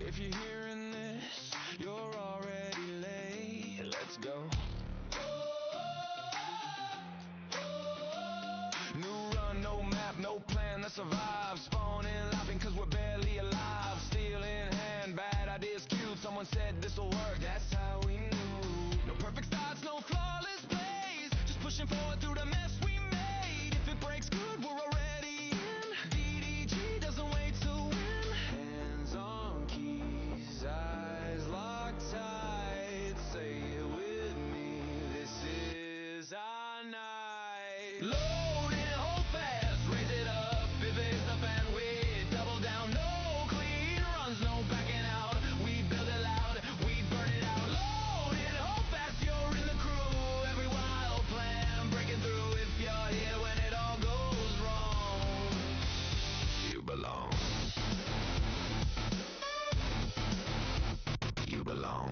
If you're hearing this, you're already late. Let's go. New run, no map, no plan to survive. Spawning, laughing cause we're barely alive. Steel in hand, bad ideas cute. Someone said this'll work, that's how we knew. No perfect starts, no flawless plays. Just pushing forward through the mess we made. If it breaks good, we're already in. DDG doesn't wait to win. Hands on keys, eyes locked tight. Say it with me, this is our night. Load it, hold fast, raise it up. If it's the fan, we double down. No clean runs, no backing out. We build it loud, we burn it out. Load it, hold fast, you're in the crew. Every wild plan breaking through. If you're here when it all goes wrong, you belong. You belong.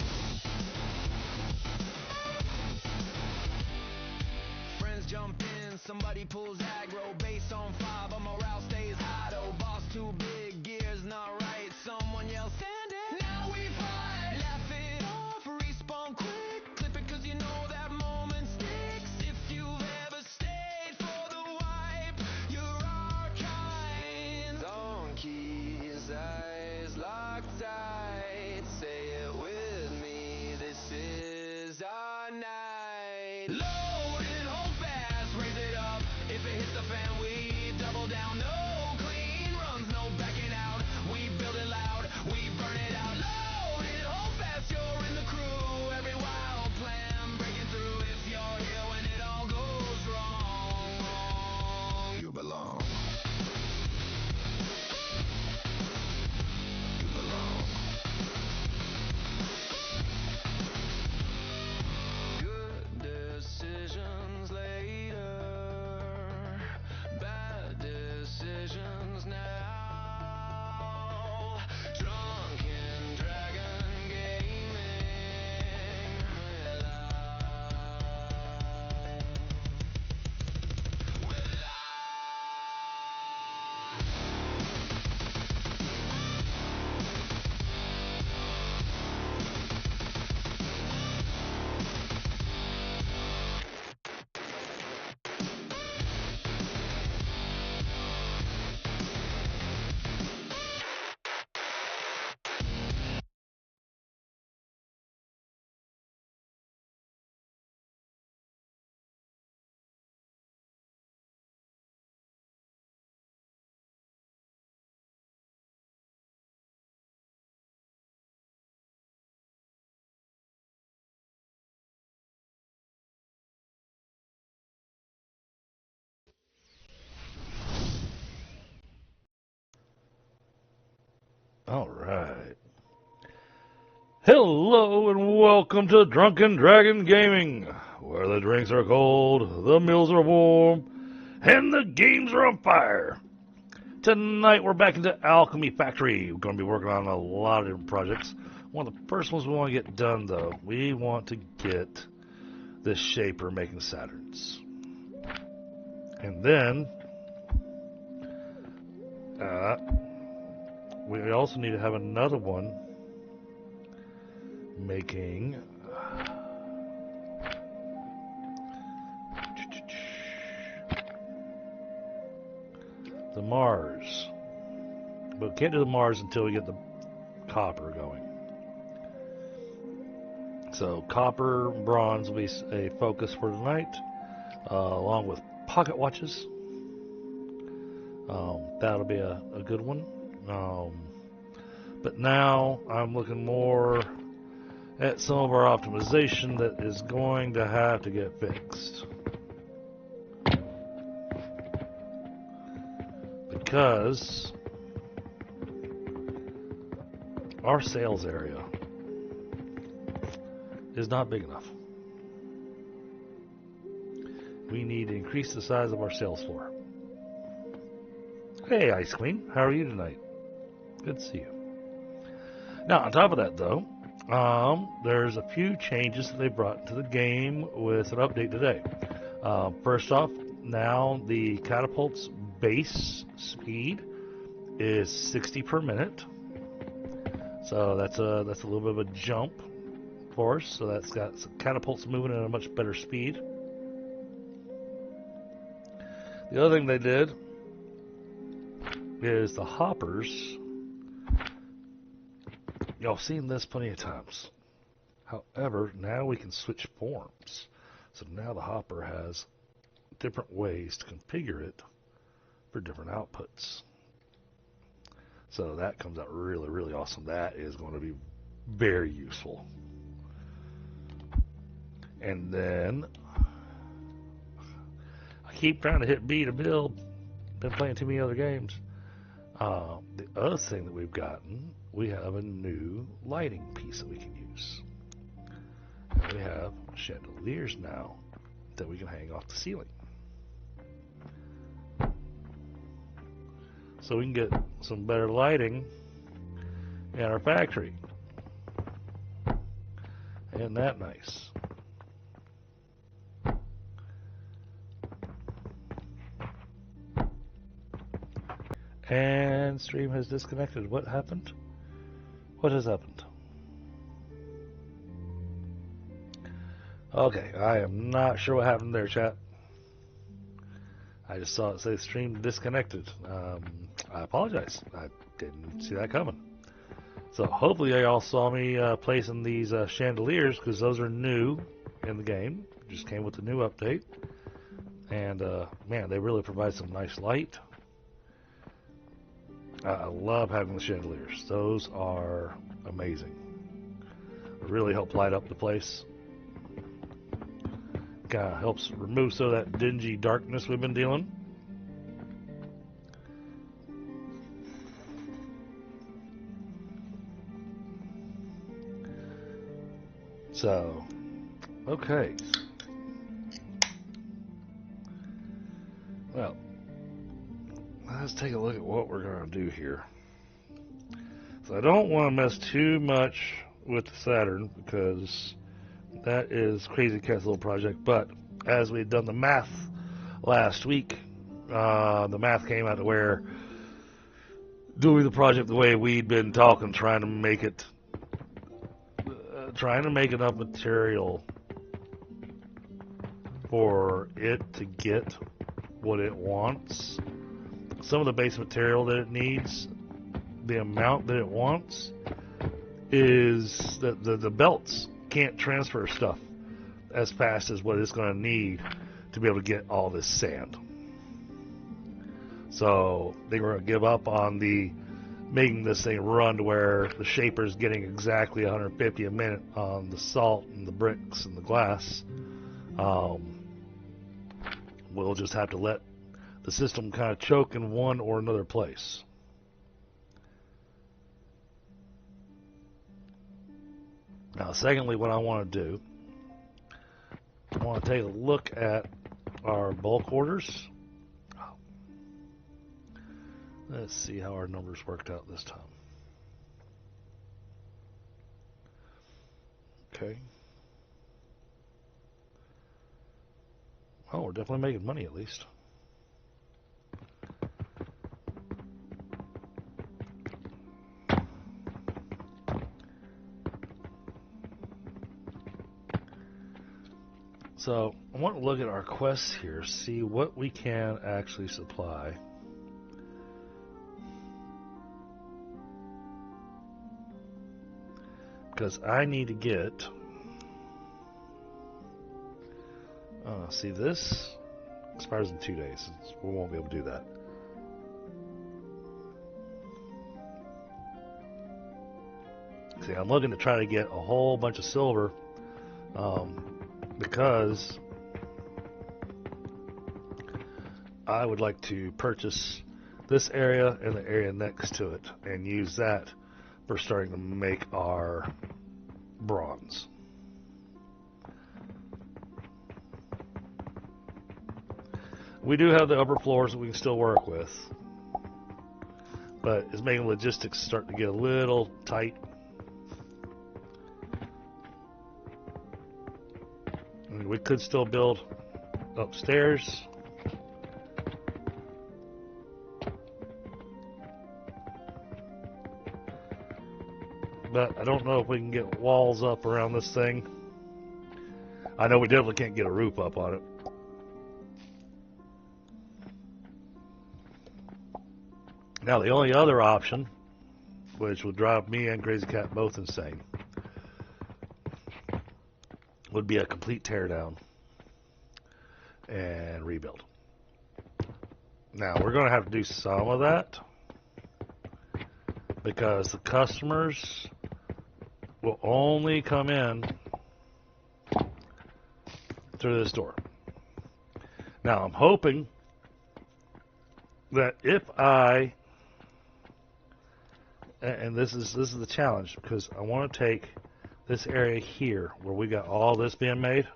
Friends jump in, somebody pulls aggro. Base on fire, but morale stays high though. Boss too big, gears not right. Someone yells, stand it, now we fight. Laugh it off, respawn quick. Clip it cause you know that moment sticks. If you've ever stayed for the wipe, you're our kind. Donkeys, eyes locked tight. Say it with me, this is our night. Load it, hold fast, raise it up. If it hits the fan, we double down. No clean runs, no backing out. We build it loud, we burn it out. Load it, hold fast, you're in the crew. Every wild plan breaking through. If you're here when it all goes wrong, you belong. You belong. Good decisions later, bad decisions now. Drunken dragon gaming All right. Hello and welcome to Drunken Dragon Gaming, where the drinks are cold, the meals are warm, and the games are on fire. Tonight we're back into Alchemy Factory. We're going to be working on a lot of different projects. One of the first ones we want to get done, though, we want to get this shaper making Saturns. And then we also need to have another one making the Mars. But we can't do the Mars until we get the copper going. So copper and bronze will be a focus for tonight, along with pocket watches. That'll be a good one. But now I'm looking more at some of our optimization that is going to have to get fixed. Because our sales area is not big enough. We need to increase the size of our sales floor. Hey, Ice Queen, how are you tonight? Good to see you. Now, on top of that, though, there's a few changes that they brought to the game with an update today. First off, now the catapult's base speed is 60 per minute. So that's a little bit of a jump for us. So that's got some catapults moving at a much better speed. The other thing they did is the hoppers. Y'all seen this plenty of times. However, now we can switch forms. So now the hopper has different ways to configure it for different outputs. So that comes out really, really awesome. That is going to be very useful. And then I keep trying to hit B to build. Been playing too many other games. The other thing that we've gotten, we have a new lighting piece that we can use. And we have chandeliers now that we can hang off the ceiling. So we can get some better lighting in our factory. Isn't that nice? And stream has disconnected. What happened? What has happened? Okay, I am not sure what happened there, chat. I just saw it say stream disconnected. I apologize. I didn't see that coming. So hopefully y'all saw me placing these chandeliers, because those are new in the game. Just came with the new update. And man, they really provide some nice light. I love having the chandeliers. Those are amazing. Really help light up the place. Kind of helps remove some of that dingy darkness we've been dealing. So, okay. Well, let's take a look at what we're going to do here. So I don't want to mess too much with the Saturn, because that is Crazy Cat's little project. But as we had done the math last week, the math came out to where doing the project the way we'd been talking, trying to make enough material for it to get what it wants. Some of the base material that it needs, the amount that it wants, is that the belts can't transfer stuff as fast as what it's going to need to be able to get all this sand. So they were going to give up on the making this thing run to where the shaper's getting exactly 150 a minute on the salt and the bricks and the glass. We'll just have to let the system kind of choke in one or another place. Now, secondly, what I want to do, I want to take a look at our bulk orders. Let's see how our numbers worked out this time. Okay. Oh, we're definitely making money at least. So I want to look at our quests here, see what we can actually supply. Because I need to get, see, this expires in 2 days. We won't be able to do that. See, I'm looking to try to get a whole bunch of silver, because I would like to purchase this area and the area next to it and use that for starting to make our bronze. We do have the upper floors that we can still work with, but it's making logistics start to get a little tight. I mean, we could still build upstairs. But I don't know if we can get walls up around this thing. I know we definitely can't get a roof up on it. Now the only other option, which would drive me and Crazy Cat both insane, would be a complete teardown and rebuild. Now we're going to have to do some of that because the customers will only come in through this door. Now I'm hoping that if I, and this is the challenge, because I want to take this area here where we got all this being made.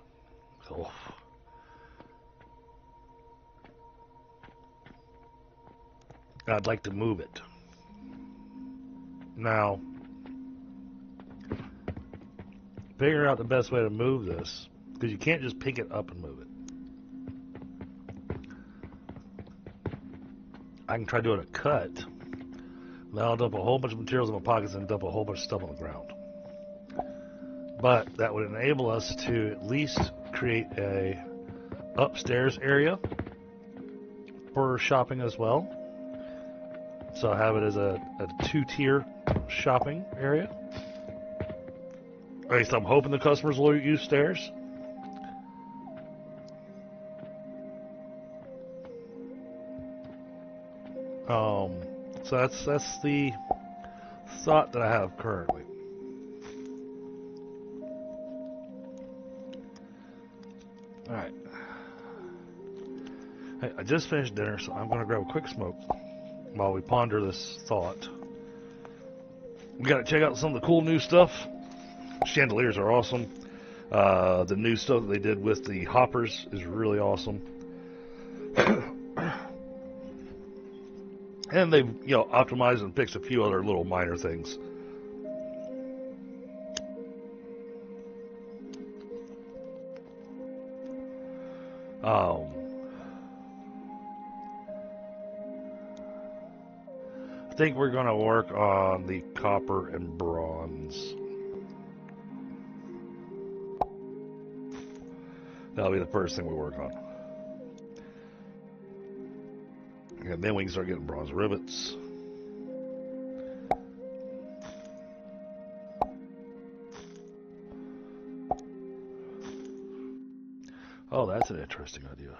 Oh. I'd like to move it. Now, figure out the best way to move this, because you can't just pick it up and move it. I can try doing a cut. Then I'll dump a whole bunch of materials in my pockets and dump a whole bunch of stuff on the ground. But that would enable us to at least create a upstairs area for shopping as well. So I have it as a two-tier shopping area. At least I'm hoping the customers will use stairs. So that's the thought that I have currently. All right. Hey, I just finished dinner, so I'm going to grab a quick smoke while we ponder this thought. We got to check out some of the cool new stuff. Chandeliers are awesome. The new stuff that they did with the hoppers is really awesome. And they've, optimized and fixed a few other little minor things. I think we're going to work on the copper and bronze. That'll be the first thing we work on. And then we can start getting bronze rivets. Oh, that's an interesting idea.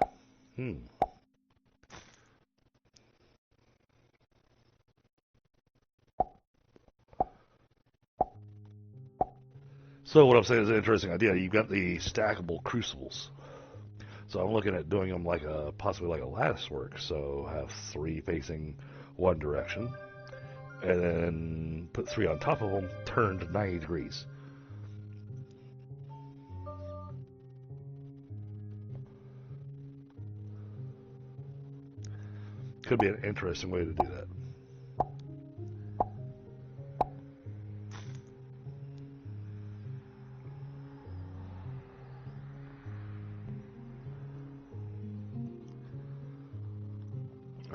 So what I'm saying is an interesting idea. You've got the stackable crucibles. So I'm looking at doing them like possibly like a lattice work. So have 3 facing one direction, and then put 3 on top of them, turned 90 degrees. Could be an interesting way to do that.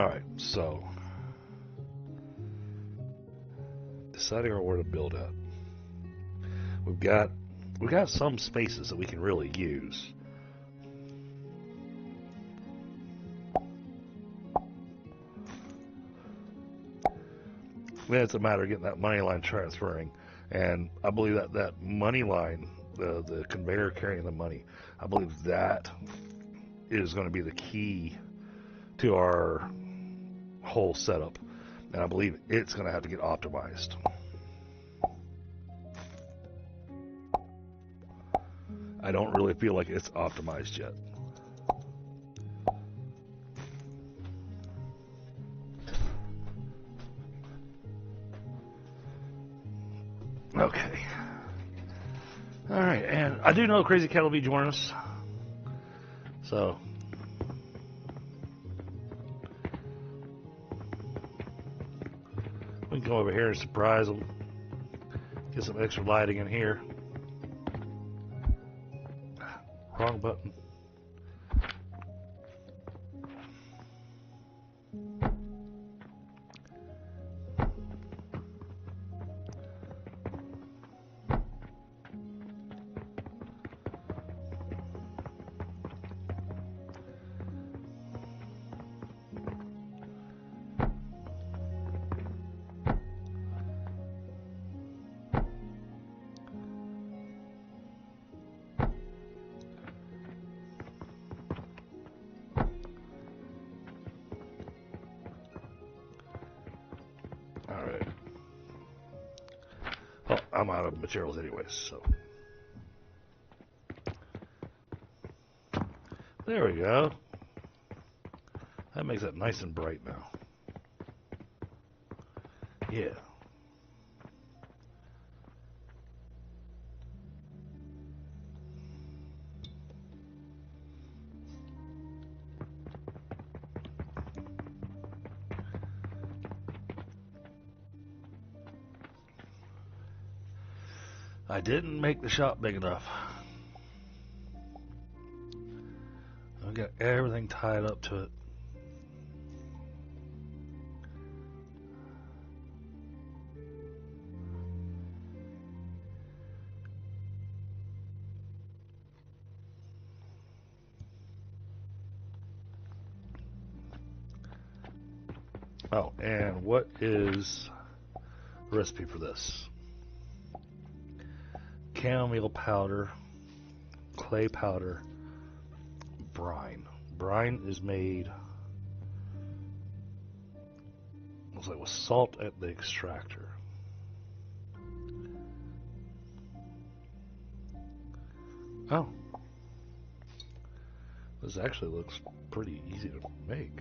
Alright, so deciding on where to build at. We've got some spaces that we can really use. Then it's a matter of getting that money line transferring, and I believe that money line, the conveyor carrying the money, I believe that is going to be the key to our whole setup, and I believe it's going to have to get optimized. I don't really feel like it's optimized yet. Okay. Alright, and I do know Crazy Cat will be joining us. So we can go over here and surprise them. Get some extra lighting in here. Wrong button. Oh, I'm out of materials anyways, so. There we go. That makes it nice and bright now. Yeah. I didn't make the shop big enough. I got everything tied up to it. Oh, and what is the recipe for this? Chamomile powder, clay powder, brine. Brine is made, looks like with salt at the extractor. Oh, this actually looks pretty easy to make.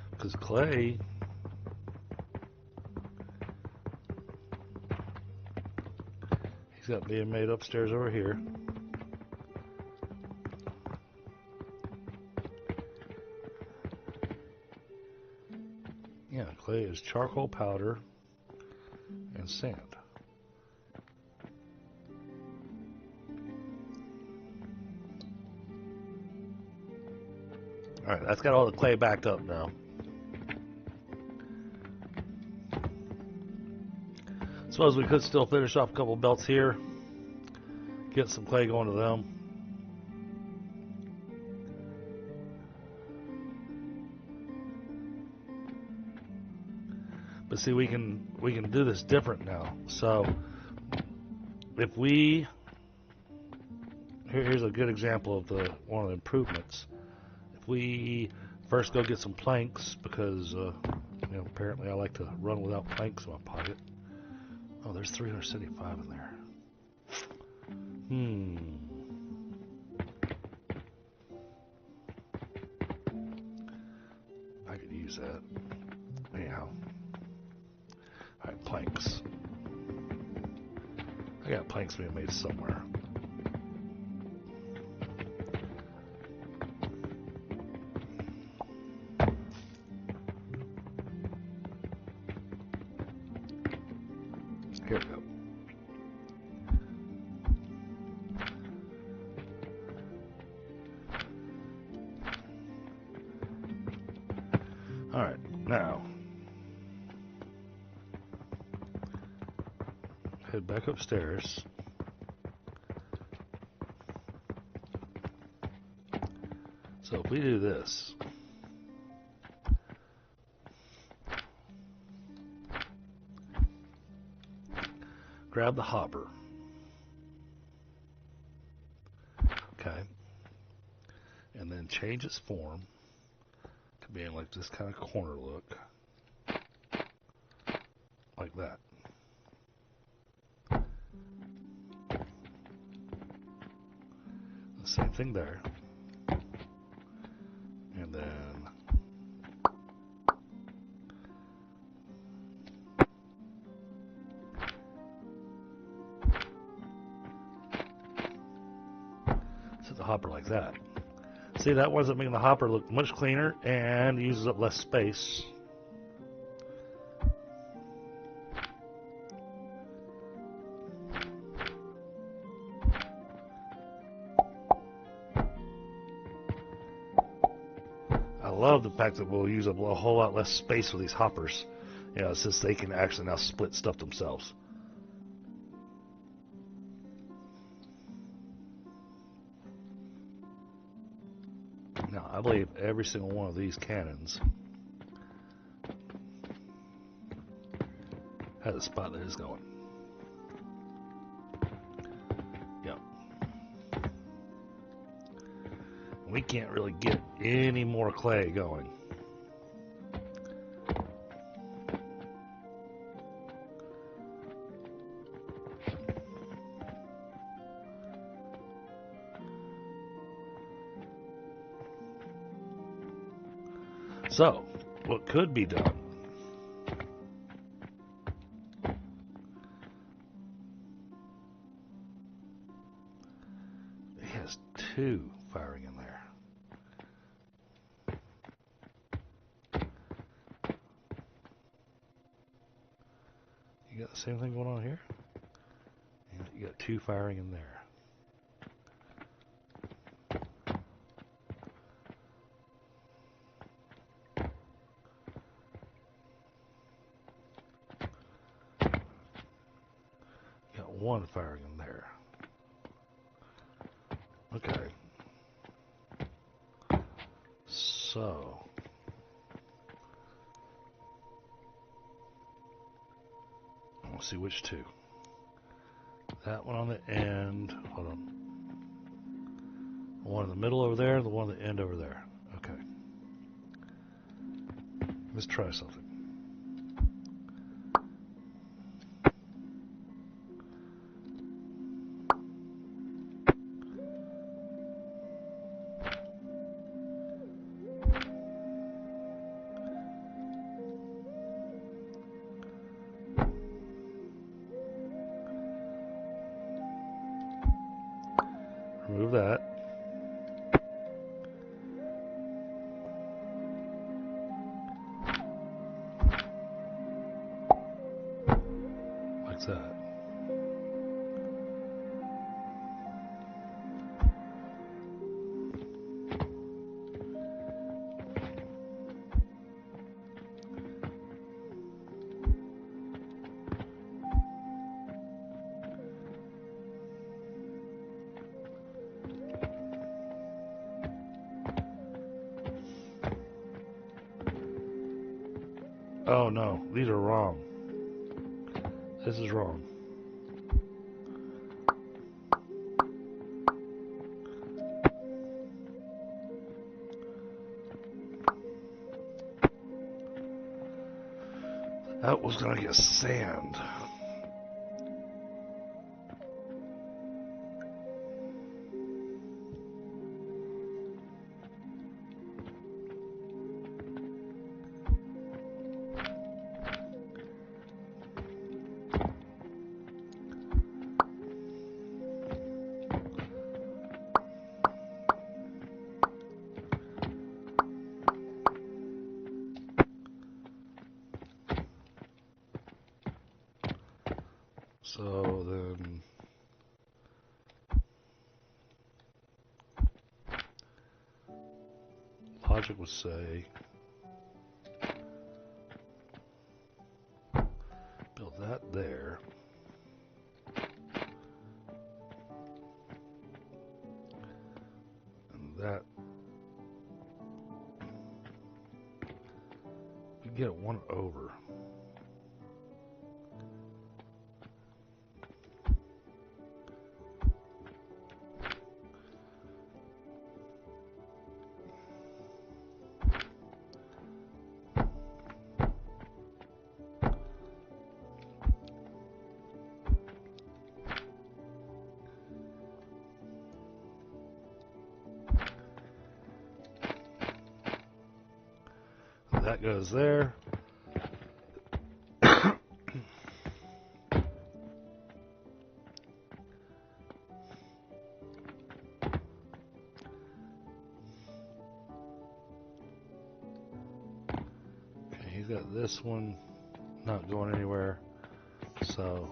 Because clay, he's got being made upstairs over here. Yeah, clay is charcoal powder and sand. Alright, that's got all the clay backed up now. Suppose we could still finish off a couple belts here. Get some clay going to them. But see, we can do this different now. So if we, here's a good example of one of the improvements. If we first go get some planks, because apparently I like to run without planks in my pocket. Oh, there's 375 in there. I could use that. Anyhow. Alright, planks. I got planks being made somewhere. Here we go. Alright, now head back upstairs. So if we do this, grab the hopper. Okay. And then change its form to being like this kind of corner look. Like that. The same thing there. And then set the hopper like that. See, that wasn't making the hopper look much cleaner and uses up less space. I love the fact that we'll use up a whole lot less space with these hoppers, since they can actually now split stuff themselves. Now, I believe every single one of these cannons has a spot that is going. Yep. We can't really get any more clay going. So, what could be done? He has 2 firing in there. You got the same thing going on here? Yeah, you got 2 firing in there. You got 1 firing in there. Okay. So we'll see which 2. That one on the end. Hold on. The one in the middle over there, the one on the end over there. Okay. Let's try something. Remove that. Like that. Oh no, these are wrong. This is wrong. That was gonna get sand. So then logic would say build that there. And that you get 1 over. That goes there. Okay, he's got this one not going anywhere, so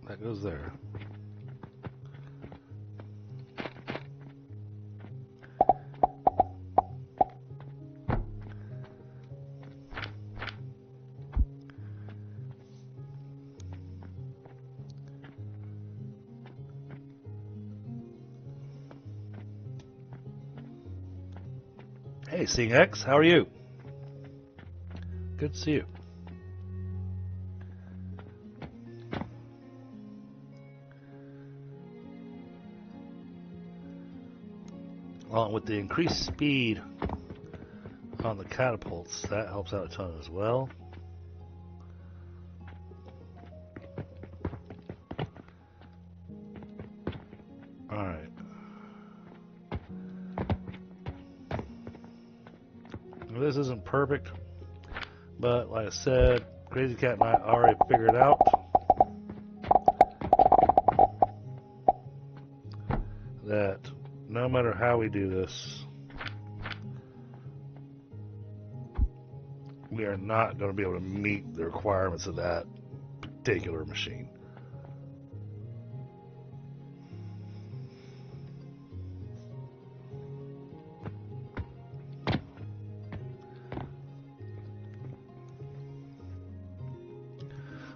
that goes there. Hey, Seeing X, how are you? Good to see you. Along with the increased speed on the catapults, that helps out a ton as well. Alright. This isn't perfect, but like I said, Crazy Cat and I already figured out that no matter how we do this, we are not going to be able to meet the requirements of that particular machine.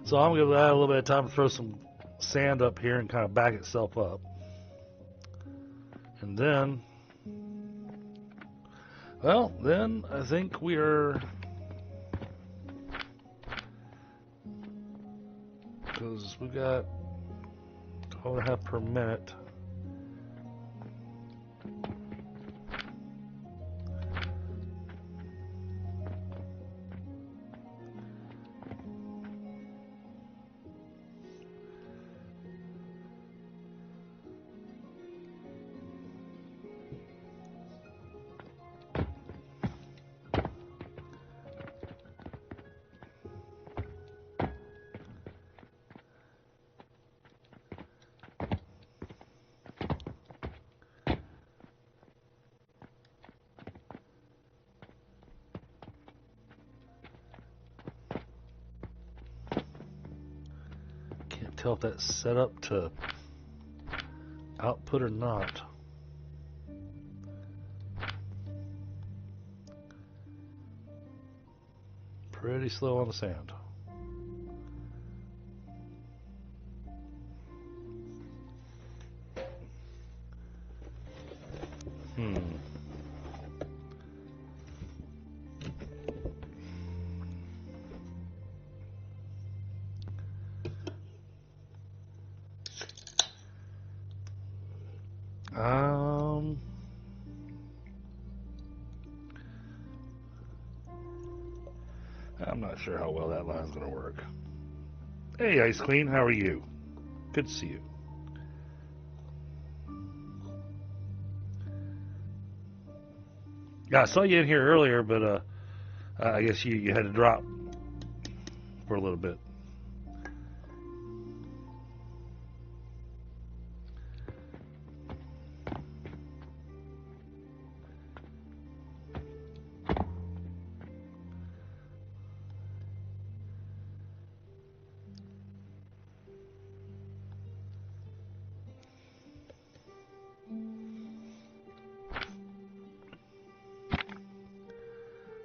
So I'm going to give that a little bit of time to throw some sand up here and kind of back itself up. And then, well, then I think we are, because we got 12.5 per minute. Tell if that's set up to output or not. Pretty slow on the sand. I'm not sure how well that line's going to work. Hey, Ice Queen, how are you? Good to see you. Yeah, I saw you in here earlier, but I guess you had to drop for a little bit.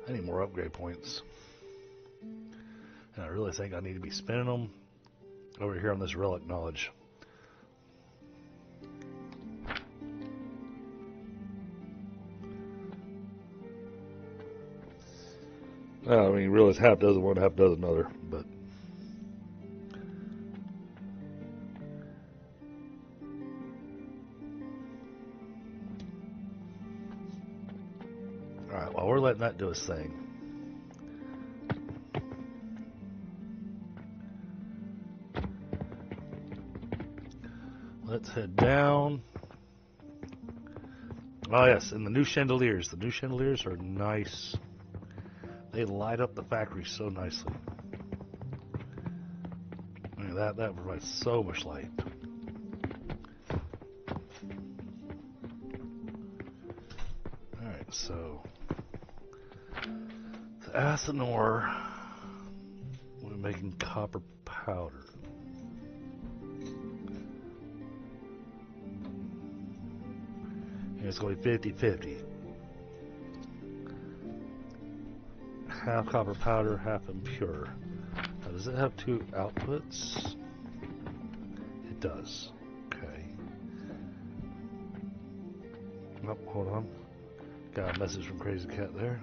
I need more upgrade points. And I really think I need to be spending them over here on this relic knowledge. Well, I mean, really it's half dozen one, half dozen another, but alright, well, we're letting that do its thing. Let's head down. Oh yes, and the new chandeliers. The new chandeliers are nice. They light up the factory so nicely. I mean, that provides so much light. Alright, so the acid ore, we're making copper powder. And it's going to be 50-50. Half copper powder, half impure. Now, does it have two outputs? It does. Okay. Oh, hold on. Got a message from Crazy Cat there.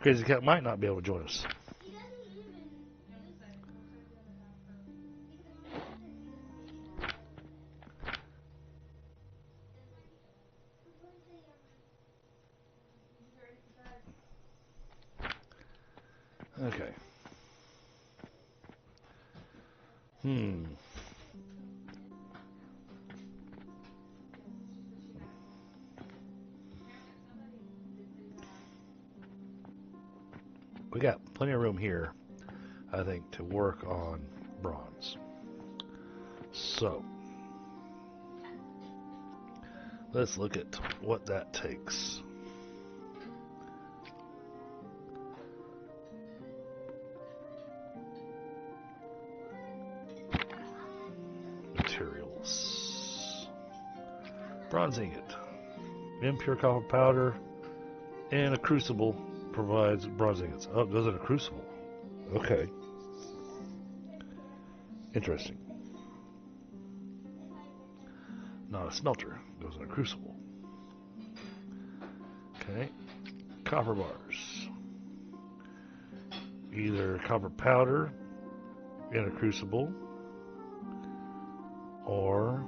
Crazy Cat might not be able to join us. Okay. We got plenty of room here, I think, to work on bronze. So, let's look at what that takes. Materials. Bronze ingot. Impure copper powder and a crucible provides bronze ingots. Oh, it goes in a crucible. Okay. Interesting. Not a smelter. It goes in a crucible. Okay. Copper bars. Either copper powder in a crucible or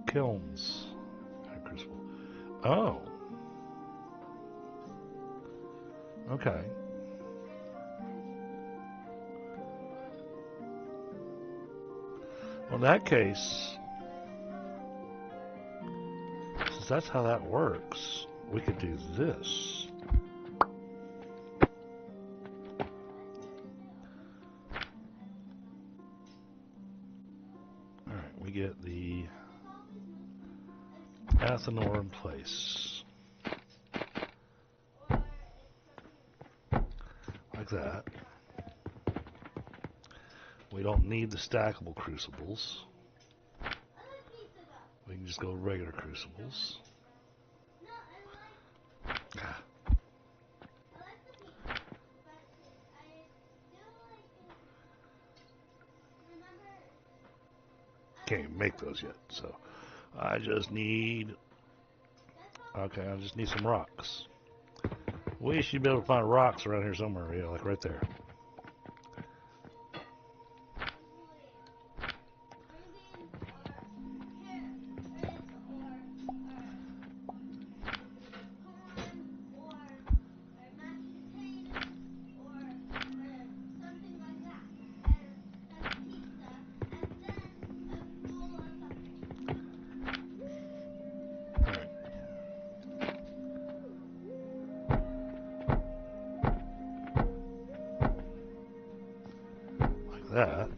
kilns in a crucible. Oh. Okay. Well, in that case, since that's how that works, we could do this. Alright, we get the Athenor in place. Like that. We don't need the stackable crucibles. We can just go regular crucibles. Can't make those yet, so I just need, okay, I just need some rocks. We should be able to find rocks around here somewhere, yeah, like right there. That.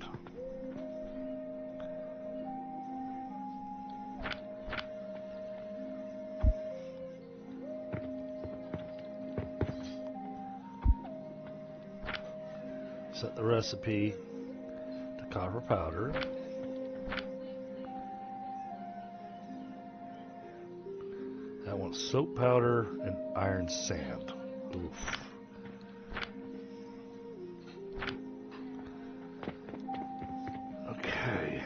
Set the recipe to copper powder. I want soap powder and iron sand. Oof. Okay.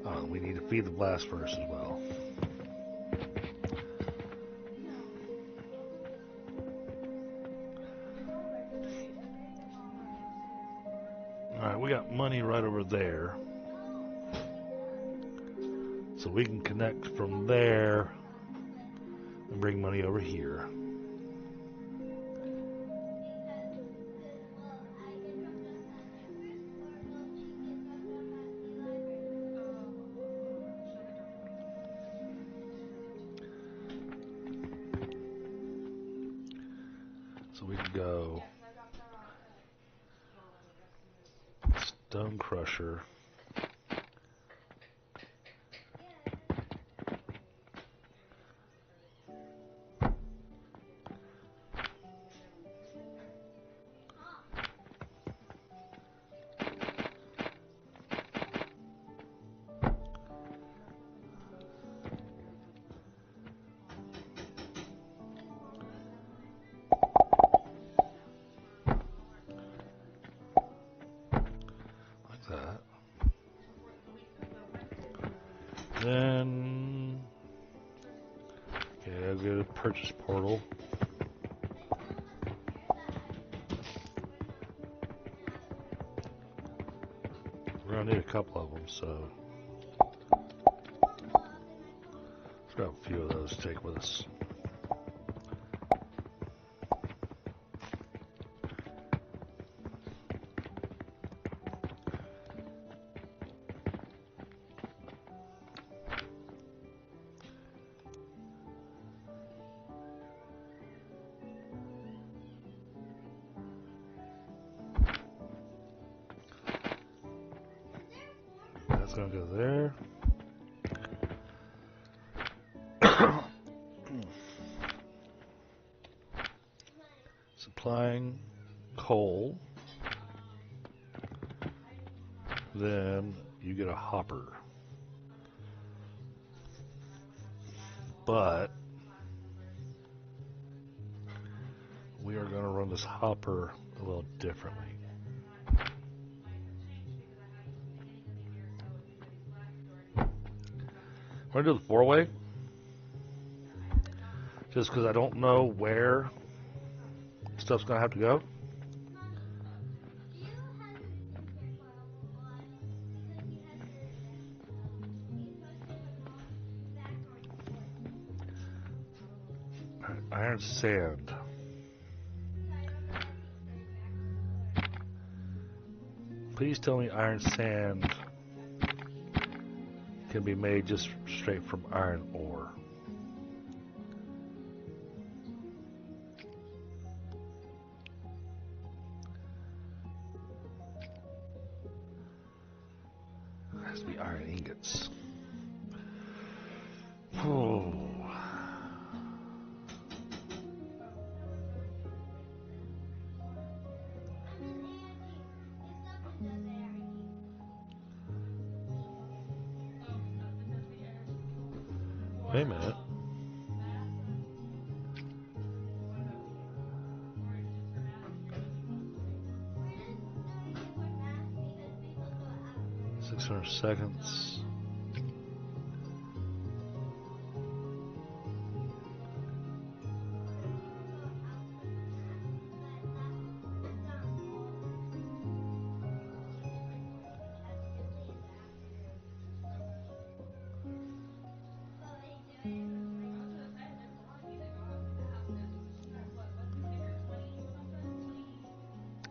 Oh, we need to feed the blast furnace as well. Alright, we got money right over there. So we can connect from there and bring money over here. So we can go Stone Crusher. purchase portal. We're gonna need a couple of them, so let's grab a few of those to take with us. That's gonna go there. Supplying coal. Then you get a hopper. But we are going to run this hopper a little differently. We're going to do the four-way. Just because I don't know where stuff's going to have to go. Iron sand. Please tell me iron sand can be made just straight from iron ore. It has to be iron ingots. Oh. Wait a minute. Seconds.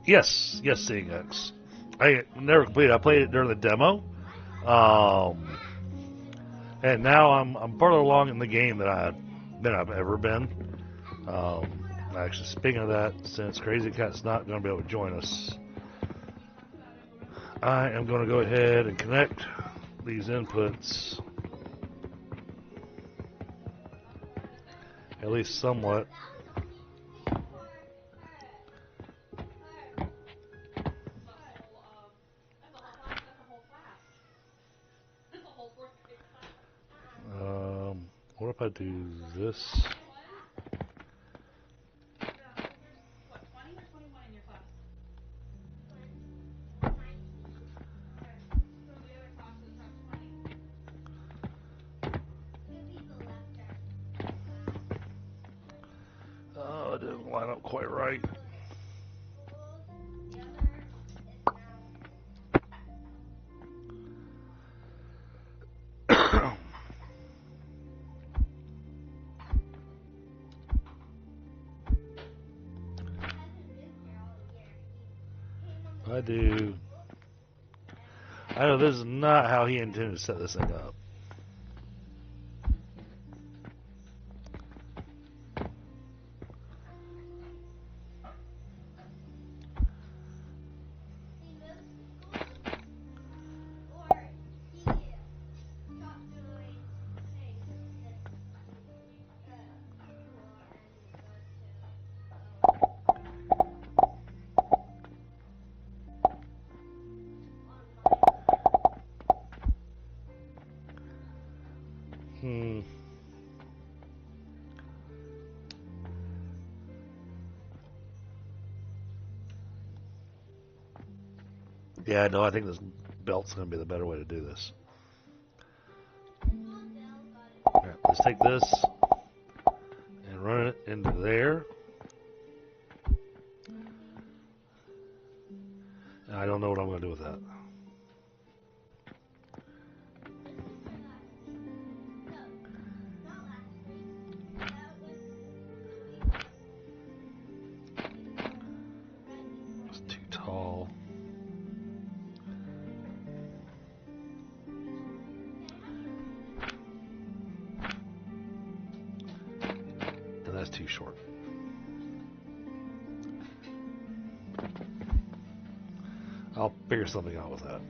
Yes, seeing X. I never completed. I played it during the demo. And now I'm farther along in the game than I've ever been. Actually, speaking of that, since Crazy Cat's not going to be able to join us, I am going to go ahead and connect these inputs, at least somewhat. What if I do this? Oh, it didn't line up quite right. I know this is not how he intended to set this thing up. Yeah, no, I think this belt's going to be the better way to do this. Right, let's take this and run it into there. I don't know what I'm going to do with that. It's too tall. And that's too short. I'll figure something out with that.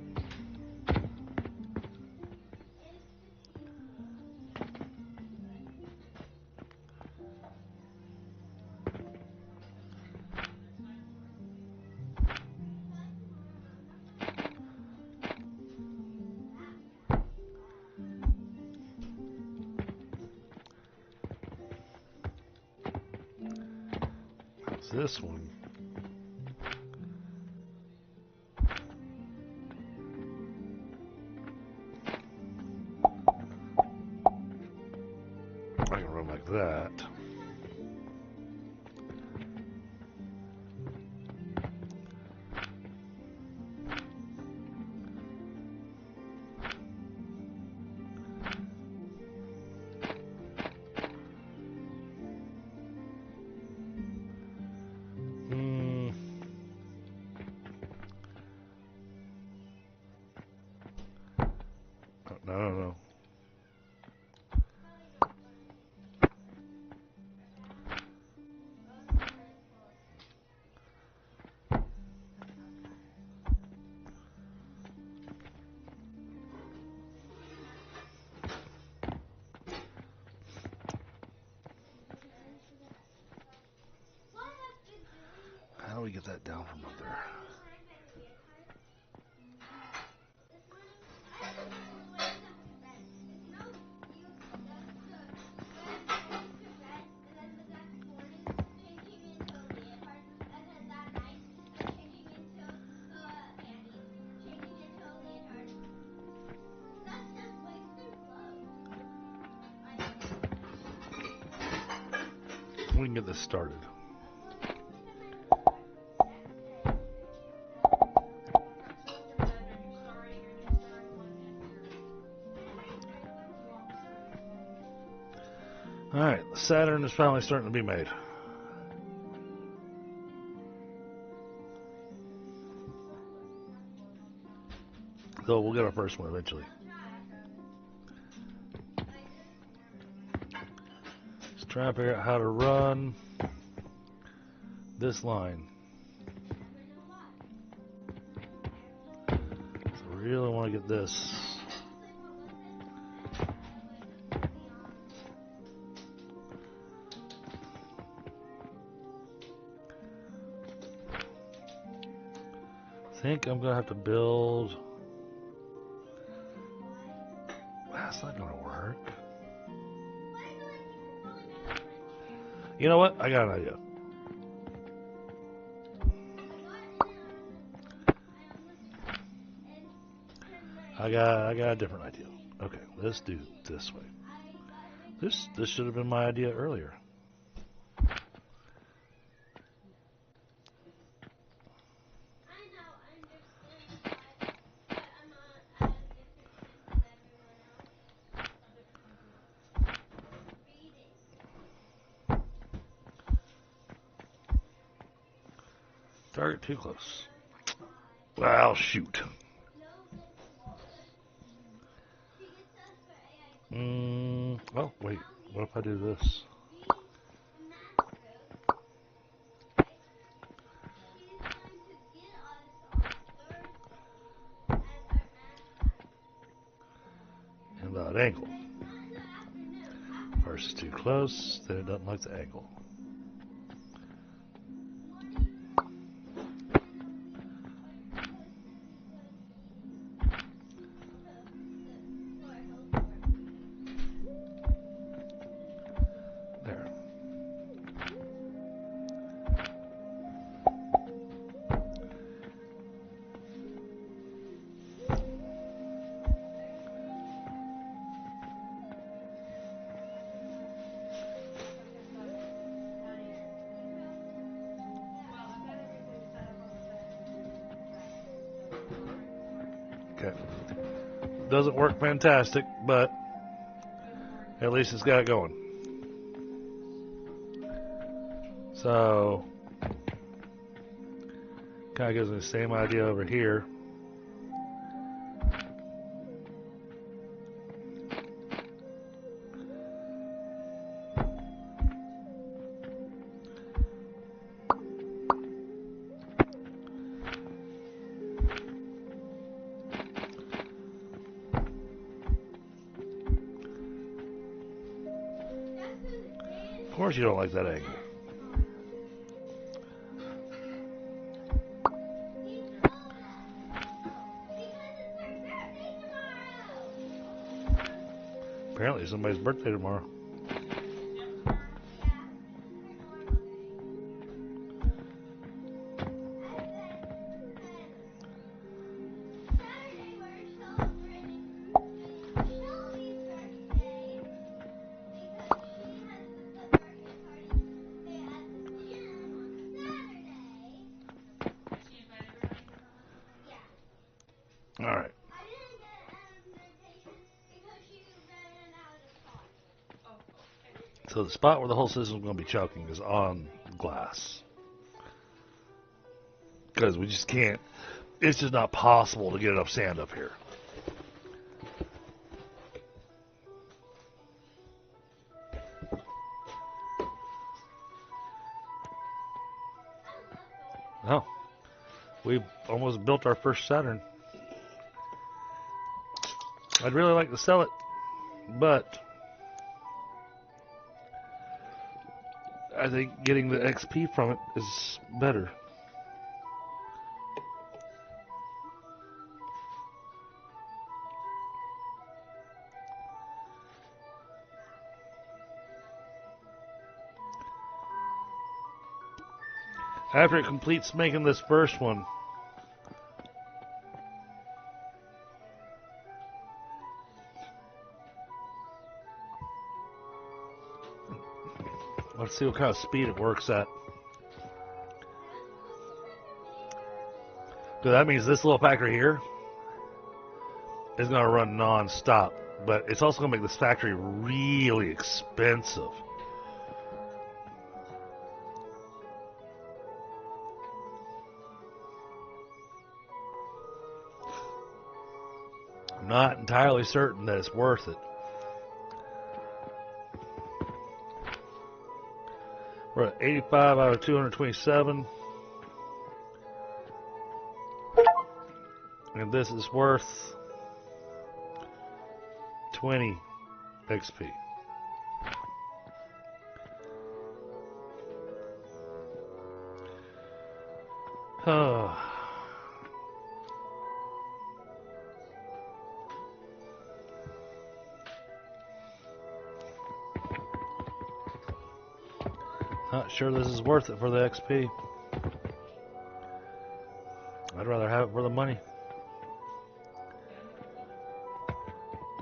This one. I can run like that. No. How do we get that down from up there? We can get this started. Alright, Saturn is finally starting to be made. So we'll get our first one eventually. Just trying to figure out how to run this line. So I really want to get this. I think I'm gonna have to build. That's not gonna work. You know what? I got an idea. I got a different idea. Okay, let's do it this way. This should have been my idea earlier. Target too close. Well, shoot. Oh, wait. What if I do this? And that angle. First is too close, then it doesn't like the angle. Okay. Doesn't work fantastic, but at least it's got it going. So, kind of gives me the same idea over here. Of course you don't like that angle. Apparently somebody's birthday tomorrow. All right. So the spot where the whole system is going to be choking is on glass. Because we just can't, it's just not possible to get enough sand up here. Oh, we've almost built our first Saturn. I'd really like to sell it, but I think getting the XP from it is better. After it completes making this first one, let's see what kind of speed it works at. So that means this little factory here is going to run non-stop, but it's also going to make this factory really expensive. I'm not entirely certain that it's worth it. We're at 85 out of 227. And this is worth 20 XP. Not sure this is worth it for the XP. I'd rather have it for the money.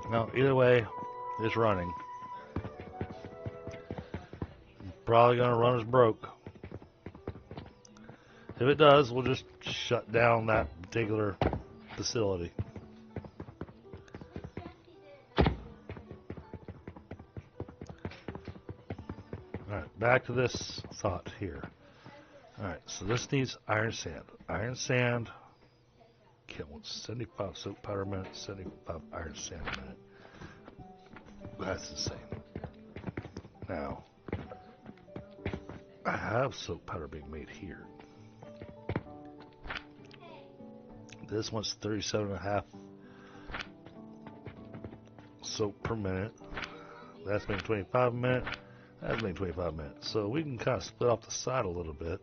No, either way, it's running. Probably gonna run us broke. If it does, we'll just shut down that particular facility. Alright, back to this thought here. Alright, so this needs iron sand. Iron sand, okay, 75 soap powder a minute, 75 iron sand a minute. That's insane. Now, I have soap powder being made here. This one's 37.5 soap per minute. That's making 25 a minute. That's making 25 minutes. So we can kind of split off the side a little bit.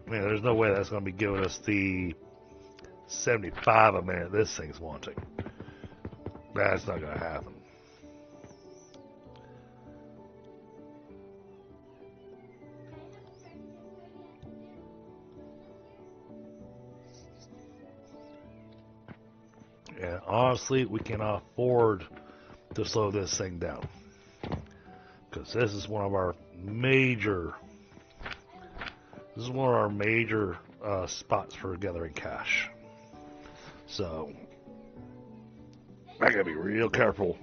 Man, there's no way that's going to be giving us the 75 a minute this thing's wanting. That's not going to happen. And honestly, we cannot afford to slow this thing down. Because this is one of our major spots for gathering cash. So I gotta be real careful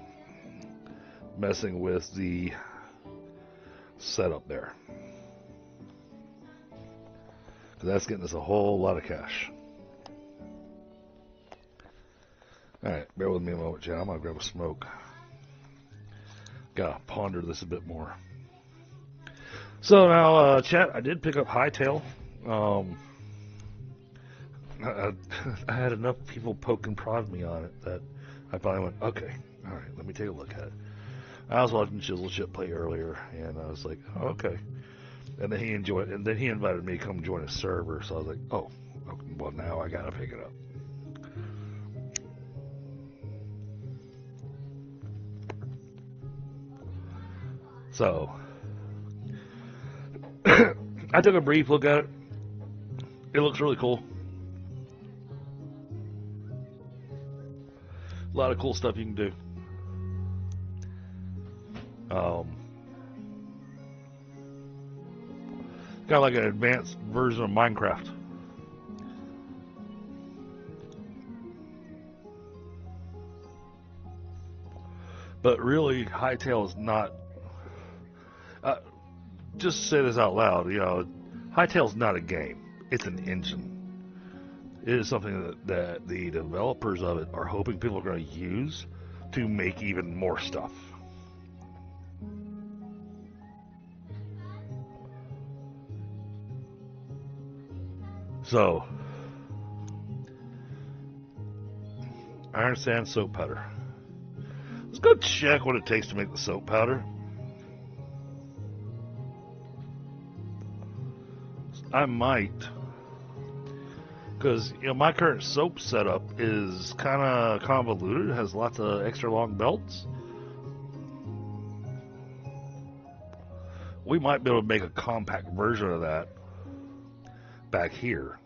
messing with the setup there, because that's getting us a whole lot of cash. Alright, bear with me a moment, Jen. I'm gonna grab a smoke. Gotta ponder this a bit more. So now, chat, I did pick up Hightail. I had enough people poke and prod me on it that I finally went, okay, alright, let me take a look at it. I was watching Chisel Chip play earlier, and I was like, oh, okay. And then he enjoyed it, and then he invited me to come join his server, so I was like, oh, okay, well, now I gotta pick it up. So, I took a brief look at it. It looks really cool. A lot of cool stuff you can do. Kind of like an advanced version of Minecraft. But really, Hightail is not. Just say this out loud, you know, Hightail's not a game. It's an engine. It is something that the developers of it are hoping people are going to use to make even more stuff. So, I understand soap powder. Let's go check what it takes to make the soap powder. I might, because you know my current soap setup is kind of convoluted. It has lots of extra long belts. We might be able to make a compact version of that back here.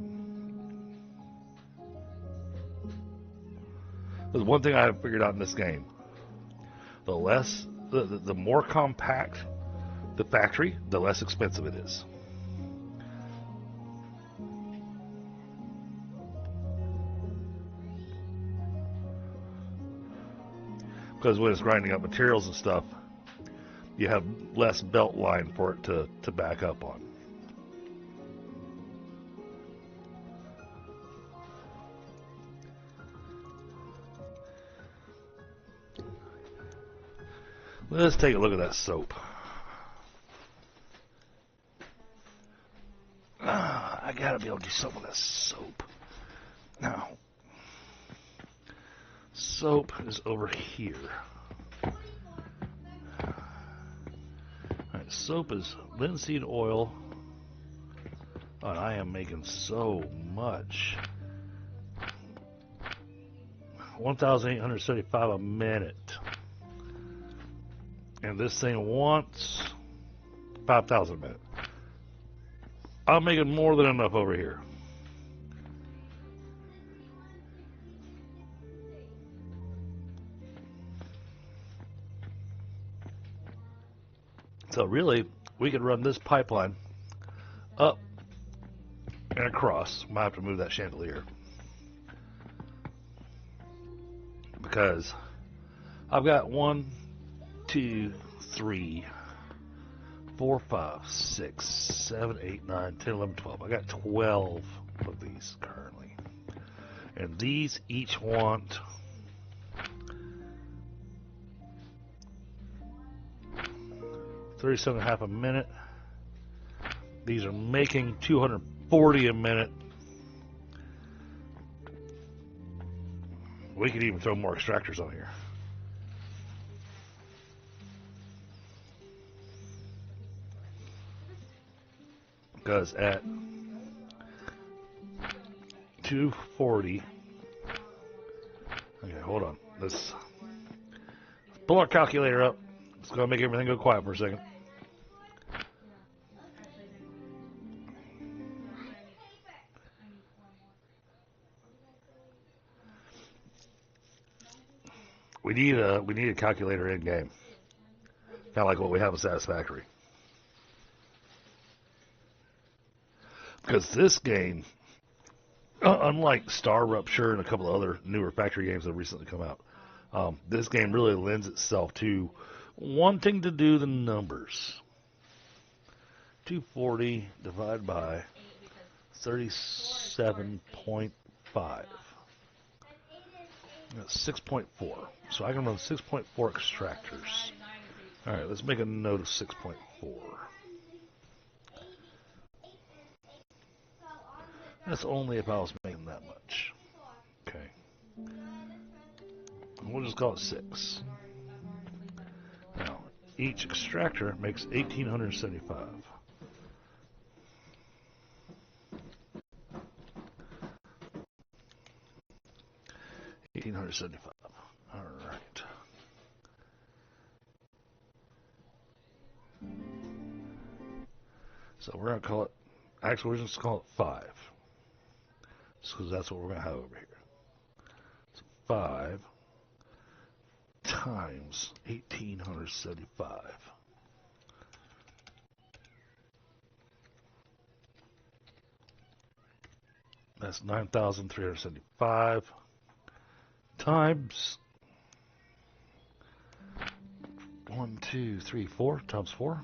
There's one thing I have figured out in this game: the more compact the factory, the less expensive it is. Because when it's grinding up materials and stuff, you have less belt line for it to back up on. Let's take a look at that soap. I gotta be able to do something with that soap. Now, soap is over here. Alright, soap is linseed oil. And I am making so much. 1,875 a minute. And this thing wants 5,000 a minute. I'm making more than enough over here. So really, we could run this pipeline up and across. Might have to move that chandelier, because I've got 1, 2, 3, 4, 5, 6, 7, 8, 9, 10, 11, 12. I got 12 of these currently. And these each want 37.5 a minute. These are making 240 a minute. We could even throw more extractors on here. Because at 240, okay, hold on. Let's pull our calculator up. It's going to make everything go quiet for a second. We need a calculator in game, kind of like what we have in Satisfactory. Because this game Unlike Star Rupture and a couple of other newer factory games that have recently come out, this game really lends itself to wanting to do the numbers. 240 divided by 37.5. That's 6.4. So I can run 6.4 extractors. Alright, let's make a note of 6.4. That's only if I was making that much. Okay. We'll just call it 6. Now, each extractor makes 1,875. All right. So we're going to call it, actually we're just going to call it 5. Just because that's what we're going to have over here. So 5 times 1,875. That's 9,375 times 1, 2, 3, 4 times 4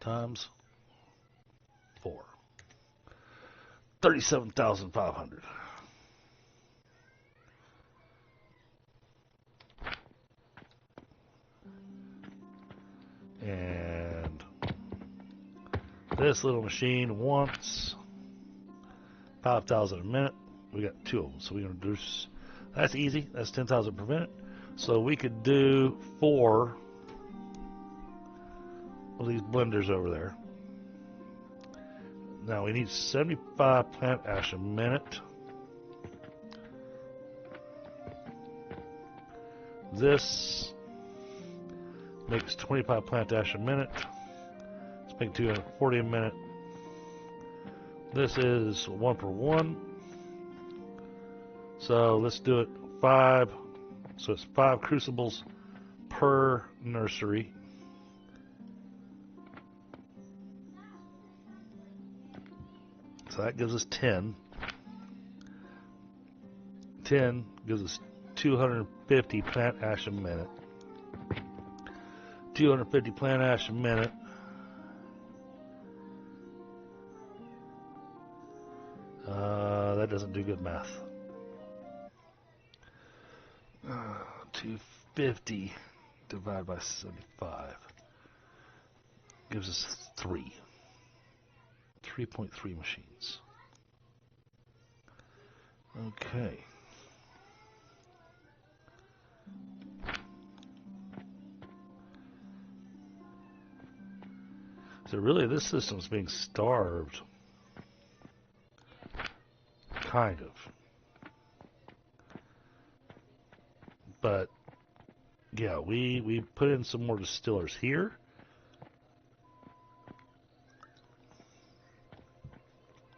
times 4. 37,500. And this little machine wants 5,000 a minute. We got 2 of them, so we're going to do. That's easy. That's 10,000 per minute. So we could do 4 of these blenders over there. Now we need 75 plant ash a minute. This makes 25 plant ash a minute. Let's make 240 a minute. This is 1 for 1. So let's do it 5. So it's 5 crucibles per nursery. So that gives us 10. 10 gives us 250 plant ash a minute. 250 plant ash a minute. That doesn't do good math. 250 divided by 75 gives us 3. 3.3 machines. Okay. So really this system's being starved. Kind of. But yeah, we put in some more distillers here.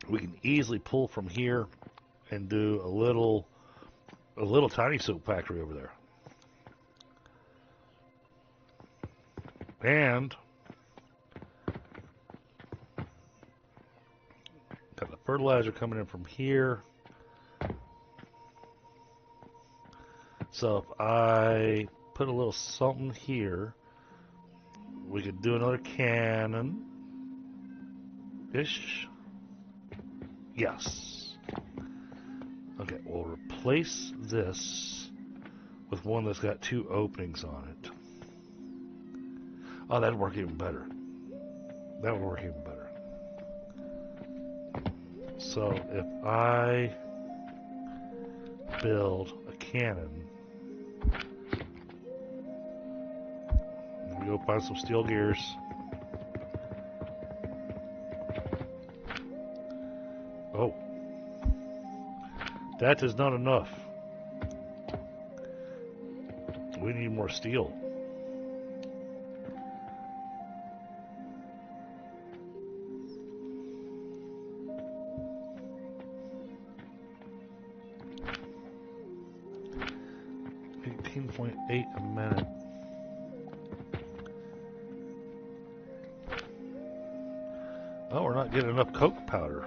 We can easily pull from here and do a little tiny soap factory over there. And got the fertilizer coming in from here. So if I put a little something here, we could do another cannon-ish. Yes. Okay, we'll replace this with one that's got 2 openings on it. Oh, that'd work even better. That would work even better. So if I build a cannon, we go find some steel gears. Oh, that is not enough. We need more steel. $18.8 a minute. not getting enough coke powder.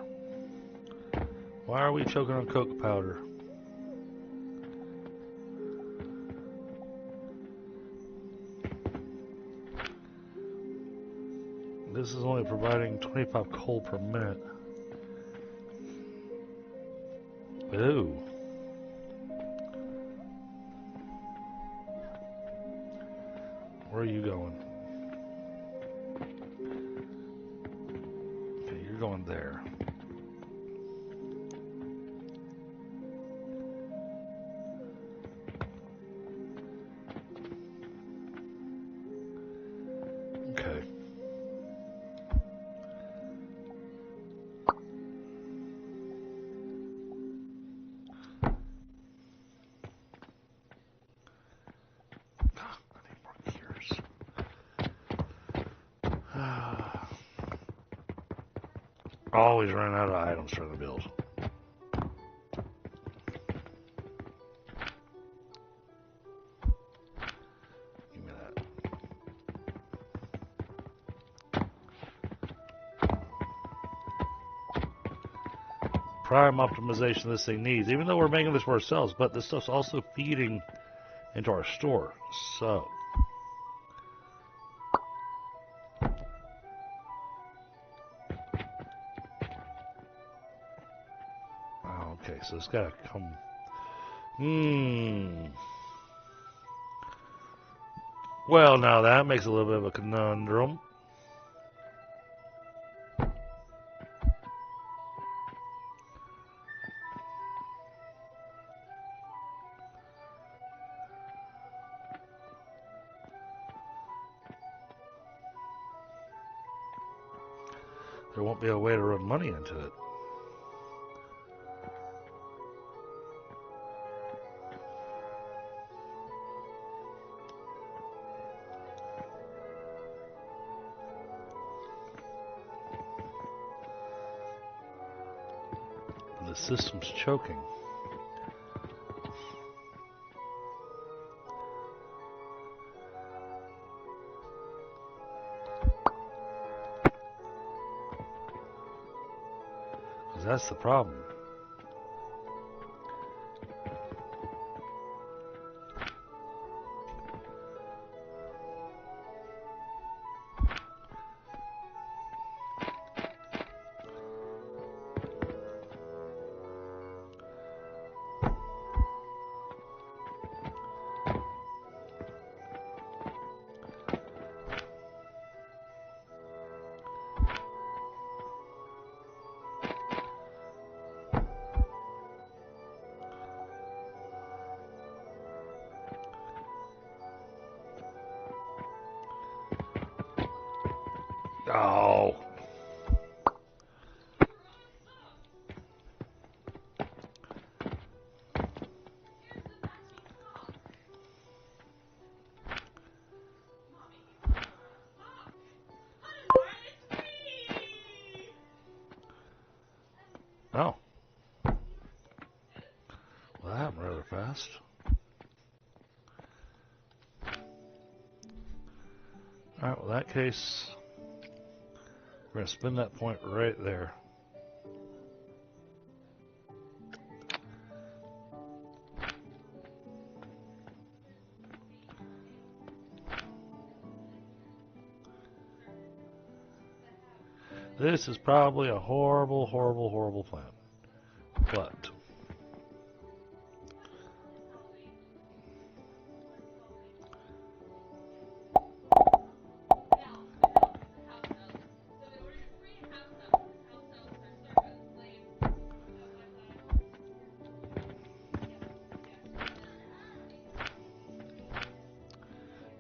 Why are we choking on coke powder? This is only providing 25 coal per minute. Ooh. Where are you going? Okay, you're going there. Okay. Always run out of items for the build. Give me that. Prime optimization this thing needs, even though we're making this for ourselves, but this stuff's also feeding into our store. So okay, so it's gotta come. Well, now that makes a little bit of a conundrum. There won't be a way to run money into it. The system's choking. That's the problem. Oh. Oh. Well, that happened rather fast. Alright, well, in that case, we're going to spin that point right there. This is probably a horrible, horrible, horrible plan. But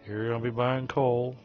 you're going to be buying coal.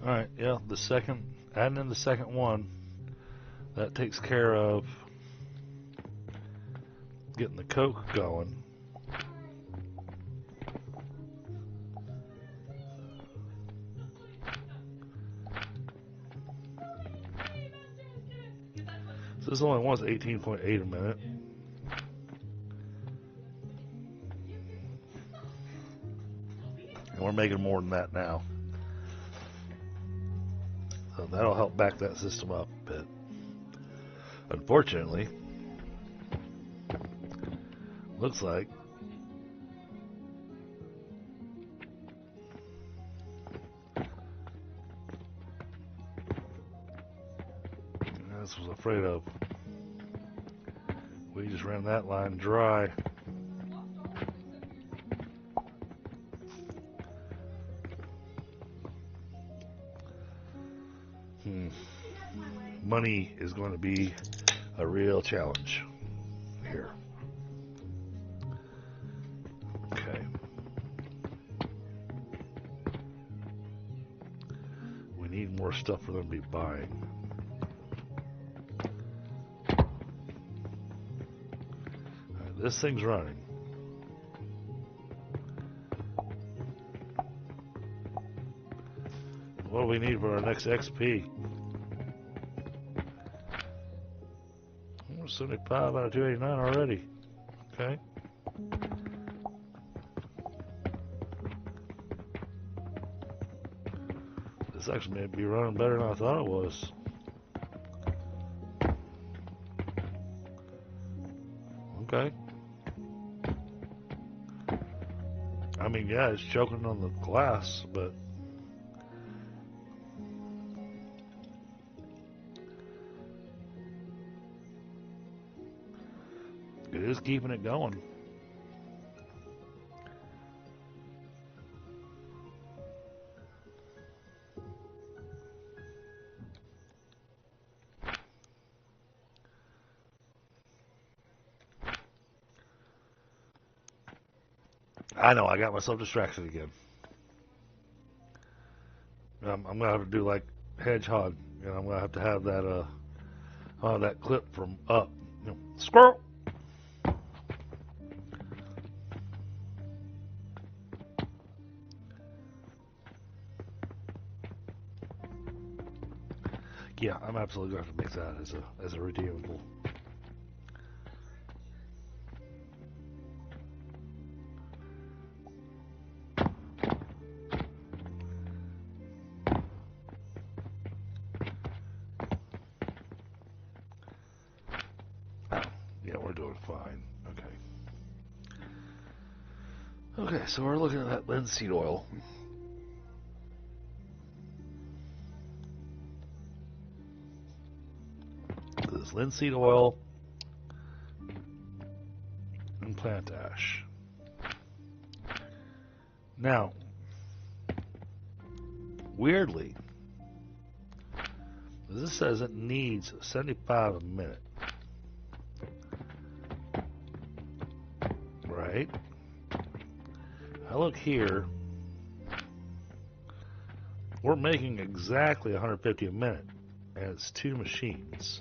Alright, yeah, adding in the second one, that takes care of getting the coke going. So this only wants 18.8 a minute. And we're making more than that now. So that'll help back that system up a bit. Unfortunately, looks like this was afraid of. We just ran that line dry. Money is going to be a real challenge here. Okay. We need more stuff for them to be buying. Right, this thing's running. What do we need for our next XP? 75 out of 289 already. Okay. This actually may be running better than I thought it was. Okay. I mean, yeah, it's choking on the glass, but it is keeping it going. I know, I got myself distracted again. I'm going to have to do like Hedgehog, and I'm going to have that clip from Up. You know, squirrel! Yeah, I'm absolutely going to have to make that as a redeemable. Oh, yeah, we're doing fine. Okay. Okay, so we're looking at that linseed oil. This linseed oil and plant ash. Now, weirdly, this says it needs 75 a minute. Right? I look here, we're making exactly 150 a minute, and it's 2 machines.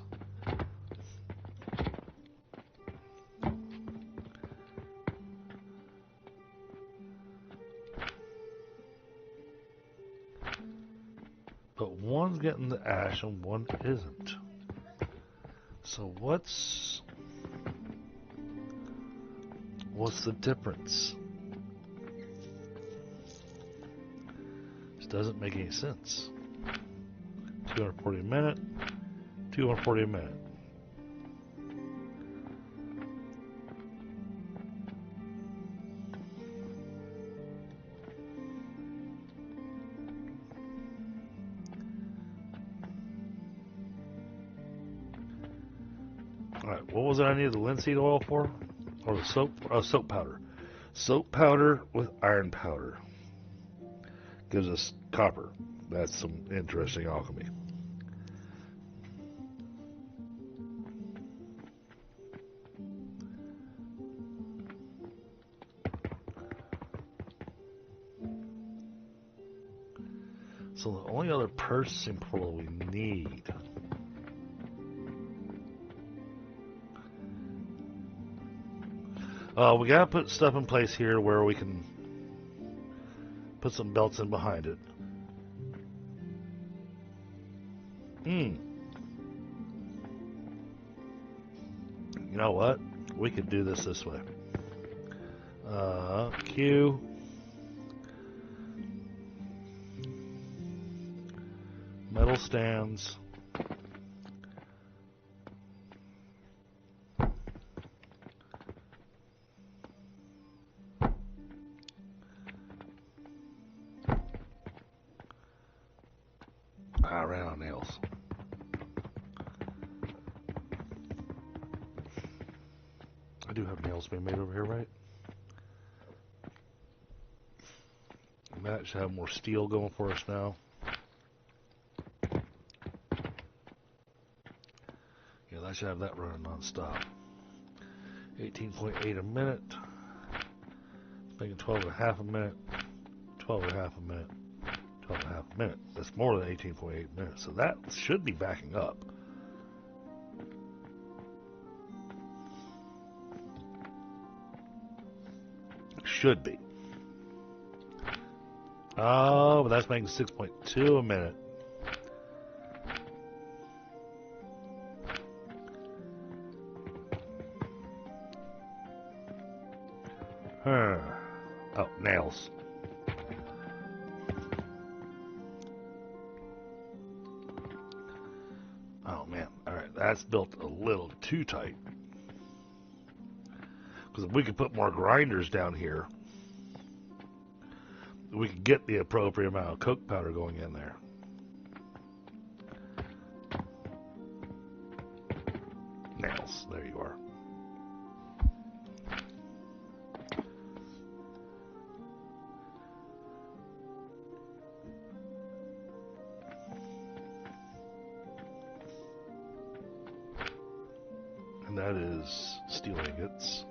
But one's getting the ash and one isn't. So what's the difference? This doesn't make any sense. 240 a minute, 240 a minute. Alright, what was it I needed the linseed oil for? Or the soap powder. Soap powder with iron powder. Gives us copper. That's some interesting alchemy. So the only other purchasing portal we need. We gotta put stuff in place here where we can put some belts in behind it. You know what? We could do this way. Q. Metal stands. I ran out of nails. I do have nails being made over here, right? And that should have more steel going for us now. Yeah, that should have that running non-stop. 18.8 a minute. It's making 12.5 a minute. 12.5 a minute. 12.5 a minute. That's more than 18.8 minutes. So that should be backing up. Should be. Oh, but that's making 6.2 a minute. Oh, nails. Oh man, alright, that's built a little too tight. Because if we could put more grinders down here, we could get the appropriate amount of coke powder going in there. Nails, there you are. And that is steel ingots.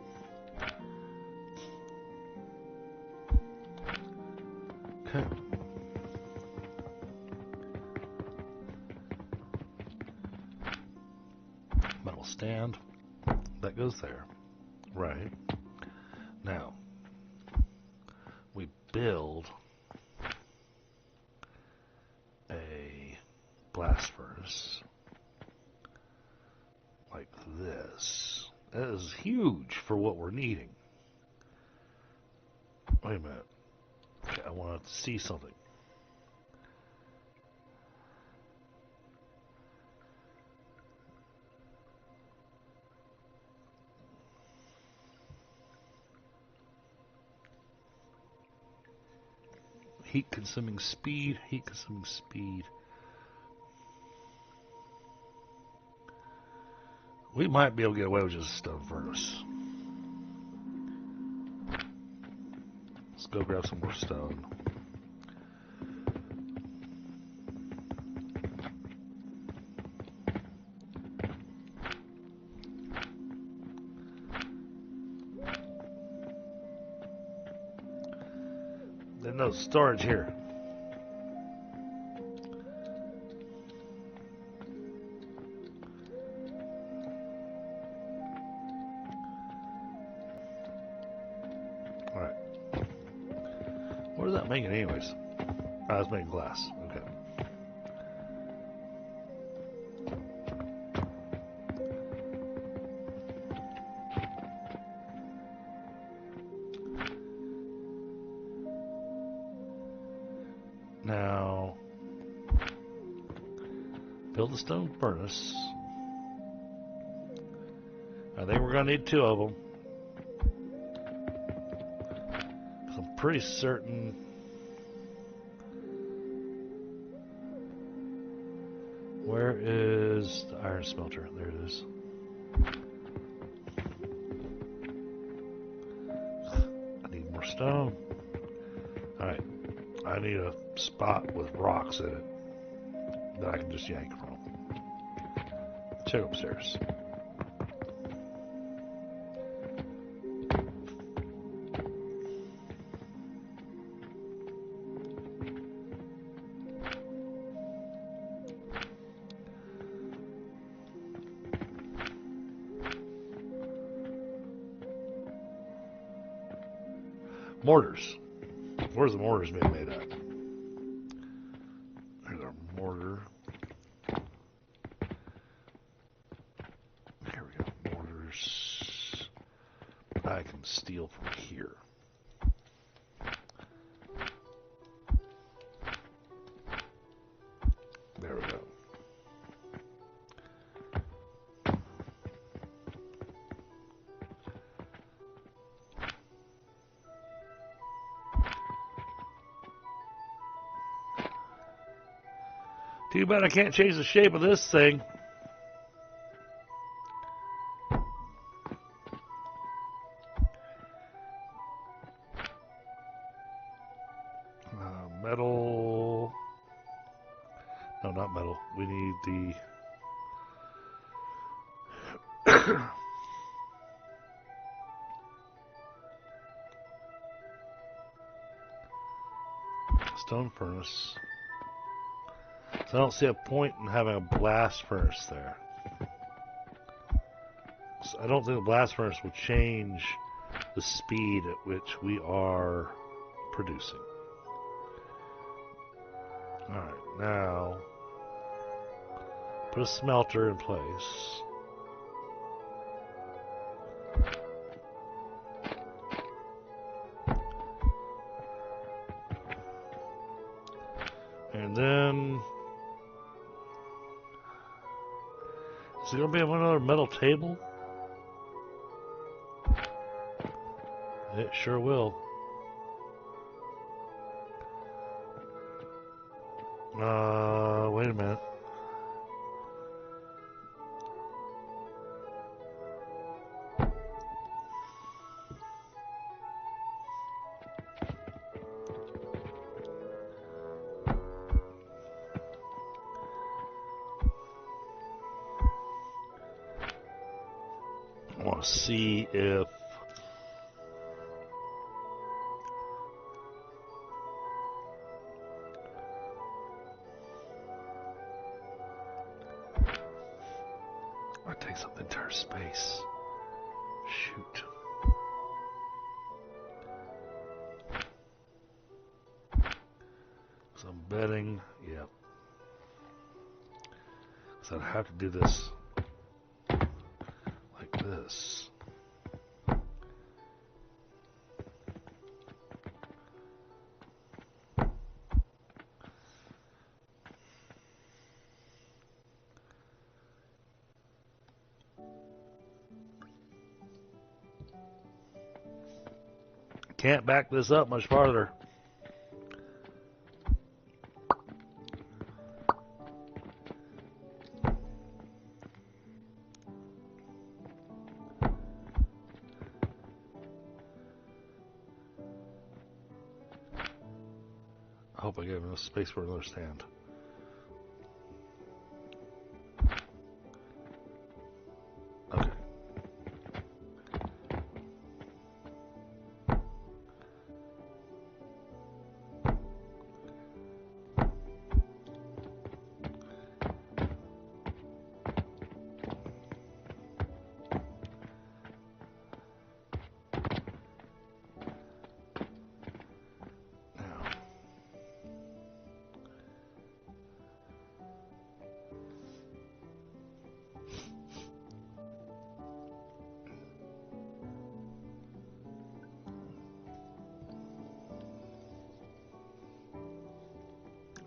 Okay. Metal stand. That goes there. Right. Now, we build a blast furnace like this. That is huge for what we're needing. Wait a minute. Okay, I want to see something. Heat consuming speed, heat consuming speed. We might be able to get away with just a stone furnace. Let's go grab some more stone. There's no storage here. Alright. What is that making anyways? Oh, it's making glass. Okay. Now, build a stone furnace. I think we're going to need 2 of them. I'm pretty certain where is the iron smelter? There it is. I need more stone. Alright. I need a spot with rocks in it that I can just yank from. Check upstairs. Mortars. Where's the mortars being made at? There's our mortar. Here we go. Mortars. I can steal from here. There we go. Too bad I can't change the shape of this thing. Metal. No, not metal. We need the stone furnace. So I don't see a point in having a blast furnace there. So I don't think the blast furnace will change the speed at which we are producing. Alright, now put a smelter in place. And then is there going to be another metal table? It sure will. Wait a minute. I want to see if that takes up the entire space. Shoot. So I'm betting, yep. So I'd have to do this like this. Can't back this up much farther. I hope I give enough space for another stand. Okay.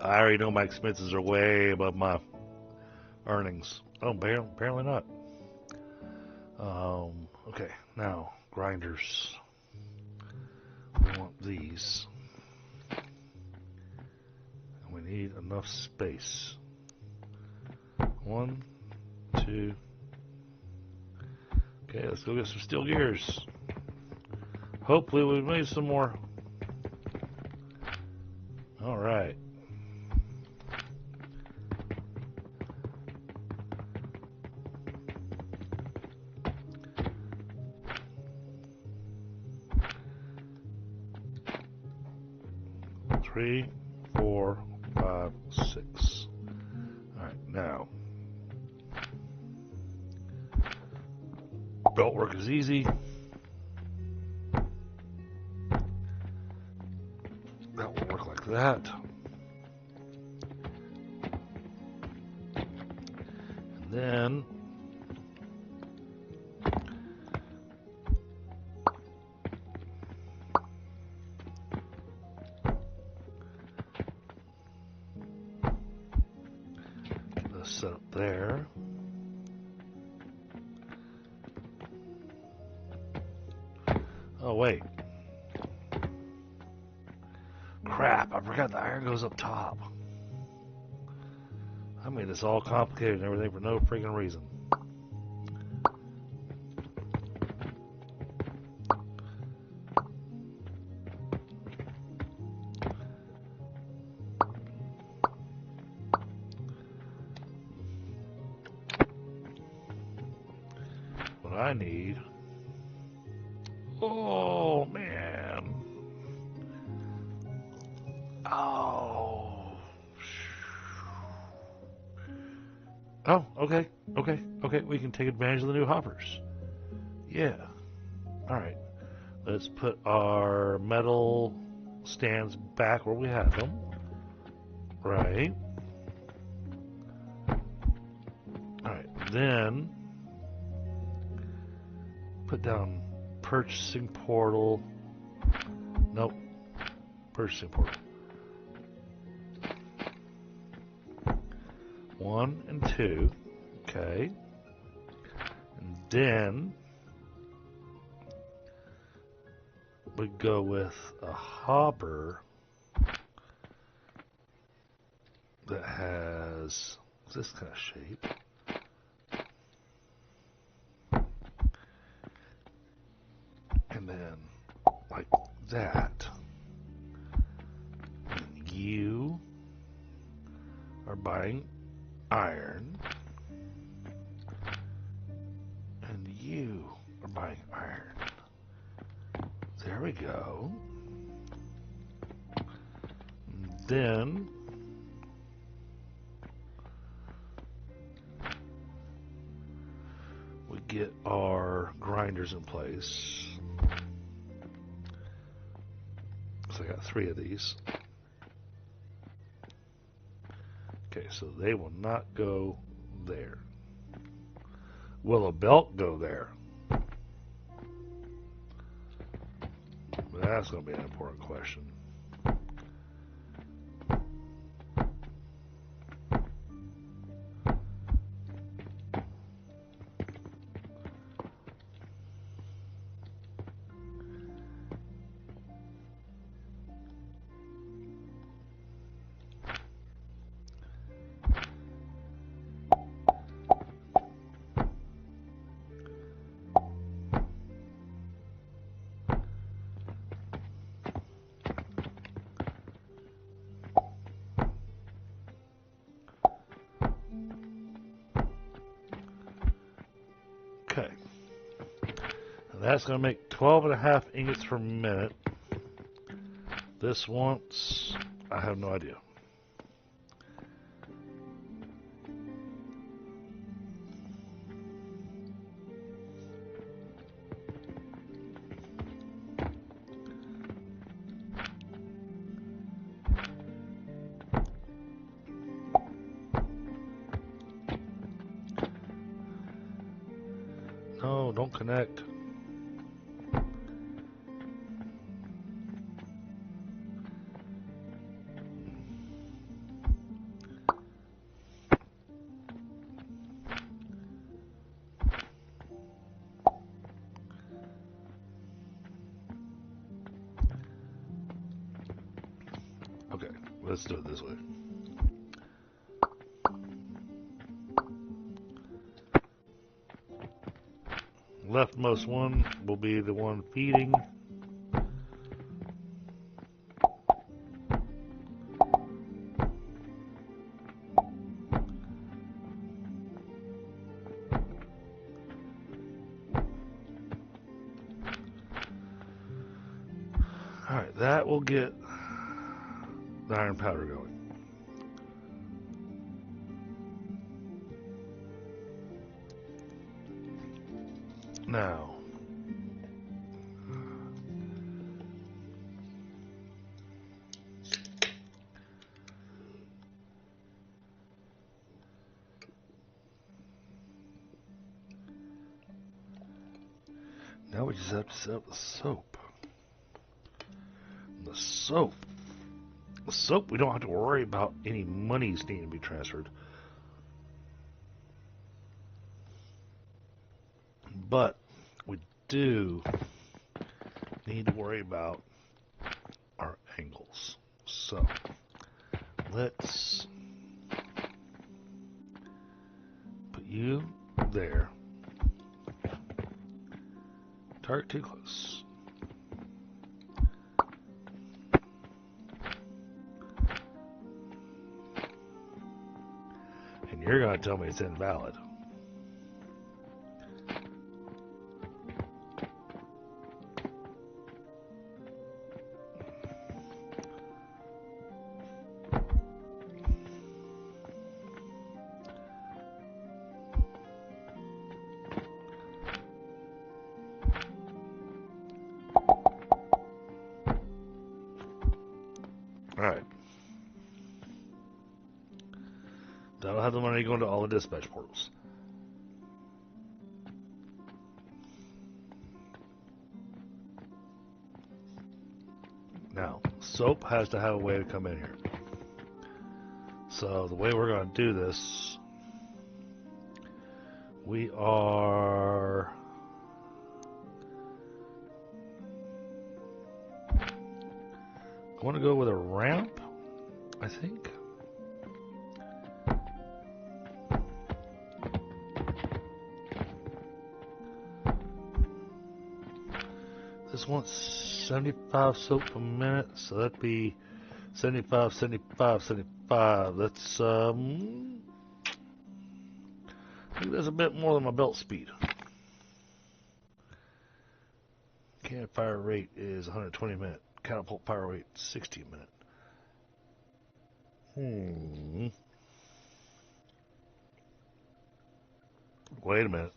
I already know my expenses are way above my earnings. Oh, apparently not. Okay, now grinders. We want these. And we need enough space. 1, 2. Okay, let's go get some steel gears. Hopefully we've made some more. All right. Three, 4, 5, 6. All right, now belt work is easy. That will work like that. And then get this set up there. Oh, wait. Crap, I forgot the iron goes up top. I made this all complicated and everything for no freaking reason. What I need... Oh, man. Oh. Oh, okay. We can take advantage of the new hoppers. Yeah. Alright. Let's put our metal stands back where we have them. Right. Alright. Then put down purchasing portal. Nope. Purchasing portal. 1 and 2. Okay. And then we go with a hopper that has this kind of shape. And then like that. And you are buying iron. And you are buying iron. There we go. And then we get our grinders in place. So I got 3 of these. Okay, so they will not go there. Will a belt go there? That's going to be an important question. Okay. And that's going to make 12.5 ingots per minute. This wants... I have no idea. No, don't connect. Okay, let's do it this way. Leftmost one will be the one feeding. Alright, that will get the iron powder going. Now, Now we just have to set up the soap. The soap. The soap, we don't have to worry about any monies needing to be transferred. But we do need to worry about our angles. So let's put you there. Target too close. And you're going to tell me it's invalid. Alright. That'll have the money going to all the dispatch portals. Now, soap has to have a way to come in here. So the way we're going to do this, we are going to go with a ramp, I think. This wants 75 soap a minute, so that'd be 75, 75, 75. That's, I think that's a bit more than my belt speed. Campfire rate is 120 a minute. Catapult power rate 60 a minute. Wait a minute.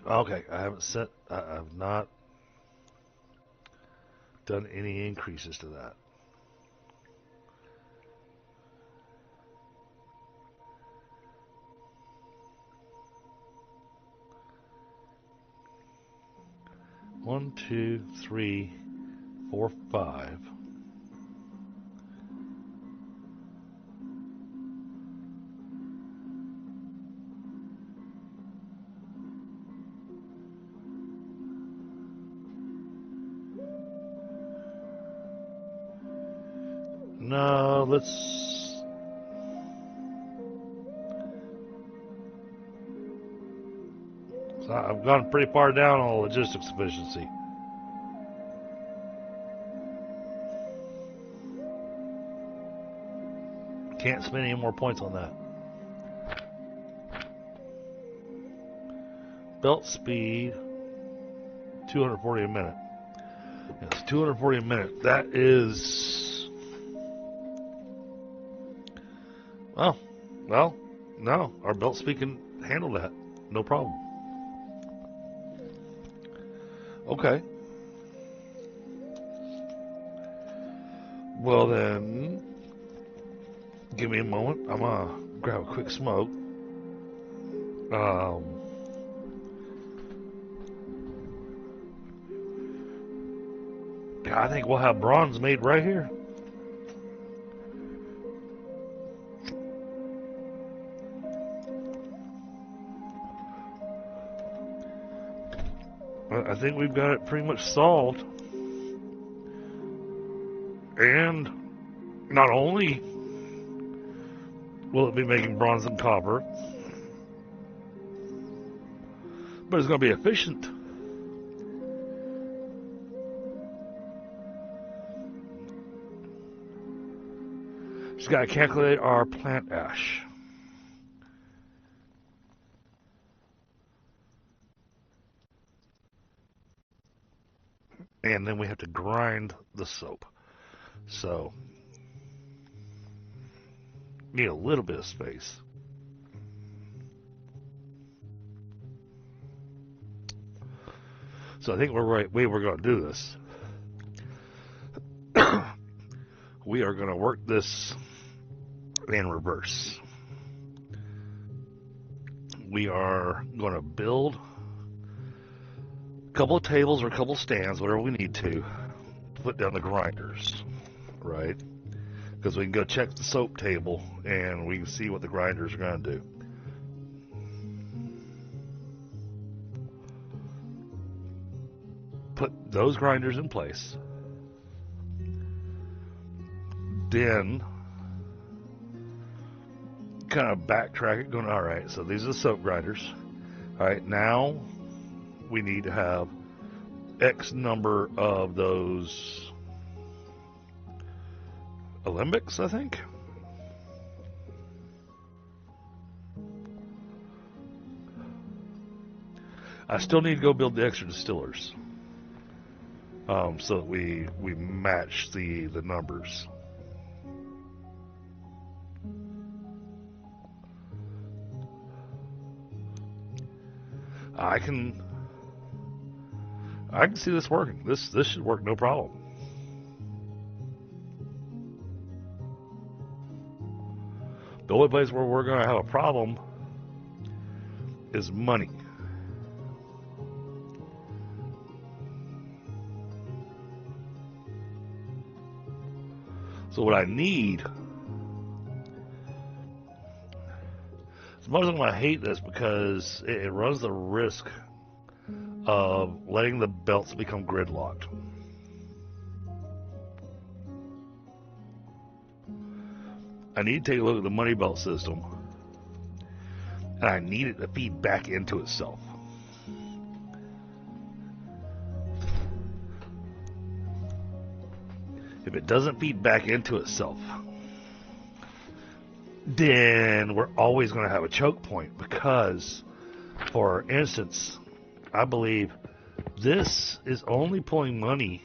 Okay, I have not done any increases to that. One, two, three, four, five. No, let's... So I've gone pretty far down on logistics efficiency. Can't spend any more points on that. Belt speed, 240 a minute. Yes, 240 a minute. That is... Well, no. Our belt speed can handle that. No problem. Okay. Well then, give me a moment. I'm gonna grab a quick smoke. I think we'll have bronze made right here. I think we've got it pretty much solved. And not only will it be making bronze and copper, but it's going to be efficient. Just got to calculate our plant ash. And then we have to grind the soap. So, need a little bit of space. So I think we're right way we're going to do this. We are going to work this in reverse. We are going to build a couple of tables or a couple of stands, whatever we need to put down the grinders, right? Because we can go check the soap table and we can see what the grinders are going to do. Put those grinders in place. Then kind of backtrack it, going, all right, so these are the soap grinders. All right, now we need to have X number of those Olympics, I think. I still need to go build the extra distillers, so that we match the numbers. I can see this working. This should work no problem. The only place where we're going to have a problem is money. So what I need, as much as I'm going to hate this because it runs the risk of letting the belts become gridlocked. I need to take a look at the money belt system, and I need it to feed back into itself. If it doesn't feed back into itself, then we're always going to have a choke point because, for instance, I believe this is only pulling money.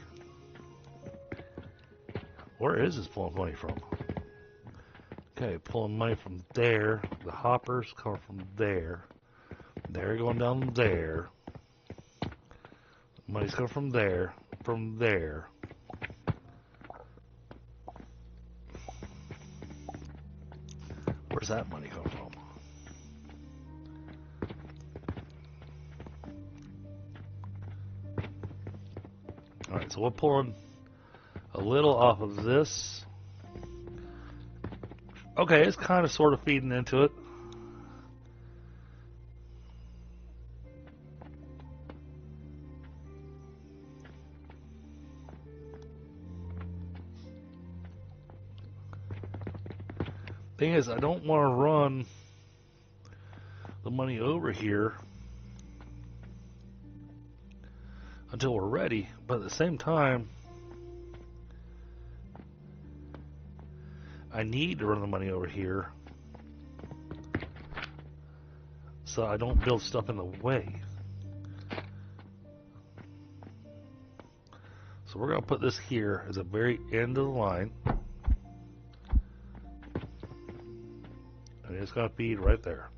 Where is this pulling money from? Okay, pulling money from there. The hoppers come from there. They're going down there. Money's coming from there. From there. Where's that money come from? Alright, so we're pulling a little off of this. Okay, it's kind of sort of feeding into it. Thing is, I don't want to run the money over here until we're ready, but at the same time, I need to run the money over here so I don't build stuff in the way. So we're going to put this here as the very end of the line. And it's going to feed right there.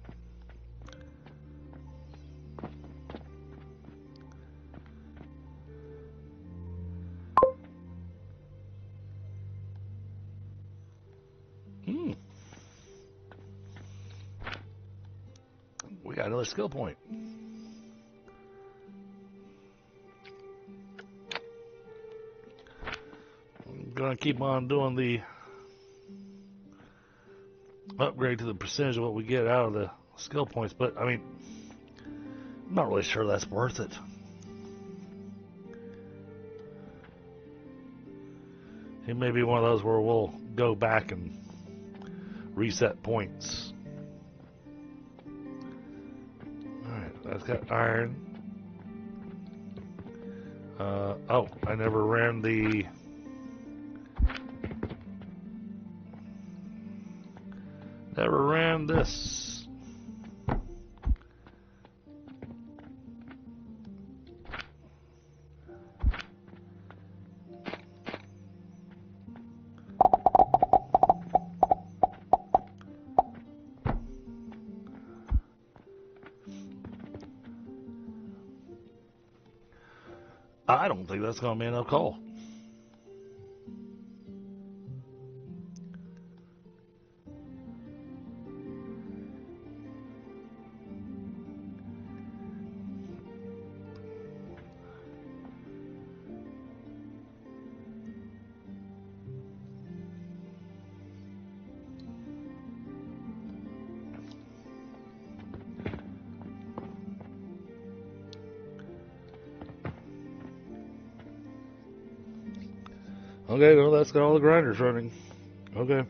We got another skill point. I'm going to keep on doing the upgrade to the percentage of what we get out of the skill points, but I mean, I'm not really sure that's worth it. It may be one of those where we'll go back and reset points. Alright, that's got iron. Oh, I never ran the this. I don't think that's going to be enough coal. Okay, well, that's got all the grinders running. Okay.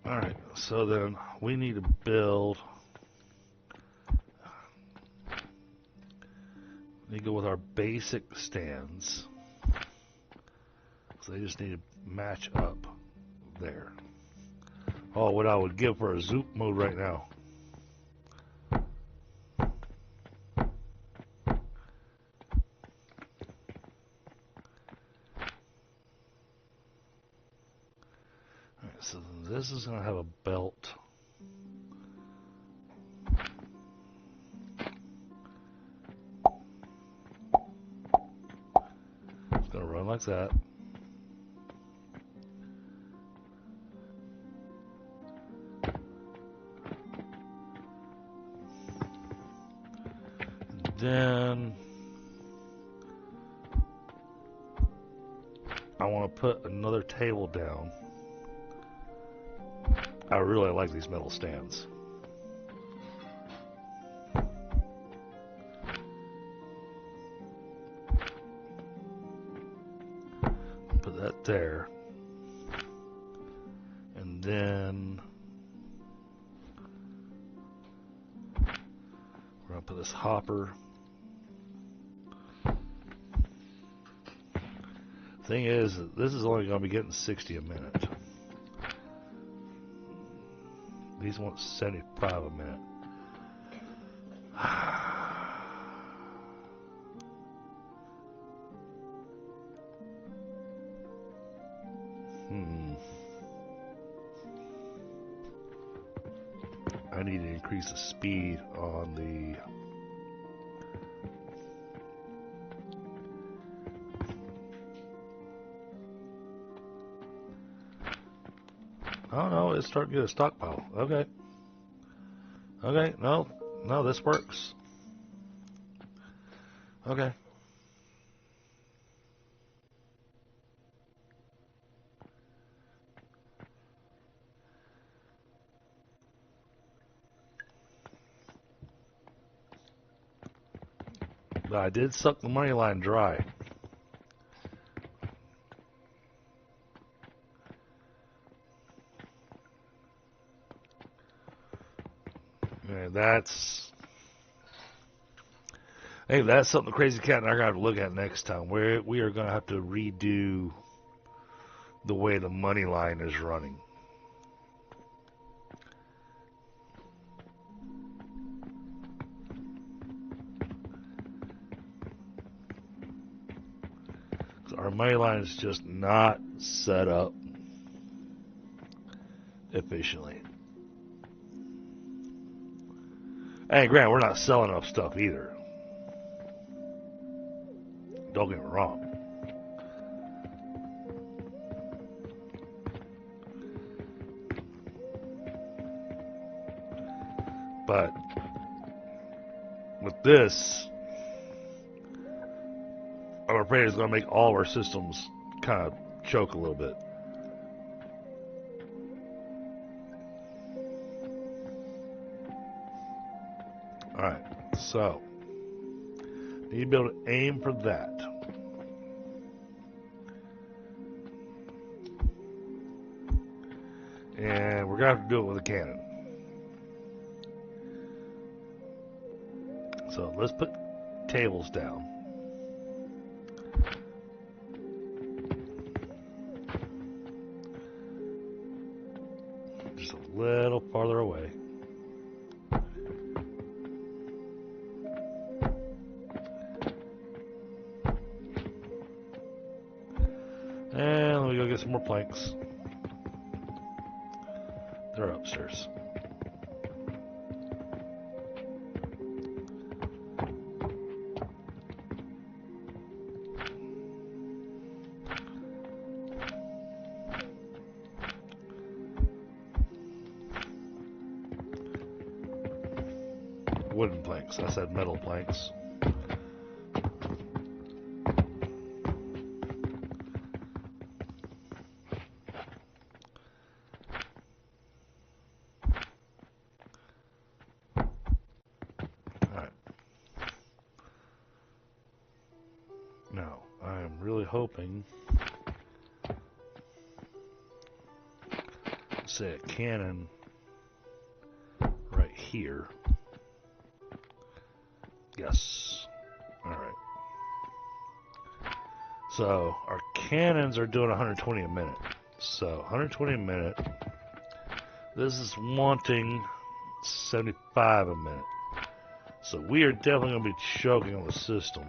Alright, so then we need to build. We go with our basic stands. So they just need to match up there. Oh, what I would give for a zoop mode right now. Alright, so this is going to have a belt. It's going to run like that. Then I want to put another table down. I really like these metal stands. Put that there. And then we're going to put this hopper. Thing is, this is only going to be getting 60 a minute. These want 75 a minute. I need to increase the speed on the oh no, it's starting to get a stockpile. Okay. Okay, no, this works. Okay. But I did suck the money line dry. And that's something the Crazy Cat and I are gonna have to look at next time. We are gonna have to redo the way the money line is running. Our money line is just not set up efficiently. And granted, we're not selling enough stuff either. Don't get me wrong. But with this, I'm afraid it's going to make all of our systems kind of choke a little bit. Alright, so need to be able to aim for that. And we're going to have to do it with a cannon. So let's put tables down. Just a little farther away. And let me go get some more planks. They're upstairs. Wooden planks. I said metal planks. really hoping. Say a cannon right here. Yes. Alright. So, our cannons are doing 120 a minute. So, 120 a minute. This is wanting 75 a minute. So, we are definitely going to be choking on the system.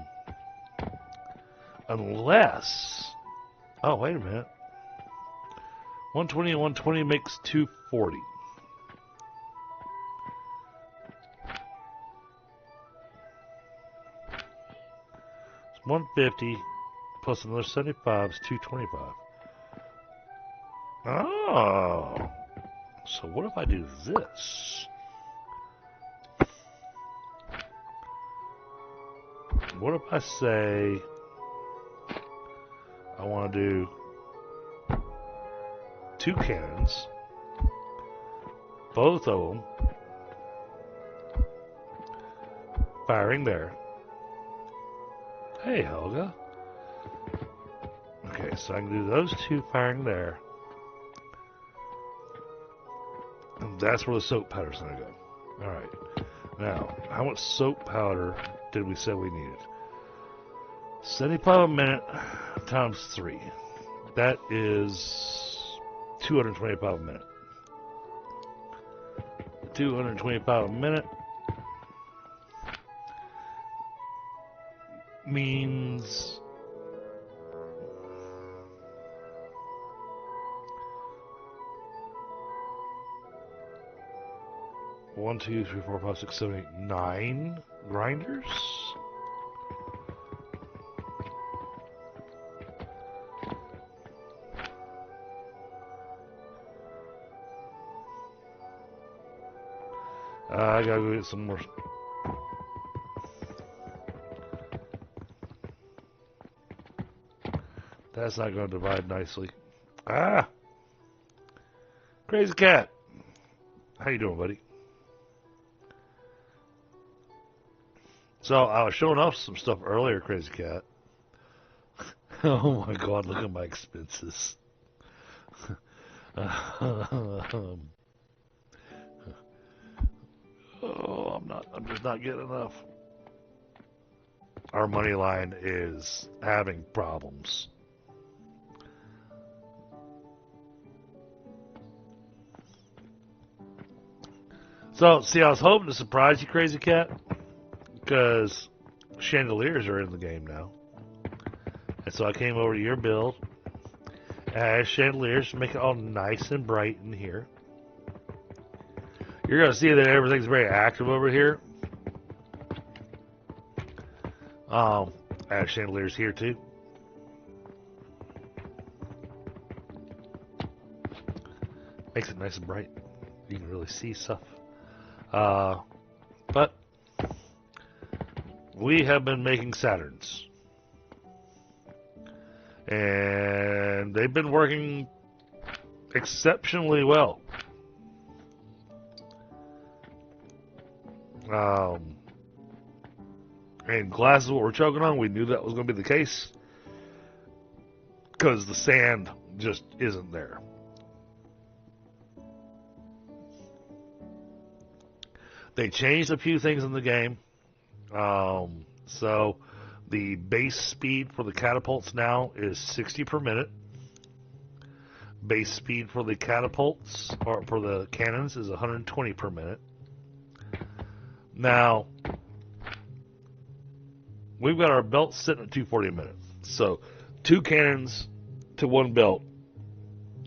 Unless... Oh, wait a minute. 120 and 120 makes 240. It's 150 plus another 75 is 225. Oh. So what if I do this? What if I say I want to do 2 cannons, both of them firing there. Hey, Helga. Okay, so I can do those 2 firing there. And that's where the soap powder's going to go. Alright. Now, how much soap powder did we say we needed? 75 a minute times 3. That is 225 a minute. 225 a minute means one, two, three, four, five, six, seven, 8, 9 grinders. I gotta go get some more. That's not gonna divide nicely. Ah! Crazy cat! How you doing, buddy? So, I was showing off some stuff earlier, Crazy Cat. Oh my god, look at my expenses. Oh, I'm just not getting enough. Our money line is having problems. So, see, I was hoping to surprise you, Crazy Cat, because chandeliers are in the game now. And so I came over to your build, add chandeliers to make it all nice and bright in here. You're going to see that everything's very active over here. Add chandeliers here too. Makes it nice and bright. You can really see stuff. But we have been making Saturns. And they've been working exceptionally well. And glass is what we're choking on. We knew that was going to be the case because the sand just isn't there. They changed a few things in the game. So the base speed for the catapults now is 60 per minute. Base speed for the catapults, or for the cannons, is 120 per minute. Now, we've got our belt sitting at 240 a minute. So 2 cannons to 1 belt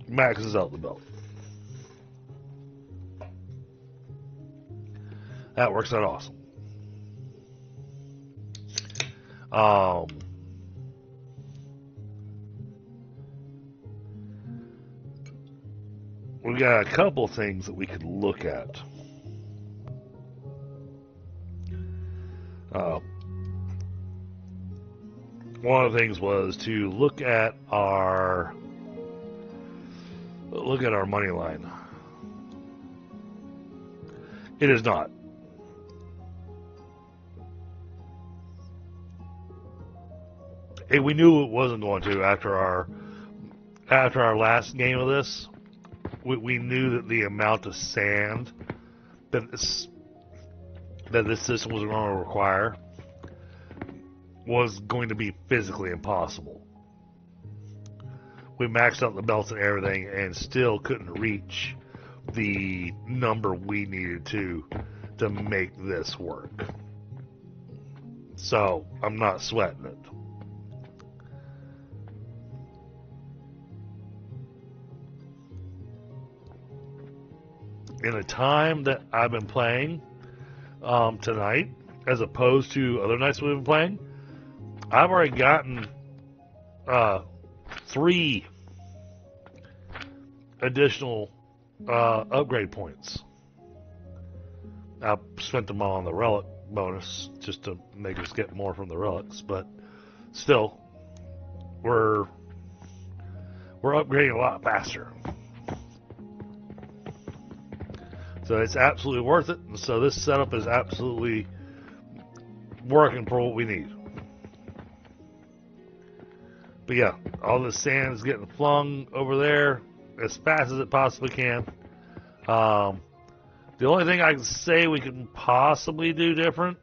maxes out the belt. That works out awesome. We've got a couple things that we could look at. One of the things was to look at our money line. It is not. we knew it wasn't going to after our last game of this. We knew that the amount of sand that this system was going to require was going to be physically impossible. We maxed out the belts and everything and still couldn't reach the number we needed to make this work. So I'm not sweating it. In the time that I've been playing tonight, as opposed to other nights we've been playing, I've already gotten 3 additional upgrade points. I spent them all on the relic bonus just to make us get more from the relics, but still, we're upgrading a lot faster. So it's absolutely worth it. So this setup is absolutely working for what we need. But yeah, all the sand is getting flung over there as fast as it possibly can. The only thing I can say we can possibly do different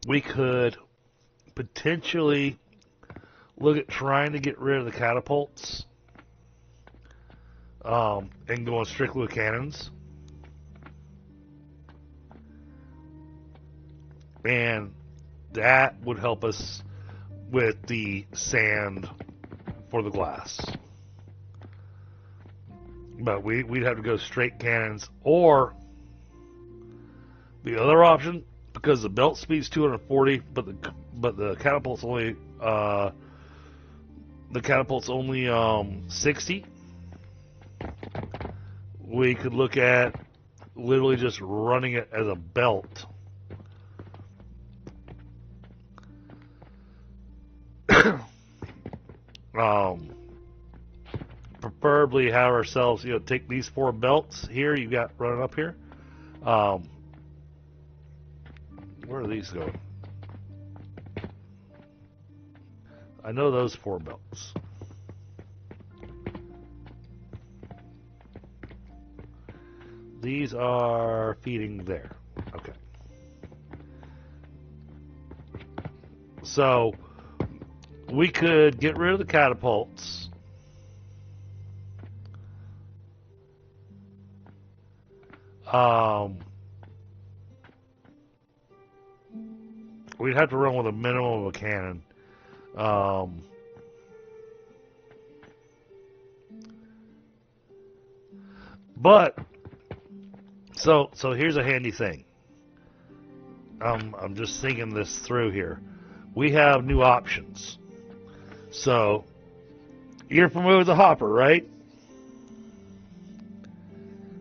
we could potentially look at trying to get rid of the catapults and going strictly with cannons. And that would help us with the sand for the glass. But we'd have to go straight cannons, or the other option, because the belt speed's 240, but the catapult's only 60. We could look at literally just running it as a belt. Preferably have ourselves, take these 4 belts here you've got running up here. Where are these going? I know those 4 belts. These are feeding there. Okay. So we could get rid of the catapults. We'd have to run with a minimum of a cannon. But so here's a handy thing. I'm just thinking this through here. We have new options. So you're familiar with the hopper, right?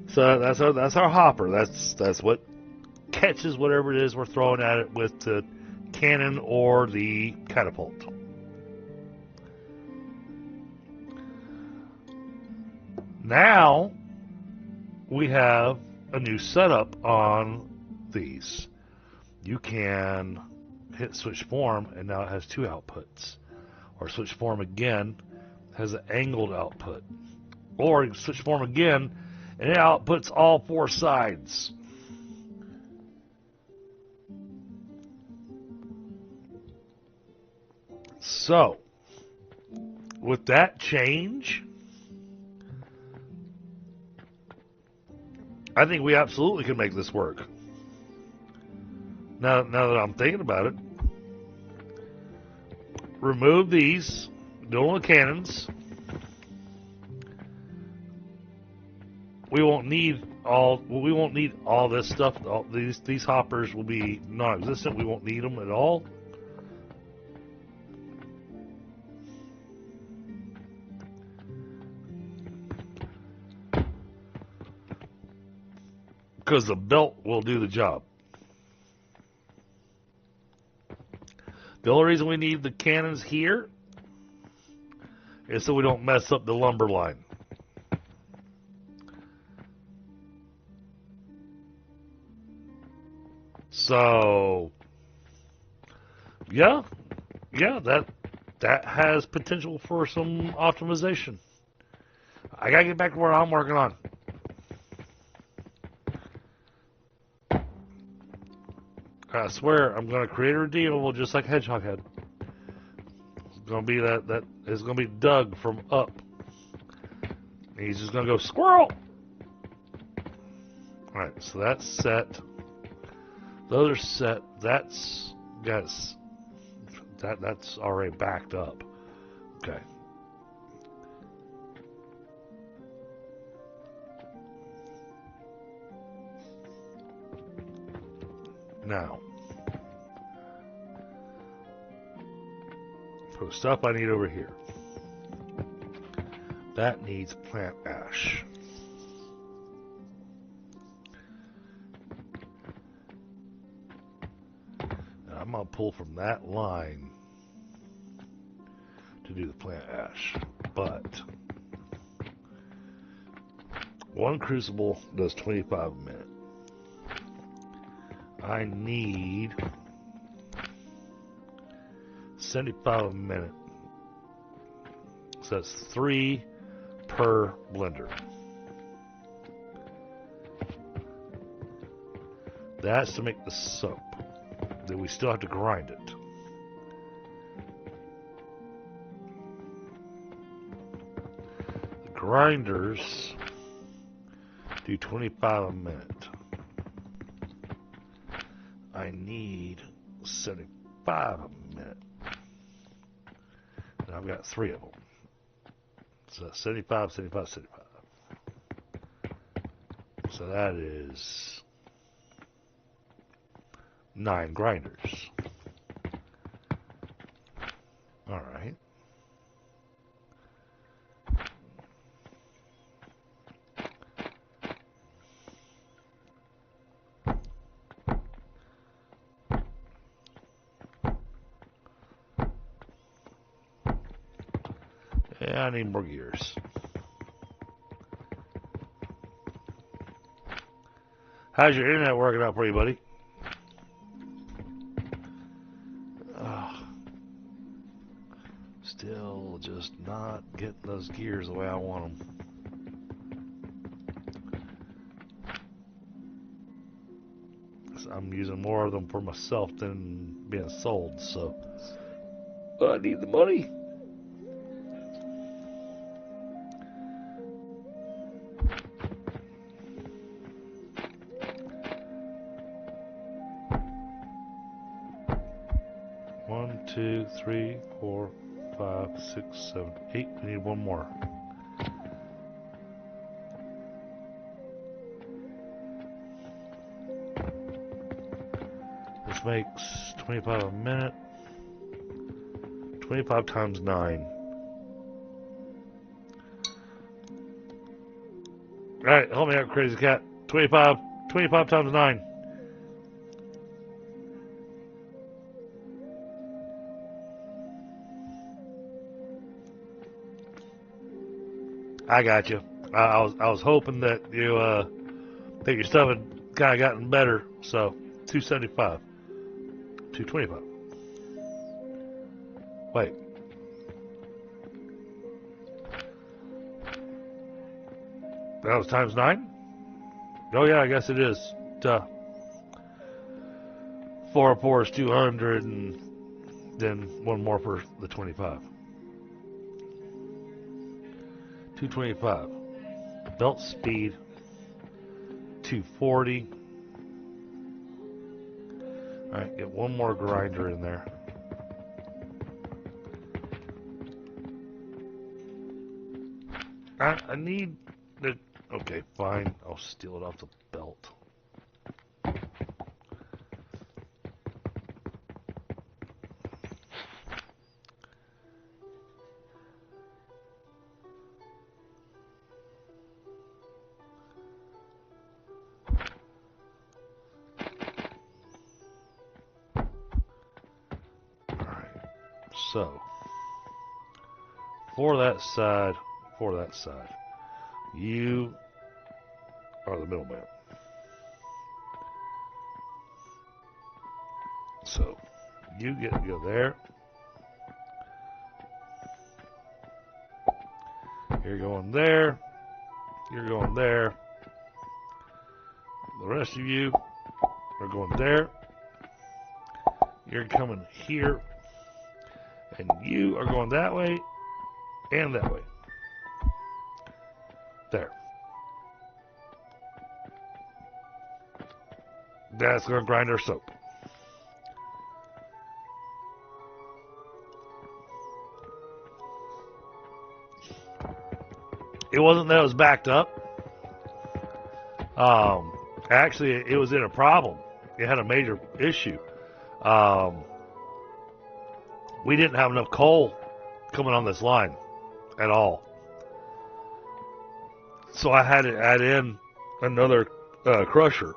So that's our hopper. That's what catches whatever it is we're throwing at it with the cannon or the catapult. Now we have a new setup on these. You can hit switch form and now it has 2 outputs. Or switch form again, has an angled output. Or switch form again and it outputs all 4 sides. So, with that change, I think we absolutely can make this work. Now that I'm thinking about it, remove these, do them with cannons. We won't need all this stuff. These hoppers will be non-existent. We won't need them at all. Because the belt will do the job. The only reason we need the cannons here is so we don't mess up the lumber line. So, yeah, that has potential for some optimization. I gotta get back to what I'm working on. I swear, I'm gonna create a redeemable just like Hedgehog had. It's gonna be that is gonna be Doug from Up. He's just gonna go squirrel. All right, so that's set. Those are set. That's already backed up. Okay. Now, for the stuff I need over here, that needs plant ash. Now, I'm going to pull from that line to do the plant ash, but one crucible does 25 a minute. I need 75 a minute. So that's 3 per blender. That's to make the soap. Then we still have to grind it. The grinders do 25 a minute. I need 75 a minute. And I've got 3 of them. So 75, 75, 75. So that is 9 grinders. All right. Yeah, I need more gears. How's your internet working out for you, buddy? Still just not getting those gears the way I want them. I'm using more of them for myself than being sold, so I need the money. One, 2, 3, 4, 5, 6, 7, 8. We need one more. This makes 25 a minute. 25 times 9. Alright, help me out, crazy cat. 25 times 9. I got you. I was hoping that you that your stuff had kind of gotten better. So 275, 225. Wait. That was times 9? Oh yeah, I guess it is. Duh. 4 4 is 200, and then one more for the 25. 225. Belt speed 240. Alright, get one more grinder in there. I need the... Okay, fine. I'll steal it off the belt. So, for that side, you are the middleman. So you get to go there. You're going there. You're going there. The rest of you are going there. You're coming here. And you are going that way and that way. There. That's going to grind our soap. It wasn't that it was backed up. Actually, it was in a problem. It had a major issue. We didn't have enough coal coming on this line at all. So I had to add in another crusher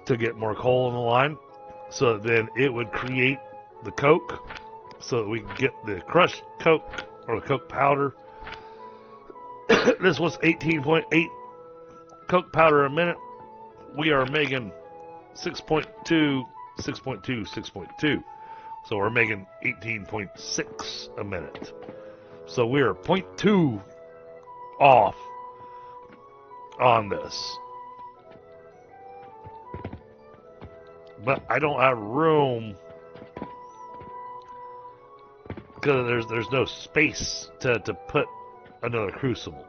to get more coal in the line. So then it would create the coke so that we could get the crushed coke or the coke powder. This was 18.8 coke powder a minute. We are making 6.2, 6.2, 6.2. So we're making 18.6 a minute. So we're 0.2 off on this. But I don't have room because there's no space to put another crucible.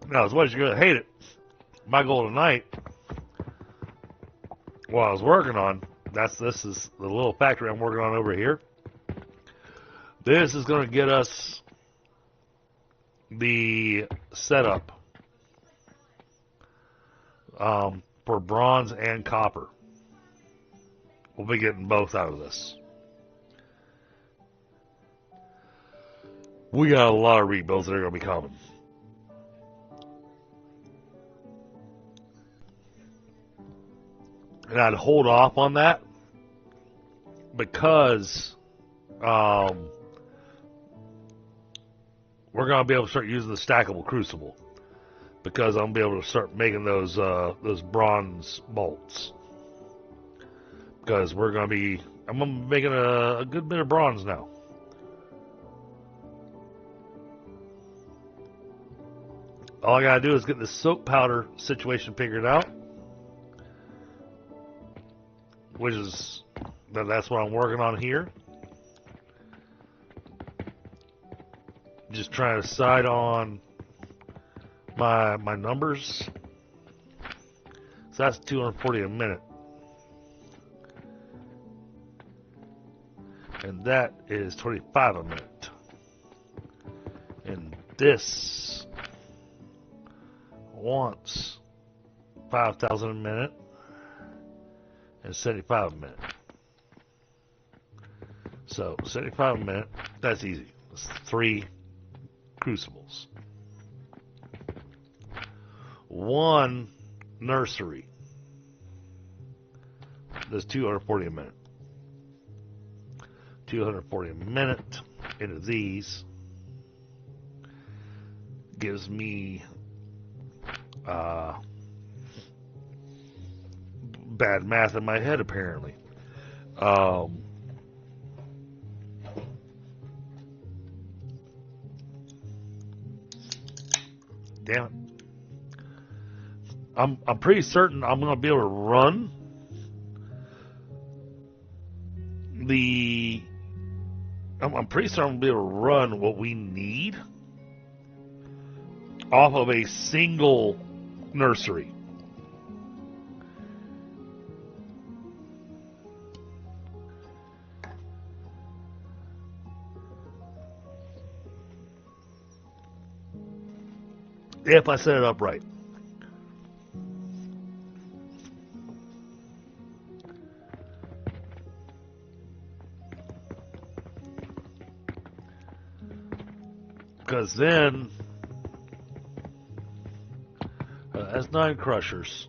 Now, as much as you're going to hate it, my goal tonight, what I was working on, this is the little factory I'm working on over here. This is going to get us the setup for bronze and copper. We'll be getting both out of this. We got a lot of rebuilds that are going to be coming. And I'd hold off on that because we're going to be able to start using the stackable crucible because I'm going to be able to start making those bronze bolts because I'm going to be making a good bit of bronze now. All I got to do is get the soap powder situation figured out, which is that's what I'm working on here. Just trying to decide on my numbers. So that's 240 a minute. And that is 25 a minute. And this wants 5,000 a minute and 75 a minute. So 75 a minute, that's easy. That's 3 crucibles. 1 nursery. That's 240 a minute. 240 a minute into these gives me bad math in my head apparently. Damn it. I'm pretty certain I'm going to be able to run I'm pretty certain I'm going to be able to run what we need off of a single nursery. If I set it up right. Because then that's 9 crushers.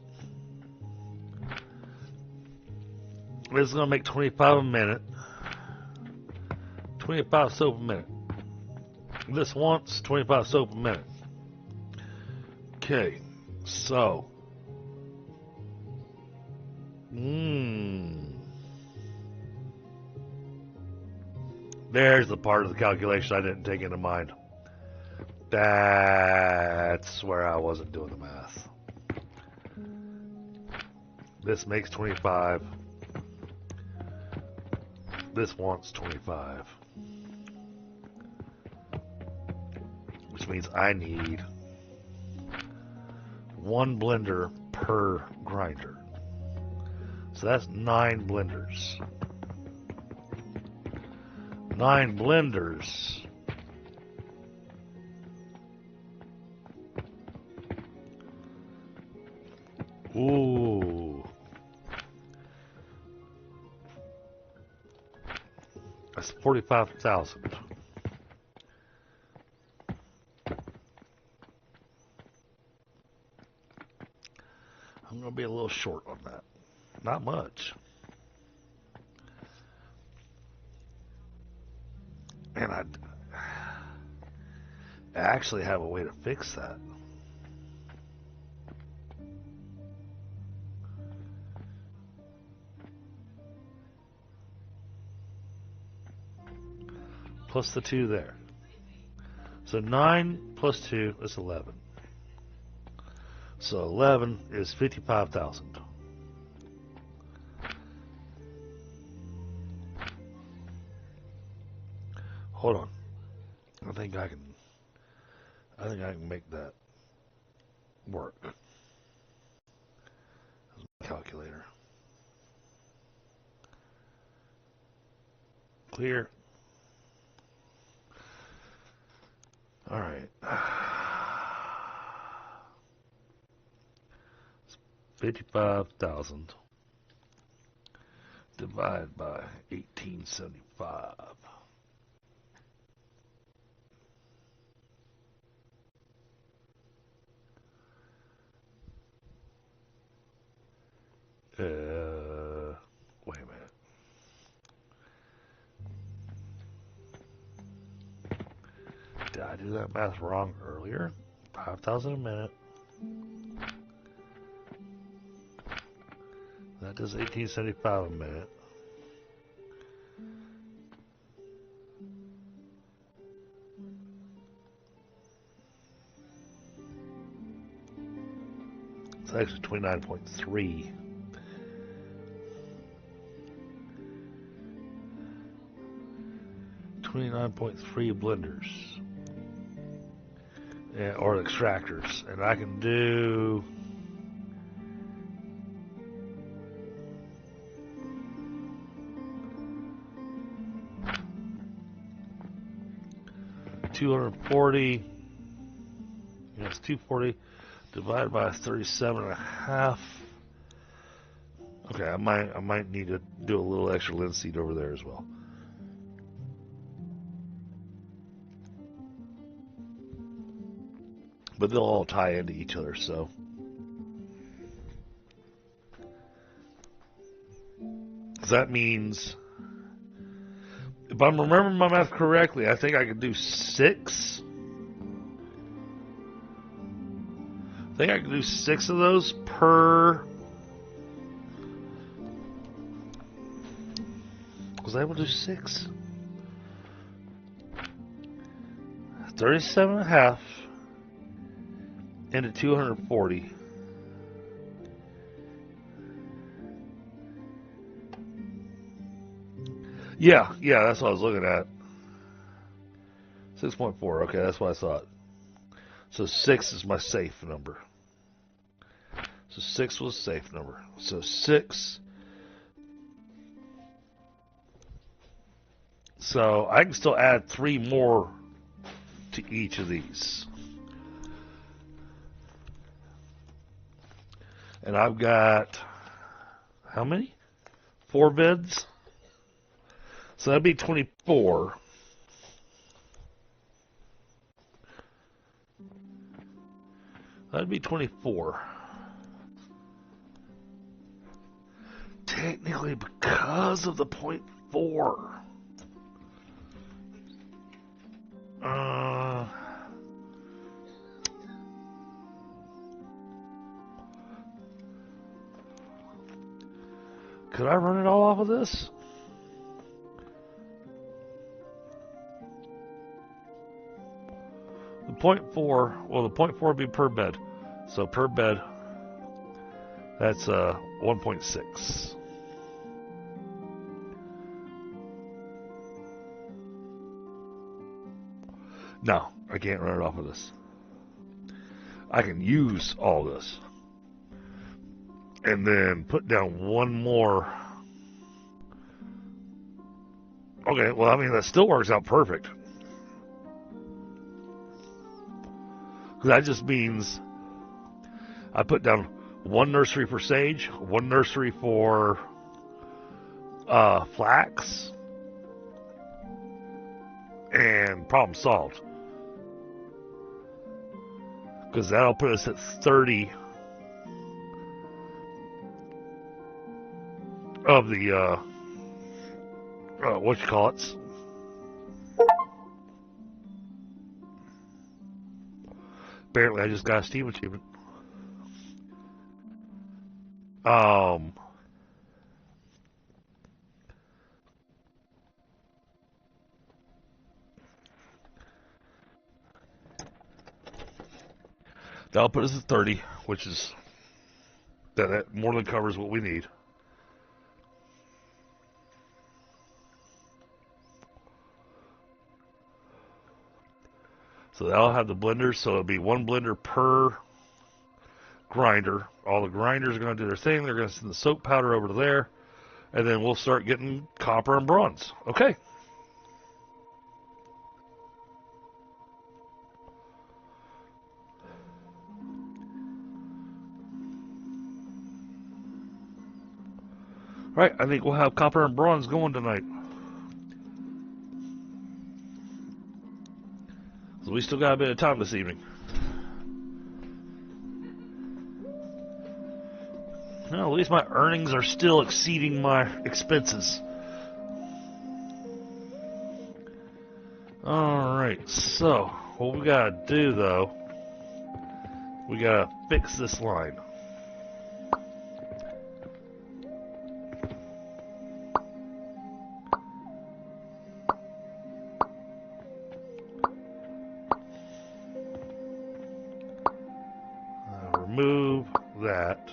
This is going to make 25 a minute. 25 soap a minute. This once, 25 soap a minute. Okay, so. There's the part of the calculation I didn't take into mind. That's where I wasn't doing the math. This makes 25. This wants 25. Which means I need 1 blender per grinder. So that's 9 blenders. 9 blenders. Ooh. That's 45,000. I'm going to be a little short on that. Not much. And I actually have a way to fix that. Plus the 2 there. So 9 plus 2 is 11. So 11 is 55,000. Hold on. I think I can make that work. That's my calculator. Clear. All right. 55,000 divided by 1875. Wait a minute. Did I do that math wrong earlier? 5,000 a minute. That does 1875 a minute. It's actually 29.3. 29.3 blenders. Or extractors. And I can do 240. Yes, 240 divided by 37.5. Okay, I might need to do a little extra linseed over there as well. But they'll all tie into each other, so. That means, if I'm remembering my math correctly, I think I could do 6. I think I could do 6 of those per. Was I able to do 6? 37.5 into 240. Yeah, that's what I was looking at. 6.4. Okay, that's what I thought. So 6 is my safe number. So 6 was a safe number. So 6. So I can still add 3 more to each of these. And I've got, how many? 4 beds. So that'd be 24. That'd be 24. technically because of the 0.4. Could I run it all off of this? The 0.4, well, the 0.4 would be per bed. So per bed, that's 1.6. No, I can't run it off of this. I can use all this. And then put down one more. Okay, well, I mean, that still works out perfect. Because that just means I put down one nursery for sage, one nursery for flax, and problem solved. Because that'll put us at 30 of the what you call it. Apparently, I just got a Steam achievement. That'll put us at 30, which is that more than covers what we need. So that'll have the blenders, so it'll be one blender per grinder. All the grinders are going to do their thing. They're going to send the soap powder over to there, and then we'll start getting copper and bronze. Okay. Right, I think we'll have copper and bronze going tonight. So we still got a bit of time this evening. Well, at least my earnings are still exceeding my expenses. Alright, so what we gotta do though, we gotta fix this line. Remove that.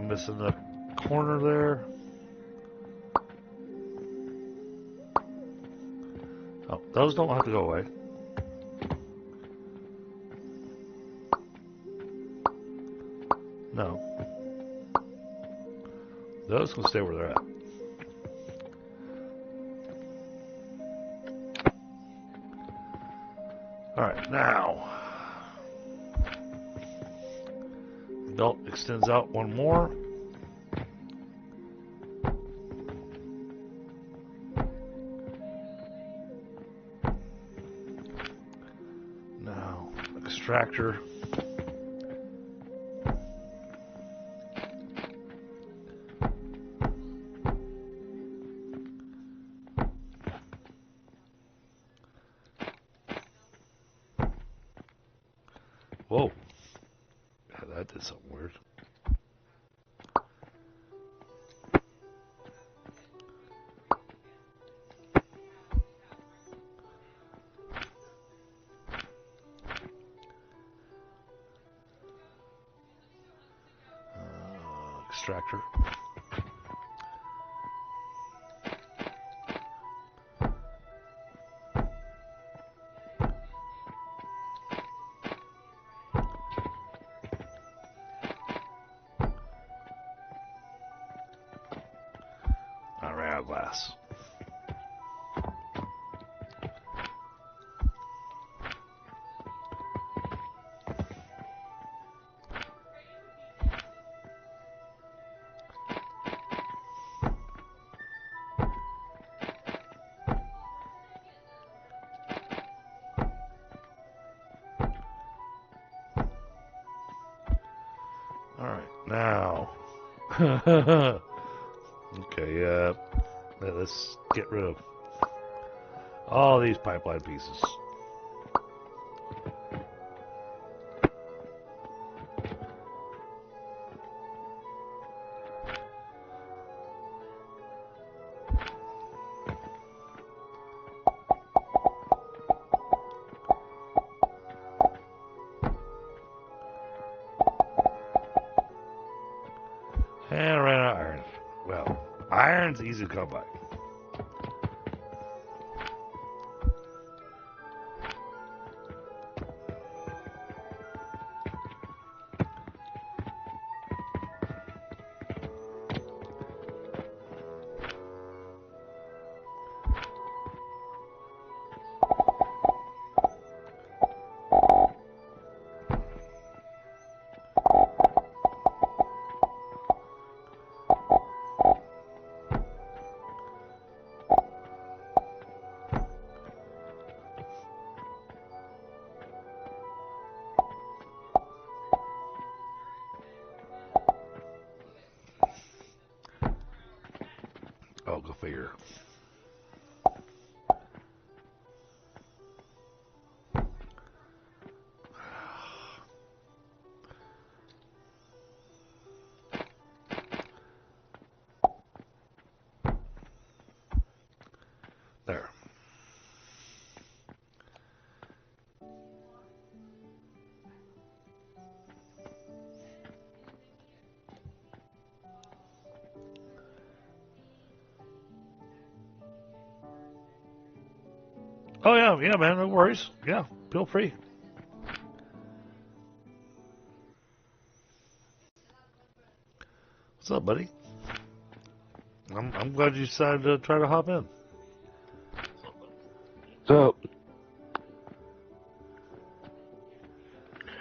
Missing the corner there. Oh, those don't have to go away. No. Those can stay where they're at. Alright, now. The belt extends out one more. Now, extractor. Whoa. Yeah, that did something weird. Extractor. Glass. now. Okay, yeah. Let's get rid of all these pipeline pieces. And ran out of iron. Well, iron's easy to come by. Oh, go figure. There. Oh yeah, yeah, man, no worries. Yeah, feel free. What's up, buddy? I'm glad you decided to try to hop in. What's up?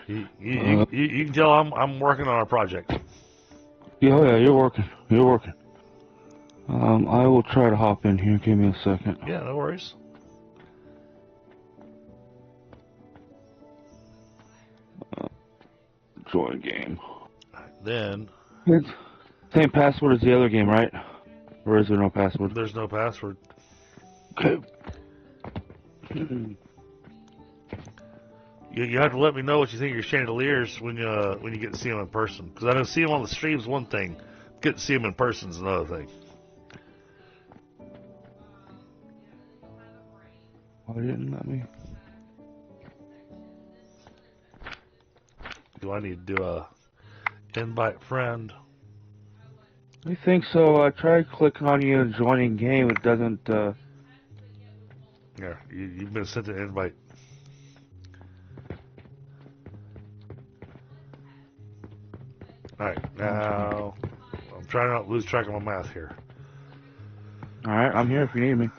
You can tell I'm working on a project. Yeah, oh yeah, you're working. You're working. I will try to hop in here. Give me a second. Yeah, no worries. Join game. Then It's same password as the other game, right? Or is there no password? there's no password. Okay. You have to let me know what you think of your chandeliers when you get to see them in person. Because I know seeing them on the stream's one thing, get to see them in person is another thing. Why didn't let me? Do I need to do a invite friend? I think so. I tried clicking on you and joining game. It doesn't. Yeah, you've been sent an invite. Alright, now I'm trying not to lose track of my math here. All right, I'm here if you need me.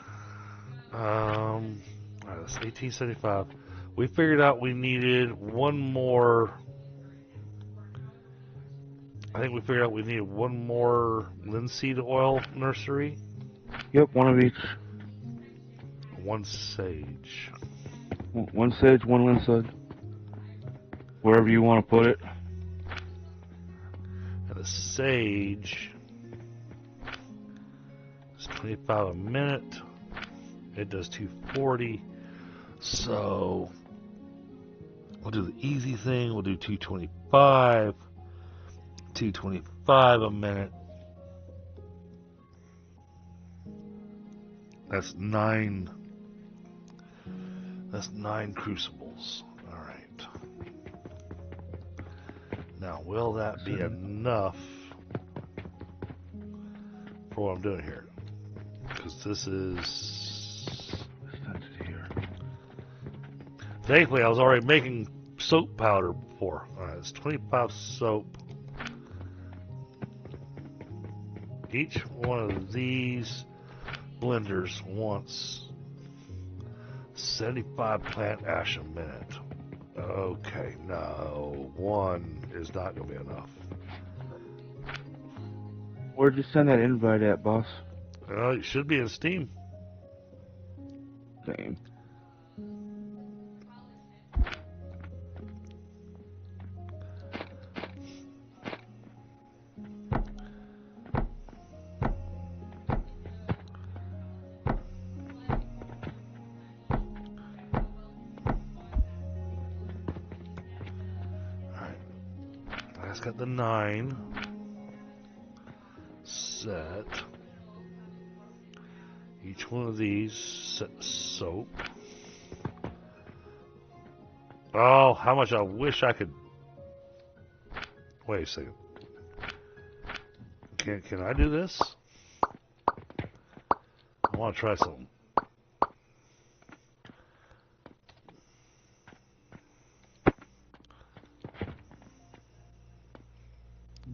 Alright, that's 1875. We figured out we needed one more. I think we figured out we needed one more linseed oil nursery. Yep, one of each. One sage. One sage, one linseed. Wherever you want to put it. And the sage is 25 a minute. It does 240. So we'll do the easy thing. We'll do 225. 225 a minute. That's 9. That's 9 crucibles. All right. Now, will that be enough for what I'm doing here? Because this is Here. thankfully I was already making soap powder before. All right, it's 25 soap. Each one of these blenders wants 75 plant ash a minute. Okay, no, one is not going to be enough. Where'd you send that invite at, boss? It should be in Steam. Game. That's got the 9 set. Each one of these set the soap. Oh, how much I wish I could. Wait a second. Can I do this? I want to try something.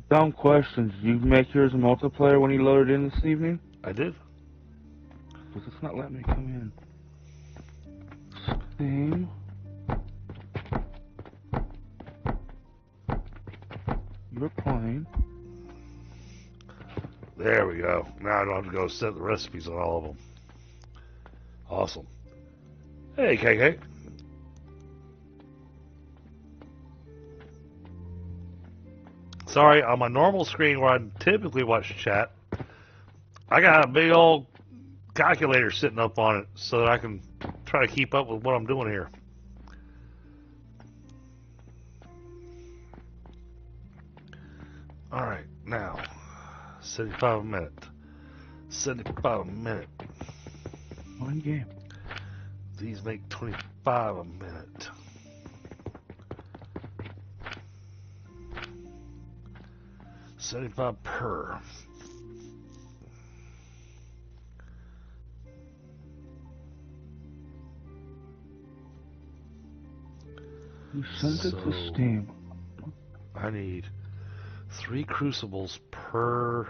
Dumb questions. Did you make yours a multiplayer when you loaded in this evening? I did. Because it's not letting me come in. Steam. You're playing. There we go. Now I don't have to go set the recipes on all of them. Awesome. Hey, KK. Sorry, on my normal screen where I typically watch chat, I got a big old calculator sitting up on it so that I can try to keep up with what I'm doing here. Alright, now, 75 a minute. 75 a minute. One game. These make 25 a minute. $75 per. You sent it to Steam. I need 3 crucibles per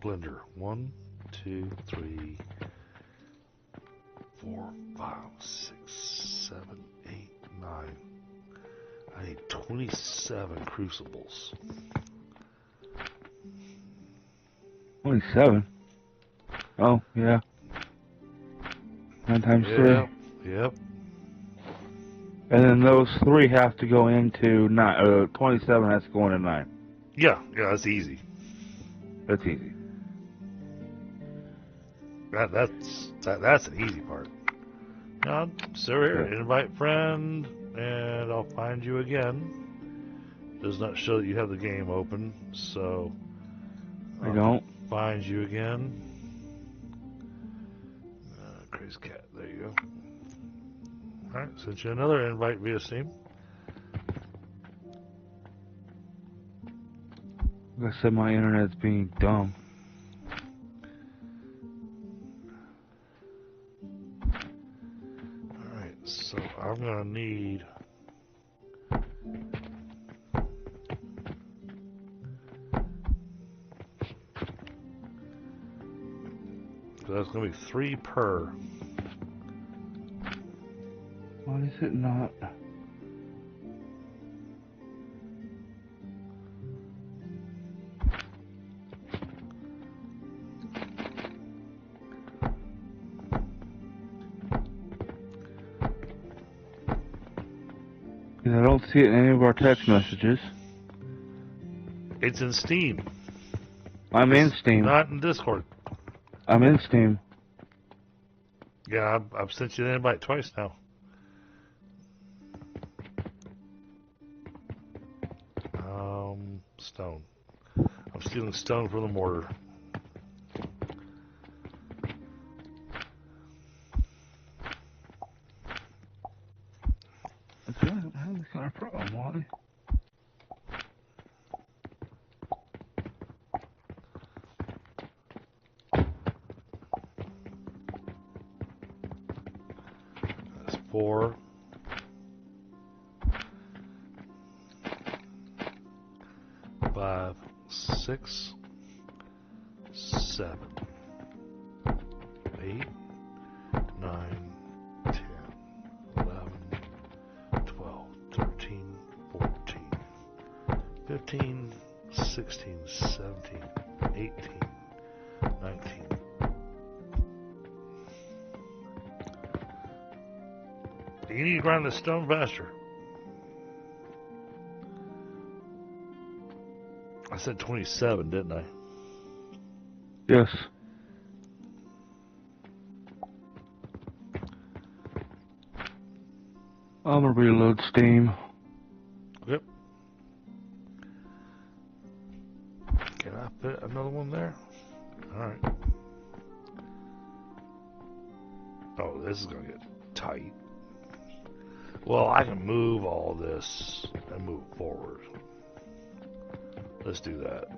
blender. 1, 2, 3, 4, 5, 6, 7, 8, 9. I need 27 crucibles. 27? Oh, yeah. 9 times 3. Yep. And then those 3 have to go into 9. 27 has to go into 9. Yeah, that's easy. That's easy. That's an easy part. Now, so here, invite friend, and I'll find you again. Does not show that you have the game open, so I don't. Find you again. Crazy cat. There you go. All right, sent you another invite via Steam. Like I said, my internet's being dumb. Alright, so I'm gonna need that's gonna be 3 per. Why is it not? I don't see it in any of our text messages. It's in Steam. I'm in Steam. Not in Discord. I'm in Steam. Yeah, I've sent you the invite twice now. Stone. I'm stealing stone from the mortar. I don't have this kind of problem, Wally. That's 4. 5, 6, 7, 8, 9, 10, 11, 12, 13, 14, 15, 16, 17, 18, 19. You need to grind the stone faster. I said 27, didn't I? Yes. I'm gonna reload Steam. Yep. fit another one there? Alright. Oh, this is going to get tight. Well, I can move all this and move forward. Let's do that.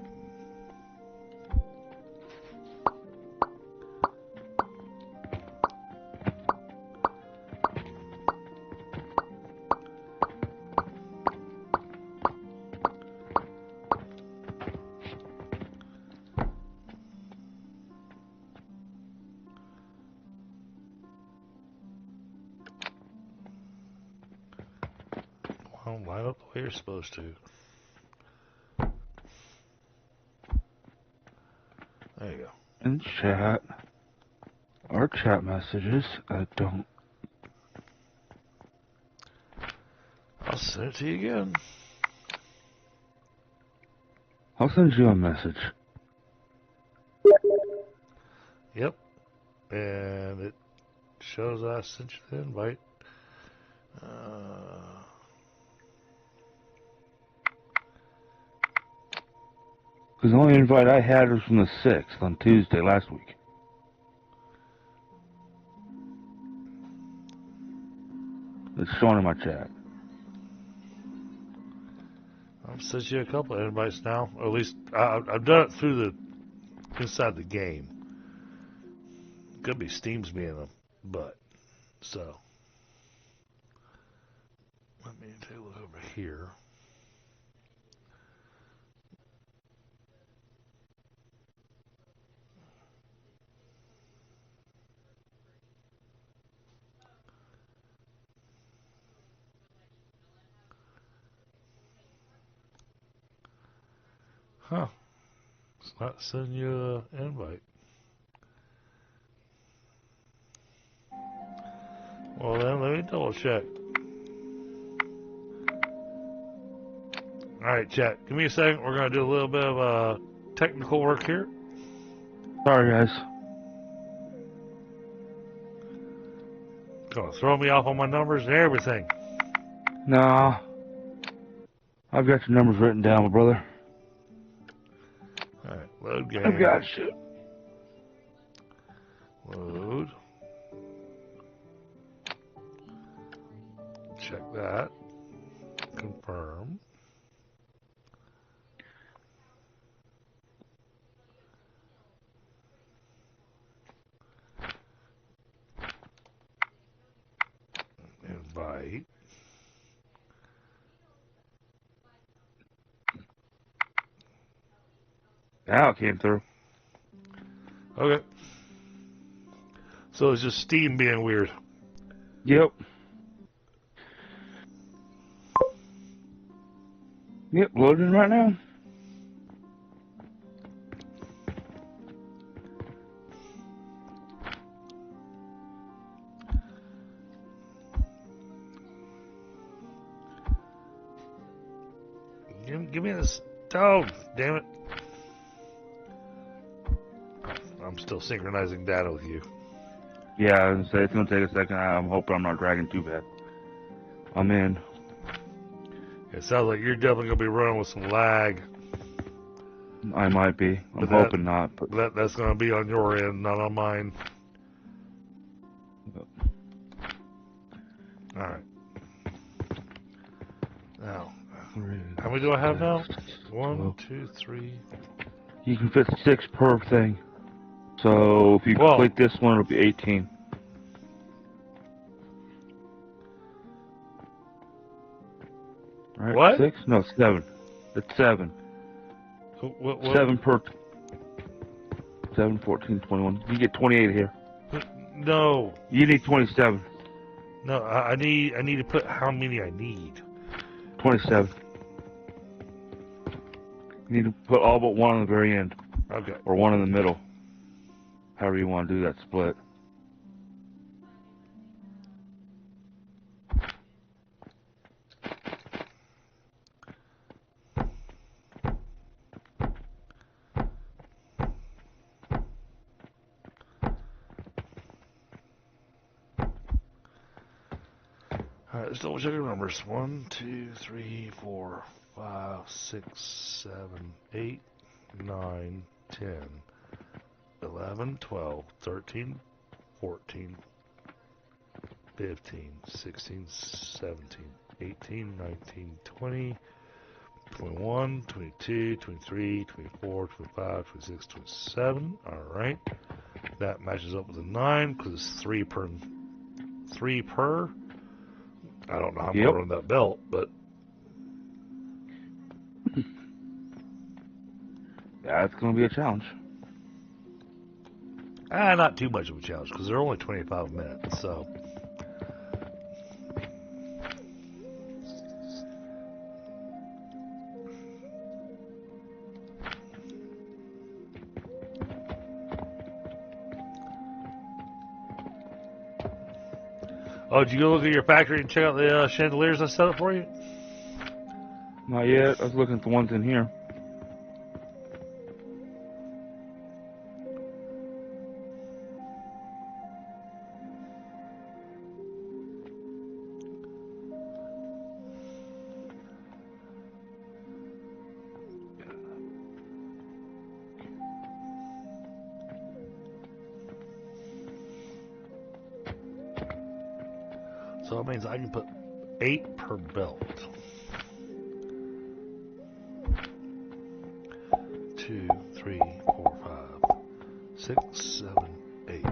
Well, line up the way you're supposed to. There you go. In chat, our chat messages, I don't. I'll send it to you again. I'll send you a message. Yep. And it shows I sent you the invite. Because the only invite I had was from the 6th on Tuesday last week. It's showing in my chat. I've sent you a couple of invites now. Or at least I've done it through the inside the game. Could be Steam's being them, but so let me take a look over here. Huh. It's not sending you an invite. Well then, let me double check. Alright, chat. Give me a second. We're going to do a little bit of technical work here. Sorry, guys. Going to throw me off on my numbers and everything. Nah. I've got your numbers written down, my brother. Alright, load game. I've got you. Load. Check that. Confirm. Invite. Now it came through. Okay. So it's just Steam being weird. Yep. Yep, loading right now. Give me this. Oh, damn it. I'm still synchronizing data with you. Yeah, I was gonna say it's gonna take a second. I'm hoping I'm not dragging too bad. I'm in. It sounds like you're definitely going to be running with some lag. I might be. I'm But hoping not. But that's going to be on your end, not on mine. Alright. Now, how many do I have now? 1, 2, 3. You can fit 6 per thing. So if you complete this one, it'll be 18. Right? What? 6? No, 7. It's 7. What? 7 per. 7, 14, 21. You get 28 here. No. You need 27. No, I need to put how many I need. 27. You need to put all but one on the very end. Okay. Or one in the middle. However you want to do that split. Alright, let's double check the numbers. 1, 2, 3, 4, 5, 6, 7, 8. 9, 10, 11, 12, 13, 14, 15, 16, 17, 18, 19, 20, 21, 22, 23, 24, 25, 26, 27. Alright. That matches up with a 9 because it's 3 per. 3 per. I don't know how I'm going to run that belt, but. Yeah, it's going to be a challenge. Not too much of a challenge because they're only 25 minutes, so. Oh, did you go look at your factory and check out the chandeliers I set up for you? Not yet. I was looking at the ones in here. So that means I can put 8 per belt. 2, 3, 4, 5, 6, 7, 8.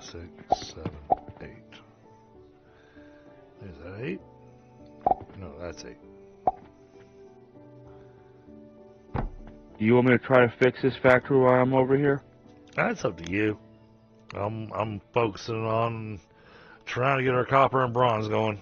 Six, 7, 8. Is that 8? No, that's 8. Do you want me to try to fix this factory while I'm over here? That's up to you. I'm focusing on trying to get our copper and bronze going.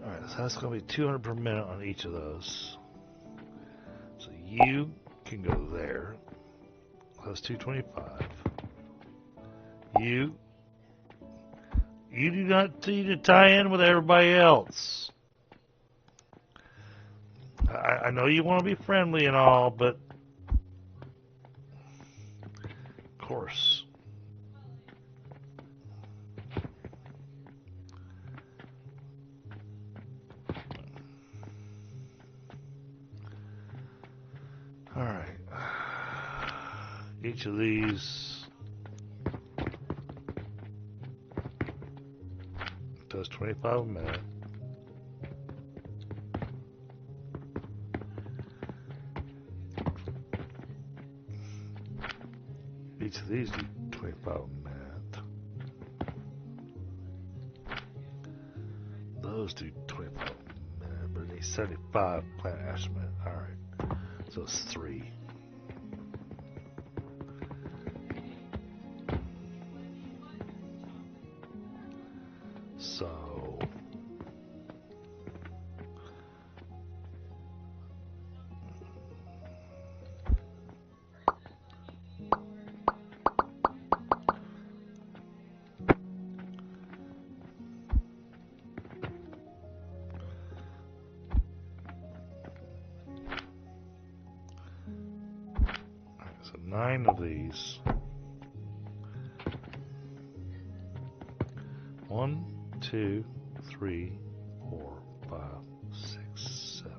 Alright, so that's going to be 200 per minute on each of those. So you can go there. That's 225. You do not need to tie in with everybody else. I know you want to be friendly and all, but of course. Alright. Each of these does 25 a minute. Each of these do 25 a minute. Those do 25 a minute, but it needs 75 plant ash a minute. Alright. So it's 3. So 9 of these. 1, 2, 3, 4, 5, 6, 7,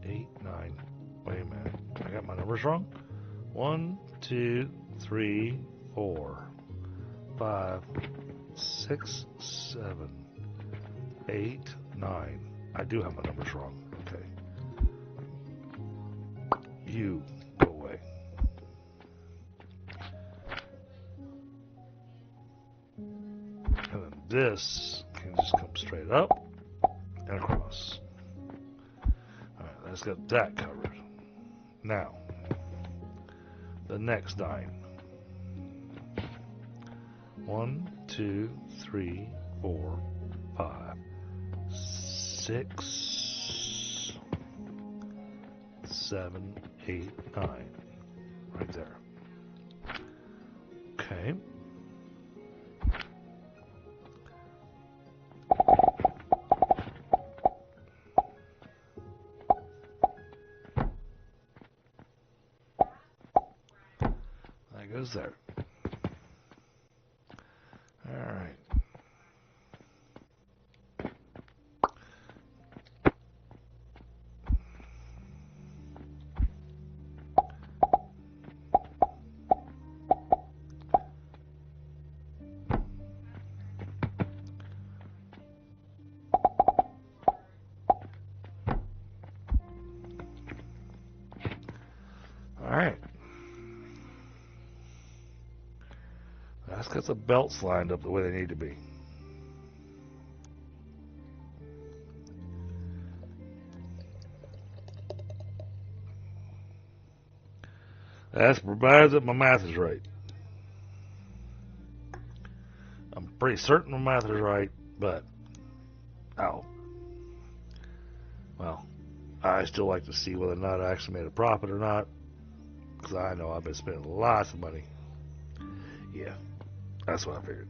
8, 9. Wait a minute. I got my numbers wrong. 1, 2, 3, 4, 5, 6, 7, 8, 9. I do have my numbers wrong. Okay. You go away. And then this can just come straight up and across. Alright, let's get that covered. Now, the next 9. 1, 2, 3, 4, 5, 6, 7, 8, 9. Right there. Okay. That goes there. Alright. Alright. Let's get the belts lined up the way they need to be. That's provided that my math is right. I'm pretty certain my math is right, but well, I still like to see whether or not I actually made a profit or not, because I know I've been spending lots of money. Yeah, that's what I figured.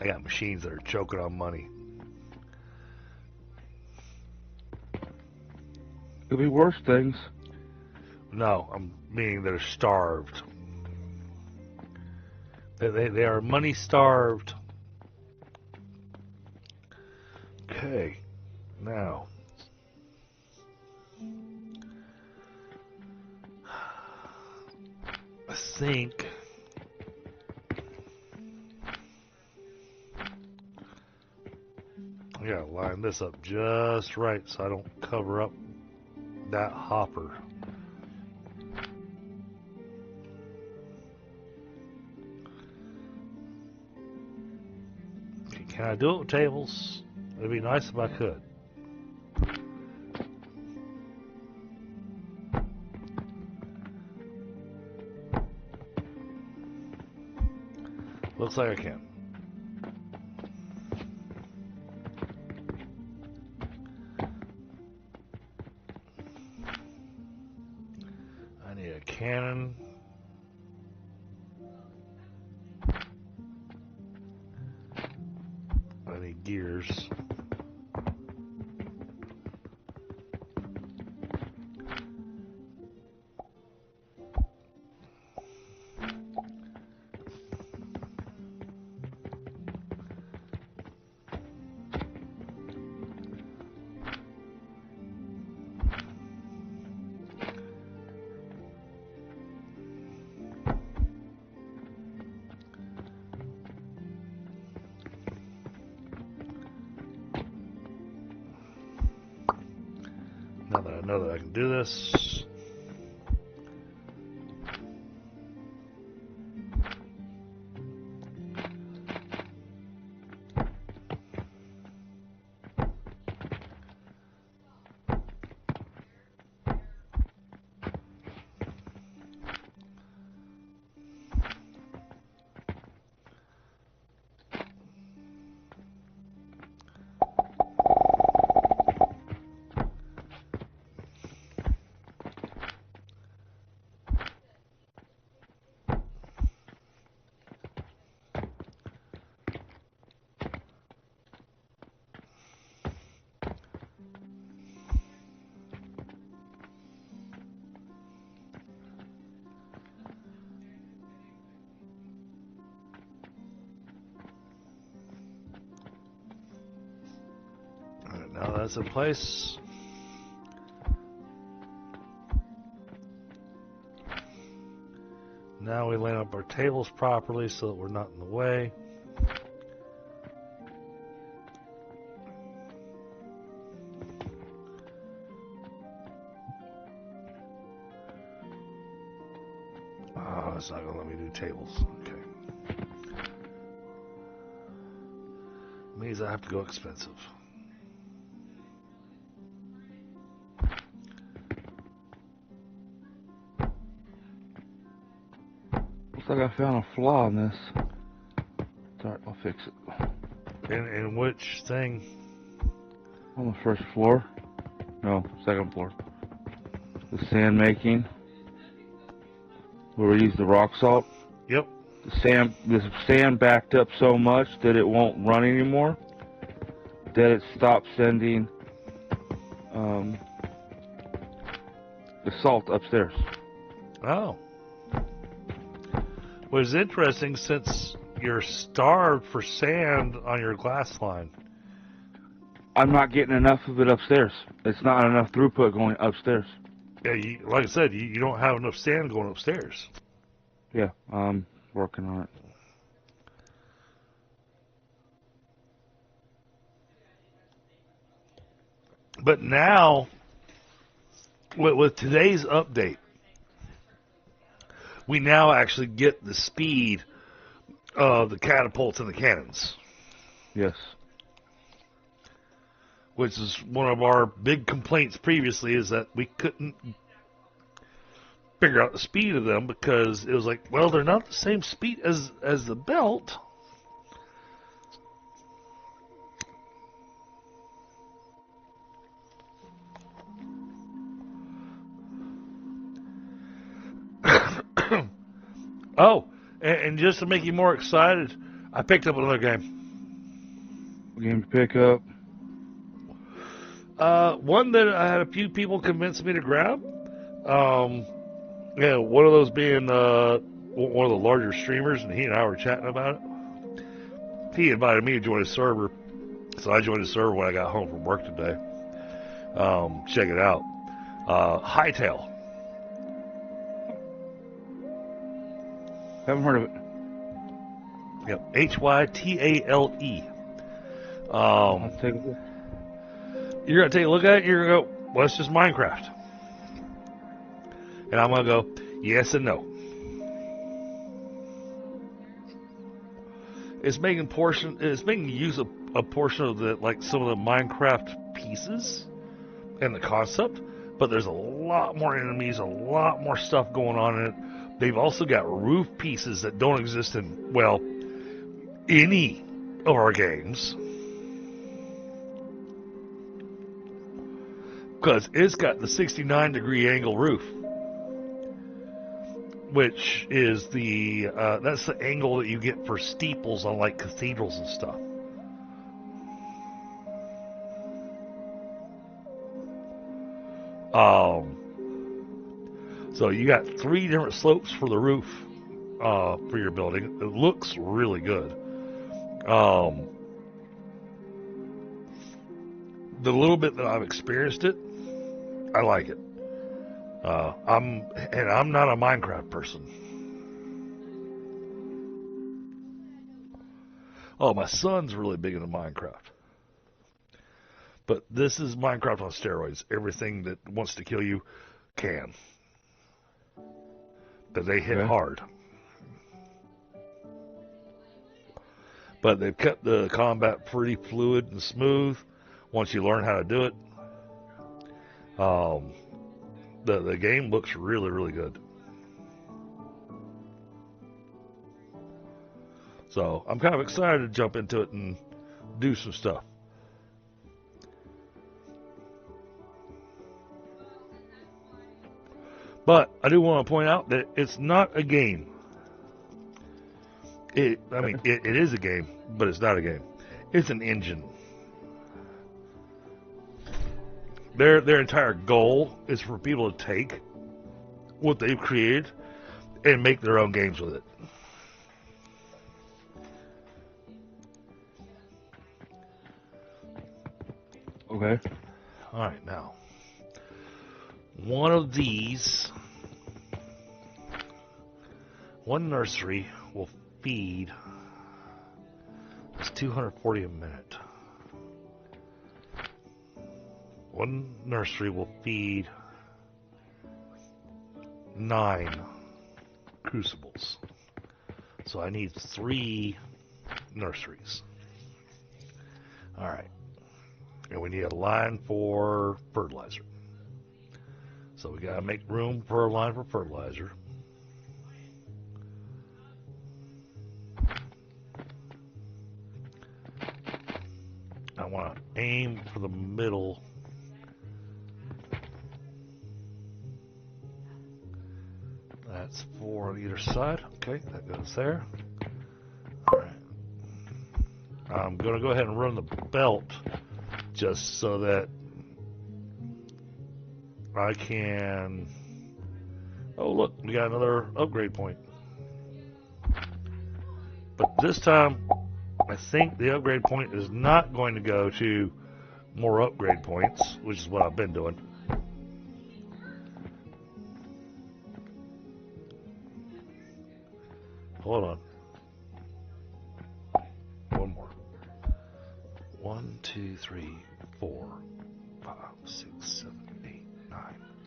I got machines that are choking on money. Could be worse things. No, I'm meaning they're starved. They are money starved. Okay, now I think I gotta line this up just right so I don't cover up that hopper. Can I do it with tables? It'd be nice if I could. Looks like I can. I need a cannon. I need gears. Now that I know that I can do this, That's in place. Now we line up our tables properly so that we're not in the way. Oh, it's not going to let me do tables. Okay. Means I have to go expensive. Looks like I found a flaw in this. Alright, I'll fix it. In which thing? On the first floor? No, second floor. The sand making. Where we use the rock salt. Yep. The sand backed up so much that it won't run anymore. That it stopped sending the salt upstairs. Oh. Well, it's interesting since you're starved for sand on your glass line. I'm not getting enough of it upstairs. It's not enough throughput going upstairs. Yeah, like I said, you don't have enough sand going upstairs. Yeah, I'm working on it. But now, with today's update, we now actually get the speed of the catapults and the cannons. Yes. Which is one of our big complaints previously, is that we couldn't figure out the speed of them because it was like, well, they're not the same speed as the belt. Oh, and just to make you more excited, I picked up another game. Game to pick up. One that I had a few people convince me to grab. Yeah, one of those being one of the larger streamers, and he and I were chatting about it. He invited me to join his server, so I joined his server when I got home from work today. Check it out. Hightail. Haven't heard of it. Yep, Hytale. I'll take a look. You're going to take a look at it, you're going to go, well, it's just Minecraft. And I'm going to go, yes and no. It's making use of a portion of the, like, some of the Minecraft pieces and the concept, but there's a lot more enemies, a lot more stuff going on in it. They've also got roof pieces that don't exist in, well, any of our games. Because it's got the 69-degree angle roof, which is that's the angle that you get for steeples on like cathedrals and stuff. So you got 3 different slopes for the roof for your building. It looks really good. The little bit that I've experienced it, I like it. I'm not a Minecraft person. Oh, my son's really big into Minecraft. But this is Minecraft on steroids. Everything that wants to kill you can. But they hit hard. But they've kept the combat pretty fluid and smooth once you learn how to do it. The game looks really, really good. So I'm kind of excited to jump into it and do some stuff. But I do want to point out that it's not a game. It is a game, but it's not a game. It's an engine. Their entire goal is for people to take what they've created and make their own games with it. Okay. Alright, now. One of these, one nursery will feed, it's 240 a minute. One nursery will feed 9 crucibles. So I need 3 nurseries. Alright. And we need a line for fertilizer. So we gotta make room for a line for fertilizer. I want to aim for the middle. That's 4 on either side. Okay, that goes there. Alright. I'm going to go ahead and run the belt just so that I can... Oh, look, we got another upgrade point. But this time, I think the upgrade point is not going to go to more upgrade points, which is what I've been doing. Hold on. One more. 1, 2, 3, 4, 5, 6, 7, 8, 9.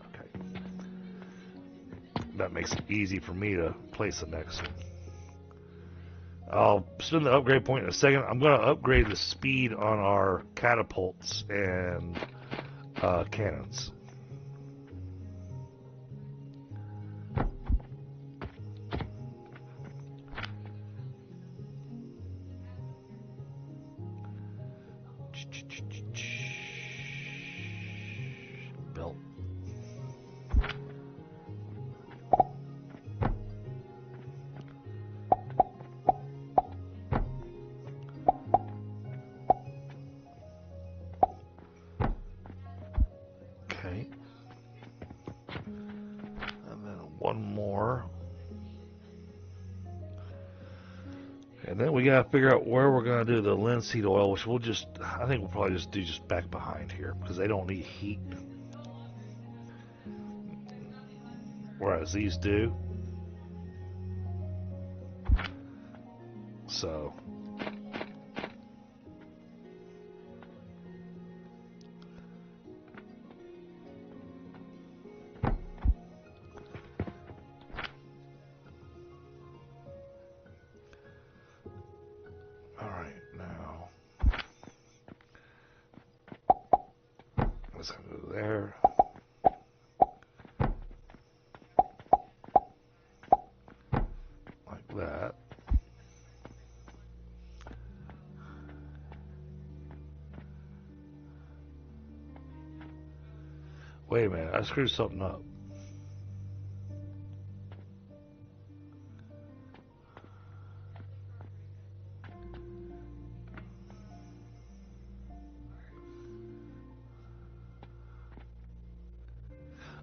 Okay. That makes it easy for me to place the next one. I'll spend the upgrade point in a second. I'm going to upgrade the speed on our catapults and cannons. Belt. Okay. And then one more. And then we gotta figure out where we're gonna do the linseed oil, which I think we'll probably just do back behind here because they don't need heat. Whereas these do. So. Let's go there. Like that. Wait a minute, I screwed something up.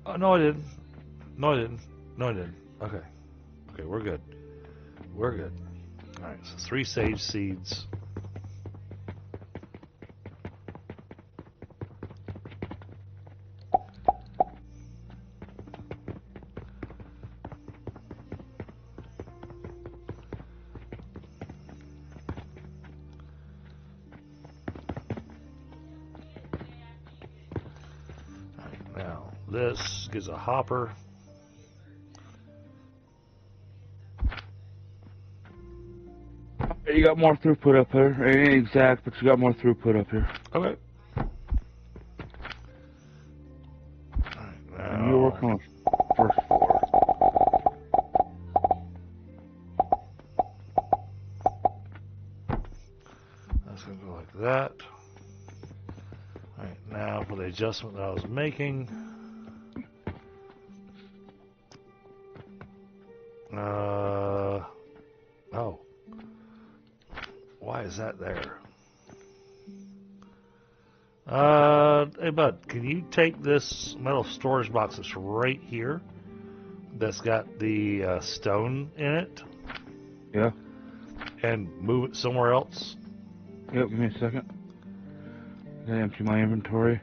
Oh, no, I didn't. No, I didn't. No, I didn't. Okay. Okay, we're good. We're good. Alright, so 3 sage seeds. Alright, now this gives a hopper. You got more throughput up here. It ain't exact, but you got more throughput up here. Okay. Alright, now You're working on the first floor. That's going to go like that. Alright, now for the adjustment that I was making. Oh. Why is that there? Hey bud, can you take this metal storage box that's right here, that's got the stone in it, Yeah. and move it somewhere else? Yep, give me a second. I gotta empty my inventory.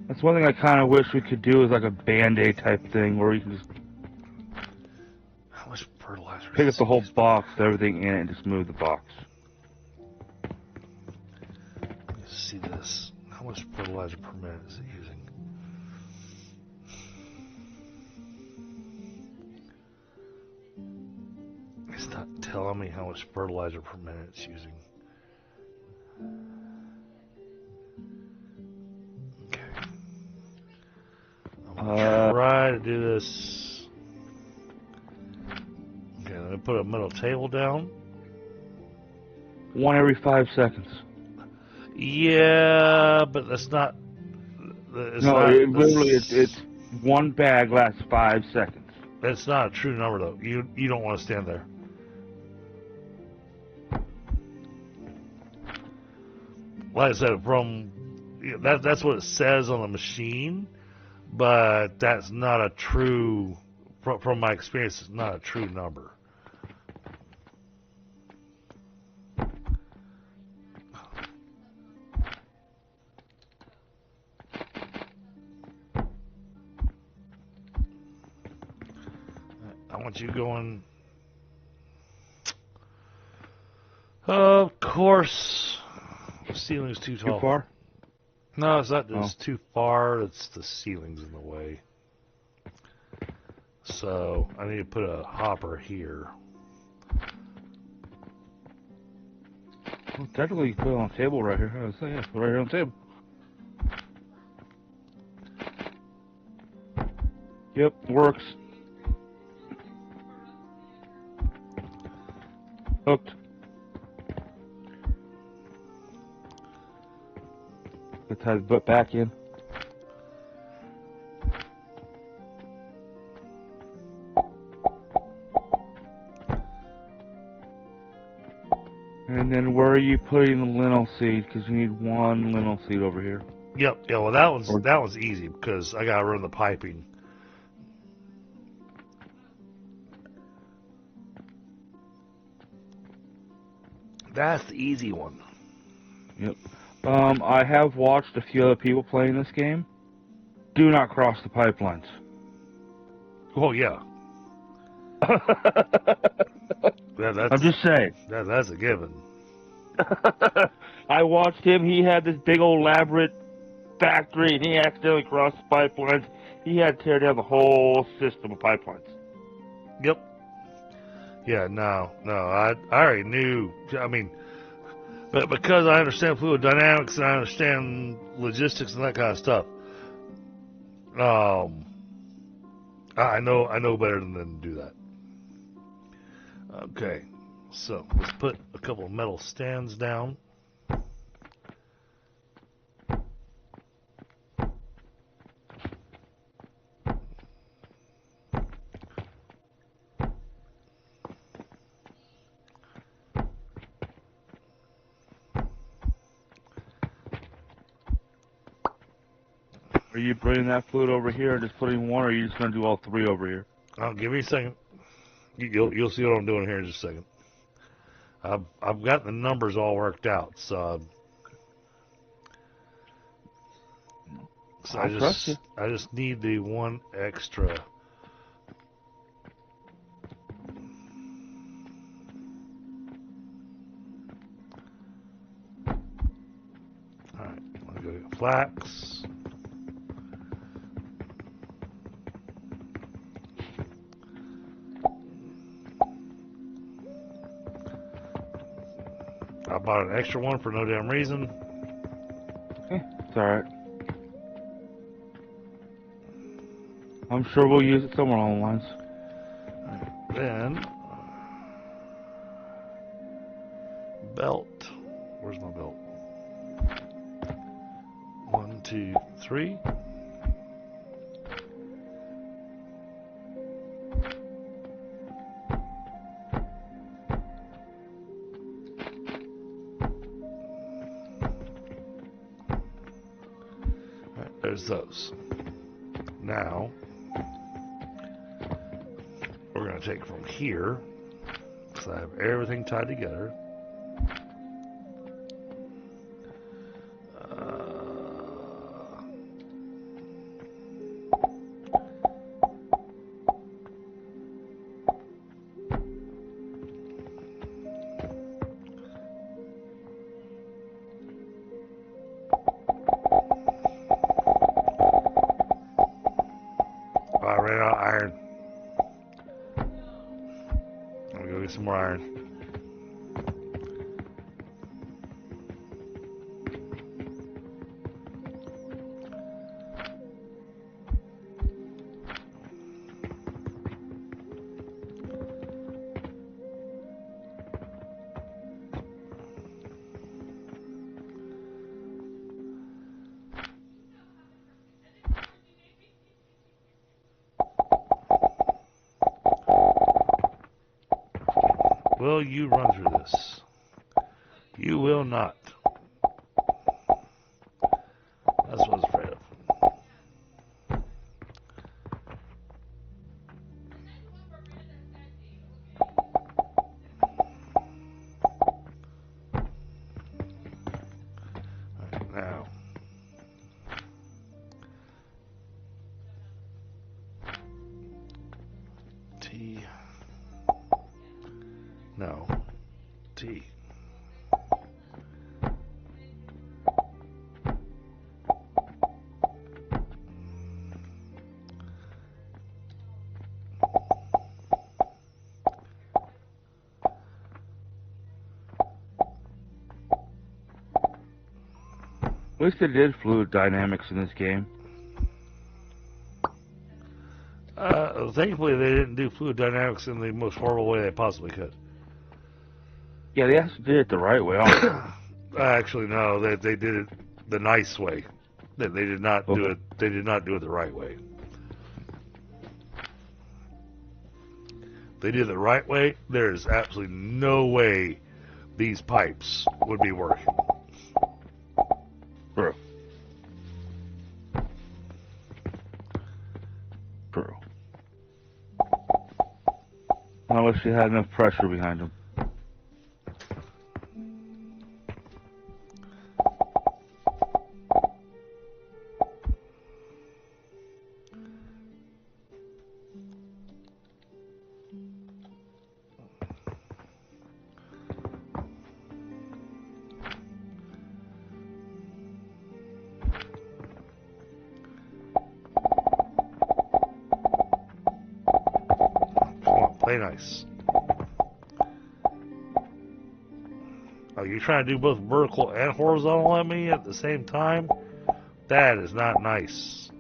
That's one thing I kind of wish we could do is like a Band-Aid type thing where you can just How much fertilizer? pick up the whole box, everything in it, and just move the box. Let's see this. How much fertilizer per minute is it using? It's not telling me how much fertilizer per minute it's using. Okay. I'm gonna try to do this. Okay, let me put a metal table down. 1 every 5 seconds. Yeah, but that's not. It's No, not, literally, it's 1 bag lasts 5 seconds. That's not a true number, though. You don't want to stand there. Like I said, that's what it says on the machine, but that's not a true. From my experience, it's not a true number. I want you going. Of course, the ceiling's too tall. Too far? No, it's not. It's too far. It's the ceiling's in the way. So I need to put a hopper here. Well, technically, you can put it on the table right here. I was saying, yeah, put it right here on the table. Yep, works. Hooked. Let's tie the butt back in. And then where are you putting the lintel seed? Because you need 1 lintel seed over here. Yep. Yeah. Well, that one's easy because I gotta run the piping. That's the easy one. Yep. I have watched a few other people playing this game. Do not cross the pipelines. Oh yeah. I'm just saying. That's a given. I watched him. He had this big old elaborate factory, and he accidentally crossed the pipelines. He had to tear down the whole system of pipelines. Yep. Yeah. No. I already knew. I mean, but because I understand fluid dynamics and I understand logistics and that kind of stuff, I know better than to do that. Okay. So let's put a couple of metal stands down. Are you bringing that fluid over here and just putting 1, or are you just going to do all 3 over here? Give me a second. You'll see what I'm doing here in just a second. I've got the numbers all worked out, so I just need the 1 extra. All right, I'm gonna go get flax. I bought an extra one for no damn reason. It's alright. I'm sure we'll use it somewhere along the lines. Right, then, belt. Where's my belt? 1, 2, 3. There's those. Now, we're going to take from here, because I have everything tied together. some more iron. Will you run through this? You will not. That's what I was afraid of. Alright, now. T. No. T. At least they did fluid dynamics in this game. Thankfully, they didn't do fluid dynamics in the most horrible way they possibly could. Yeah, they actually did it the right way. Actually, no, they did it the nice way. They did not do Okay. it. They did not do it the right way. They did it the right way. There's absolutely no way these pipes would be working. True. True. I wish they had enough pressure behind them. Come on, play nice. Oh, you're trying to do both vertical and horizontal at me at the same time? That is not nice.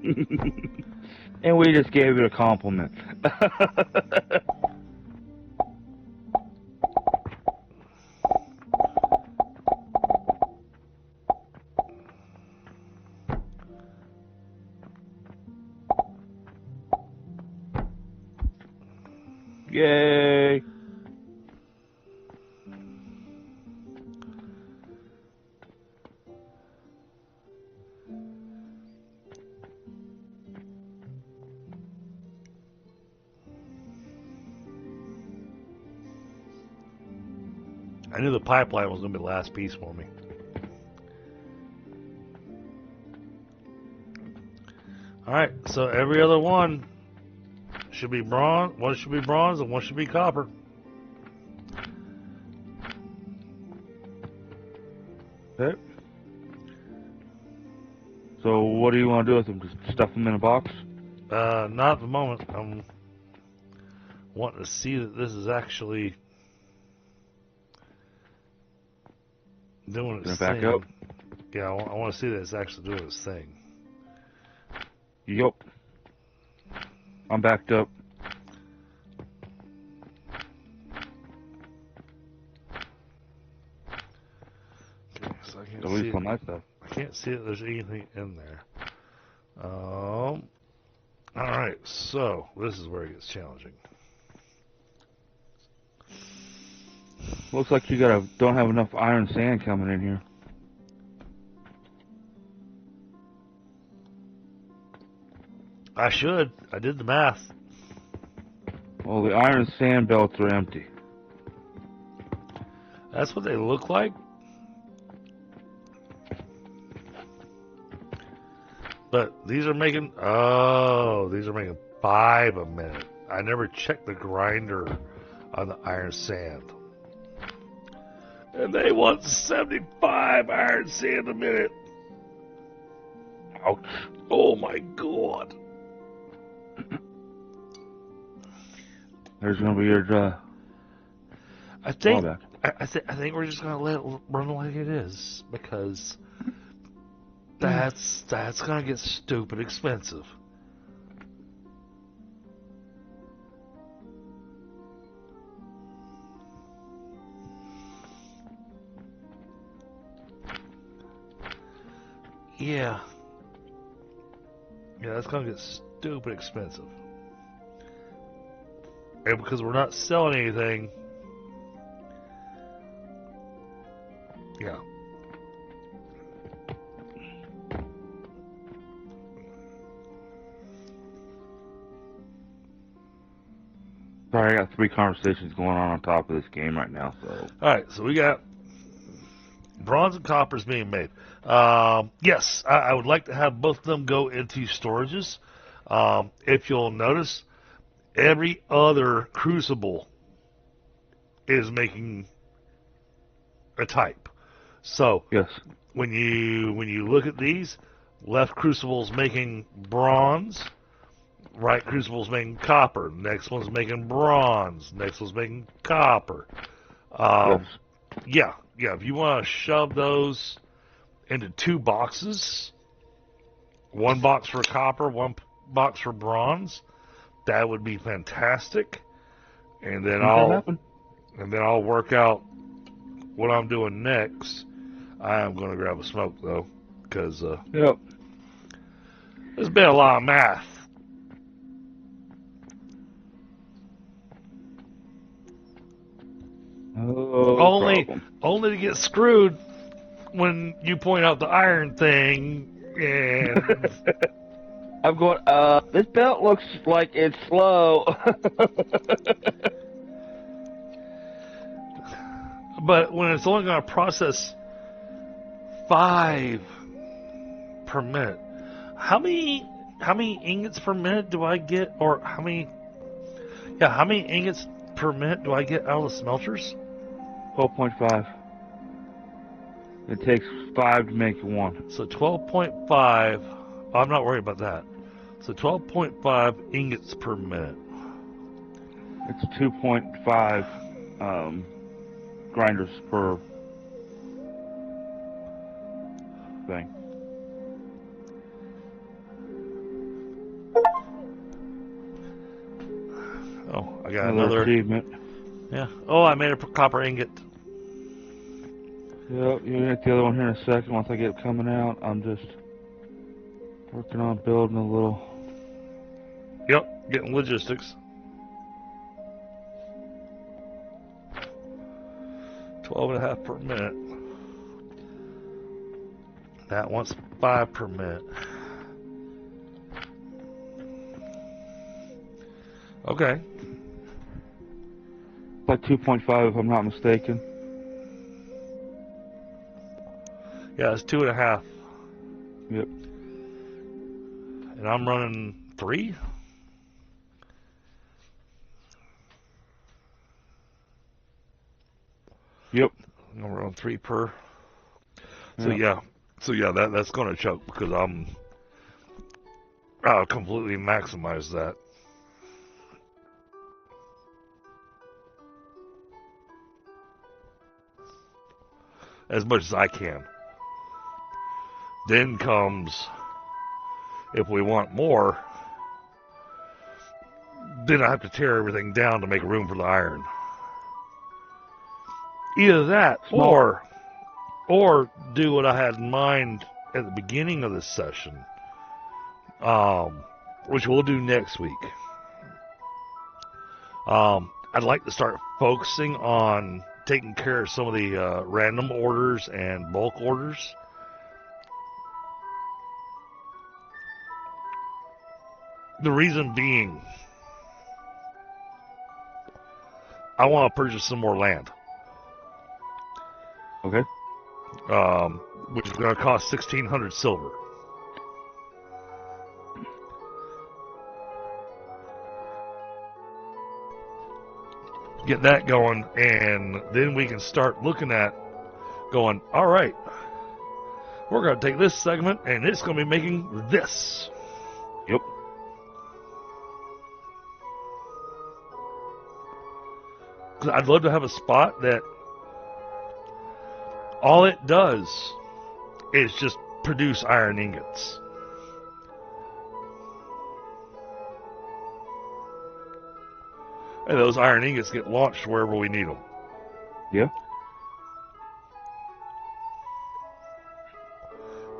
And we just gave it a compliment. Yay! I knew the pipeline was going to be the last piece for me. Alright, so every other one should be bronze, one should be bronze, and one should be copper. Okay. So what do you want to do with them? Just stuff them in a box? Not at the moment. I'm wanting to see that this is actually doing its Gonna back thing. up? Yeah, I want to see that it's actually doing its thing. Yup. I'm backed up. Okay, so I can't At see least on my stuff. I can't see that there's anything in there. Alright, so this is where it gets challenging. Looks like you don't have enough iron sand coming in here. I should. I did the math. Well, the iron sand belts are empty. That's what they look like. But these are making, these are making 5 a minute. I never checked the grinder on the iron sand. And they want 75 iron sand a minute. Ouch. Oh my God. There's gonna be your I think back. I think we're just gonna let it run like it is because that's gonna get stupid expensive. Yeah. Yeah, that's gonna get stupid expensive. And because we're not selling anything, yeah. Sorry, I got 3 conversations going on top of this game right now, so... Alright, so we got bronze and coppers being made. Yes, I would like to have both of them go into storages. If you'll notice, every other crucible is making a type. So Yes. when you look at these, left crucible's making bronze, right crucible's making copper, next one's making bronze, next one's making copper. Yes. Yeah. If you want to shove those into 2 boxes, 1 box for copper, 1 box for bronze, that would be fantastic. And then I'll work out what I'm doing next. I am going to grab a smoke though, because Yep. there's been a lot of math. Only to get screwed when you point out the iron thing and I'm going, this belt looks like it's slow. but when it's only going to process 5 per minute, how many ingots per minute do I get, or how many ingots per minute do I get out of the smelters? 12.5. It takes 5 to make 1. So 12.5. I'm not worried about that. So 12.5 ingots per minute. It's 2.5 grinders per thing. Oh, I got Another achievement. Yeah. Oh, I made a copper ingot. Yep, you'll get the other one here in a second. Once I get it coming out, I'm just working on building a little... Yep, getting logistics. 12.5 per minute. That wants 5 per minute. Okay. Like 2.5 if I'm not mistaken. Yeah, it's 2.5. Yep. And I'm running 3? Yep. I'm gonna run 3 per. So yeah. That's gonna choke because I'll completely maximize that. As much as I can. Then comes, if we want more, then I have to tear everything down to make room for the iron. Either that, or do what I had in mind at the beginning of this session, which we'll do next week. I'd like to start focusing on taking care of some of the random orders and bulk orders. The reason being, I want to purchase some more land. Okay. Which is going to cost 1,600 silver. Get that going, and then we can start looking at going, all right, we're going to take this segment, and it's going to be making this. Yep. 'Cause I'd love to have a spot that all it does is just produce iron ingots. And those iron ingots get launched wherever we need them. Yeah.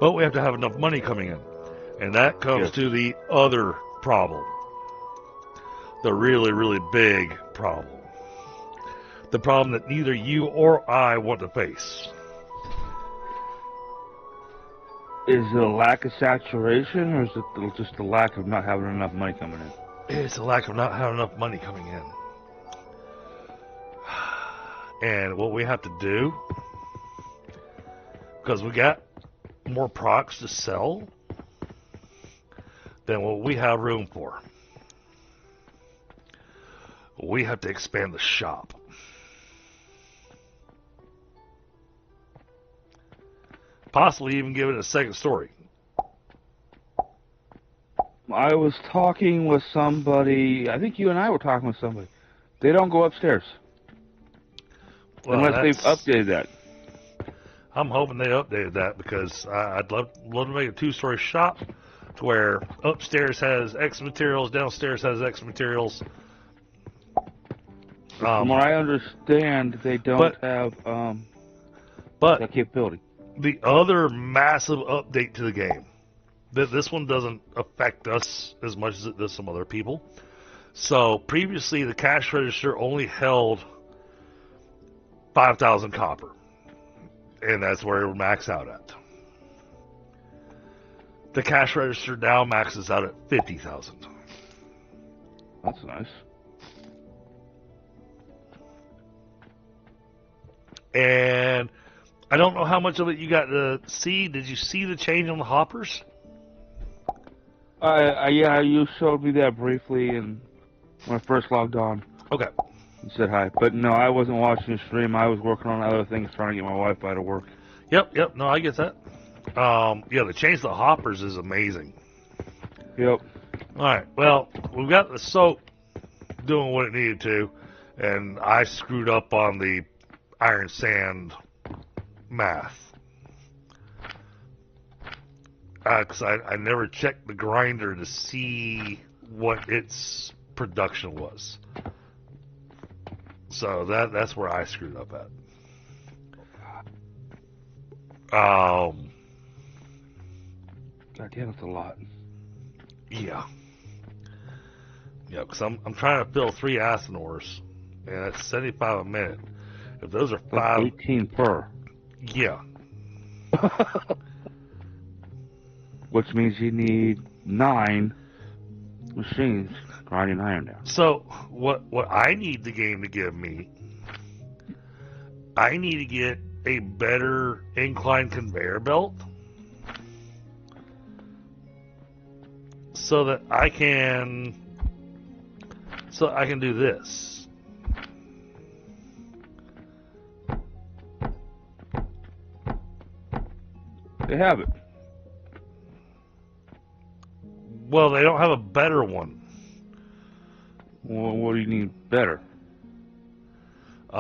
But we have to have enough money coming in. And that comes to the other problem. The really, really big problem. The problem that neither you or I want to face. Is it a lack of saturation, or is it just a lack of not having enough money coming in? It's a lack of not having enough money coming in. And what we have to do, because we got more products to sell than what we have room for, we have to expand the shop. Possibly even give it a second story. I was talking with somebody, I think you and I were talking with somebody. They don't go upstairs. Well, unless they've updated that. I'm hoping they updated that, because I'd love to make a two-story shop to where upstairs has X materials, downstairs has X materials. From what I understand, they don't have that capability. The other massive update to the game, this one doesn't affect us as much as it does some other people. So previously, the cash register only held 5,000 copper, and that's where it would max out at. The cash register now maxes out at 50,000. That's nice. And I don't know how much of it you got to see. Did you see the change on the hoppers? Yeah, you showed me that briefly and when I first logged on. Okay. You said hi. But no, I wasn't watching the stream. I was working on other things, trying to get my Wi-Fi to work. Yep. No, I get that. Yeah, the change to the hoppers is amazing. Yep. All right. Well, we've got the soap doing what it needed to, and I screwed up on the iron sand math. Because I never checked the grinder to see what its production was. So that's where I screwed up at. God damn, that's a lot. Yeah. Yeah, because I'm trying to fill 3 acid ores, and that's 75 a minute. If those are That's 18 per. Yeah. Which means you need 9 machines grinding iron down. So what I need the game to give me, I need to get a better incline conveyor belt so that I can do this. They have it. Well, they don't have a better one. Well, what do you need better? They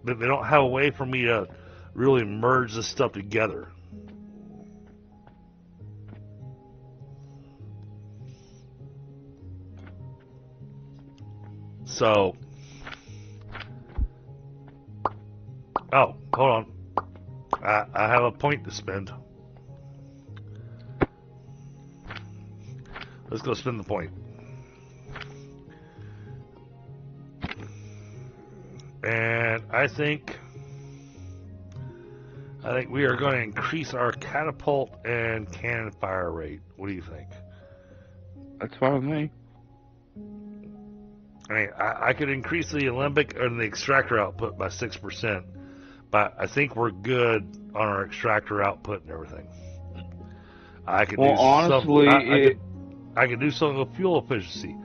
don't have a way for me to really merge this stuff together. So, hold on. I have a point to spend. Let's go spend the point. And I think we are going to increase our catapult and cannon fire rate. What do you think? That's fine with me. I mean, I could increase the alembic and the extractor output by 6%, but I think we're good on our extractor output and everything. I could I could do something with fuel efficiency.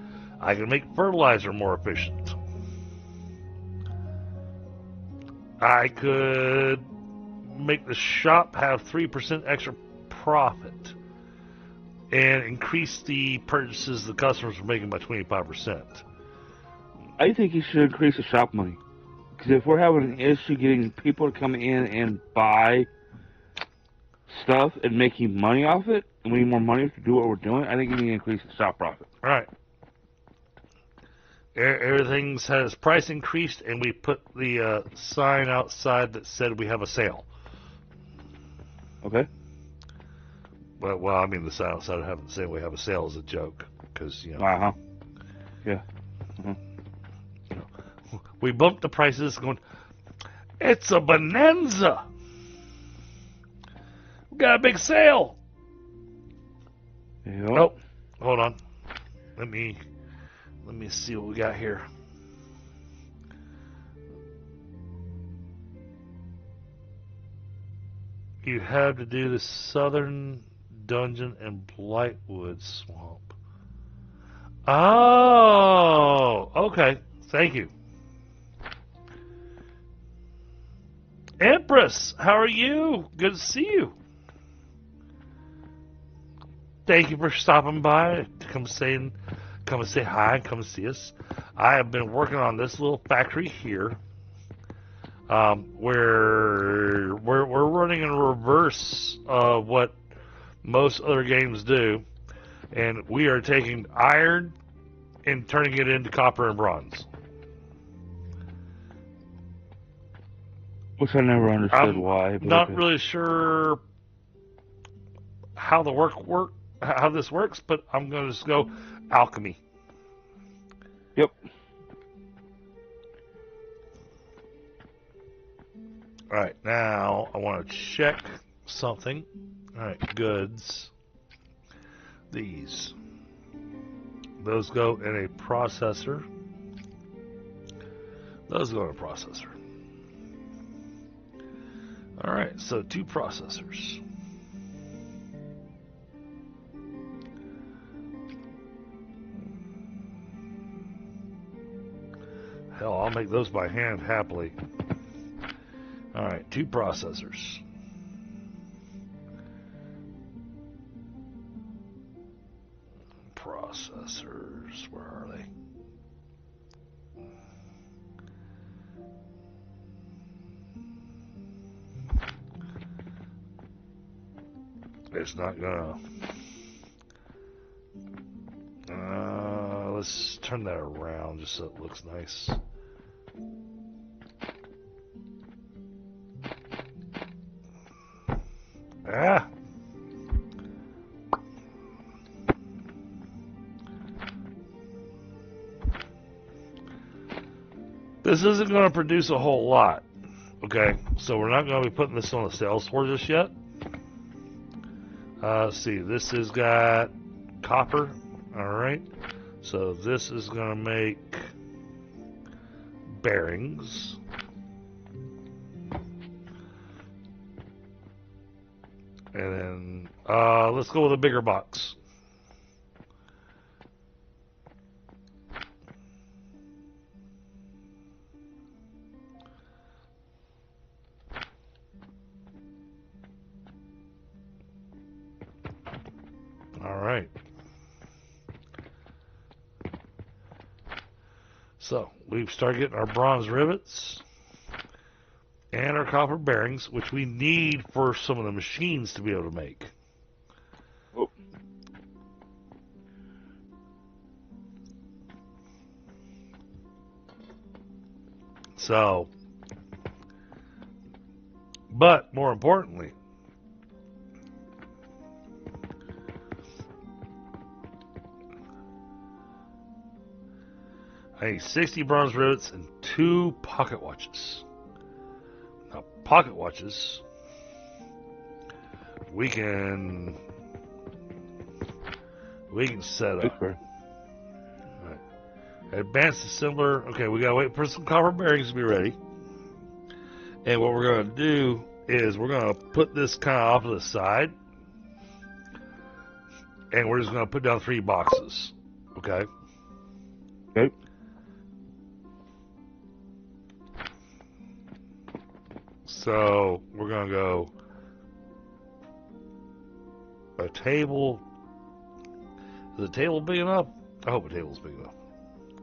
I can make fertilizer more efficient. I could make the shop have 3% extra profit and increase the purchases the customers are making by 25%. I think he should increase the shop money. Because if we're having an issue getting people to come in and buy stuff and making money off it, and we need more money to do what we're doing, I think you need to increase the shop profit. All right. Everything's had its price increased, and we put the sign outside that said we have a sale. Okay? Well, I mean, the sign outside having saying we have a sale is a joke, because, you know. Uh-huh. Yeah. Uh-huh. You know, we bumped the prices going, it's a bonanza. We got a big sale. Yep. Oh, hold on. Let me see what we got here. You have to do the Southern Dungeon and Blightwood Swamp. Oh, okay. Thank you. Empress, how are you? Good to see you. Thank you for stopping by to come and say hi and come see us. I have been working on this little factory here, where we're running in reverse of what most other games do, and we are taking iron and turning it into copper and bronze. Which I never understood why. Not really sure how how this works, but I'm going to just go alchemy. Yep. All right, now I want to check something. All right, goods. Those go in a processor. Those go in a processor. All right, so 2 processors. Hell, I'll make those by hand happily. All right, 2 processors. Processors, where are they? It's not gonna. Let's turn that around just so it looks nice. Ah! This isn't going to produce a whole lot. Okay, so we're not going to be putting this on the sales floor just yet. Let's see, this has got copper. Alright, so this is going to make bearings. And then let's go with a bigger box. All right. So we've started getting our bronze rivets and our copper bearings, which we need for some of the machines to be able to make. Oh. So, but more importantly, I need 60 bronze rivets and 2 pocket watches. Now, pocket watches, we can set up. Right. Advanced assembler. Okay, we gotta wait for some copper bearings to be ready. And what we're gonna do is we're gonna put this kind of off to the side, and we're just gonna put down 3 boxes. Okay. Okay. So we're gonna go a table. Is a table big enough? I hope a table's big enough.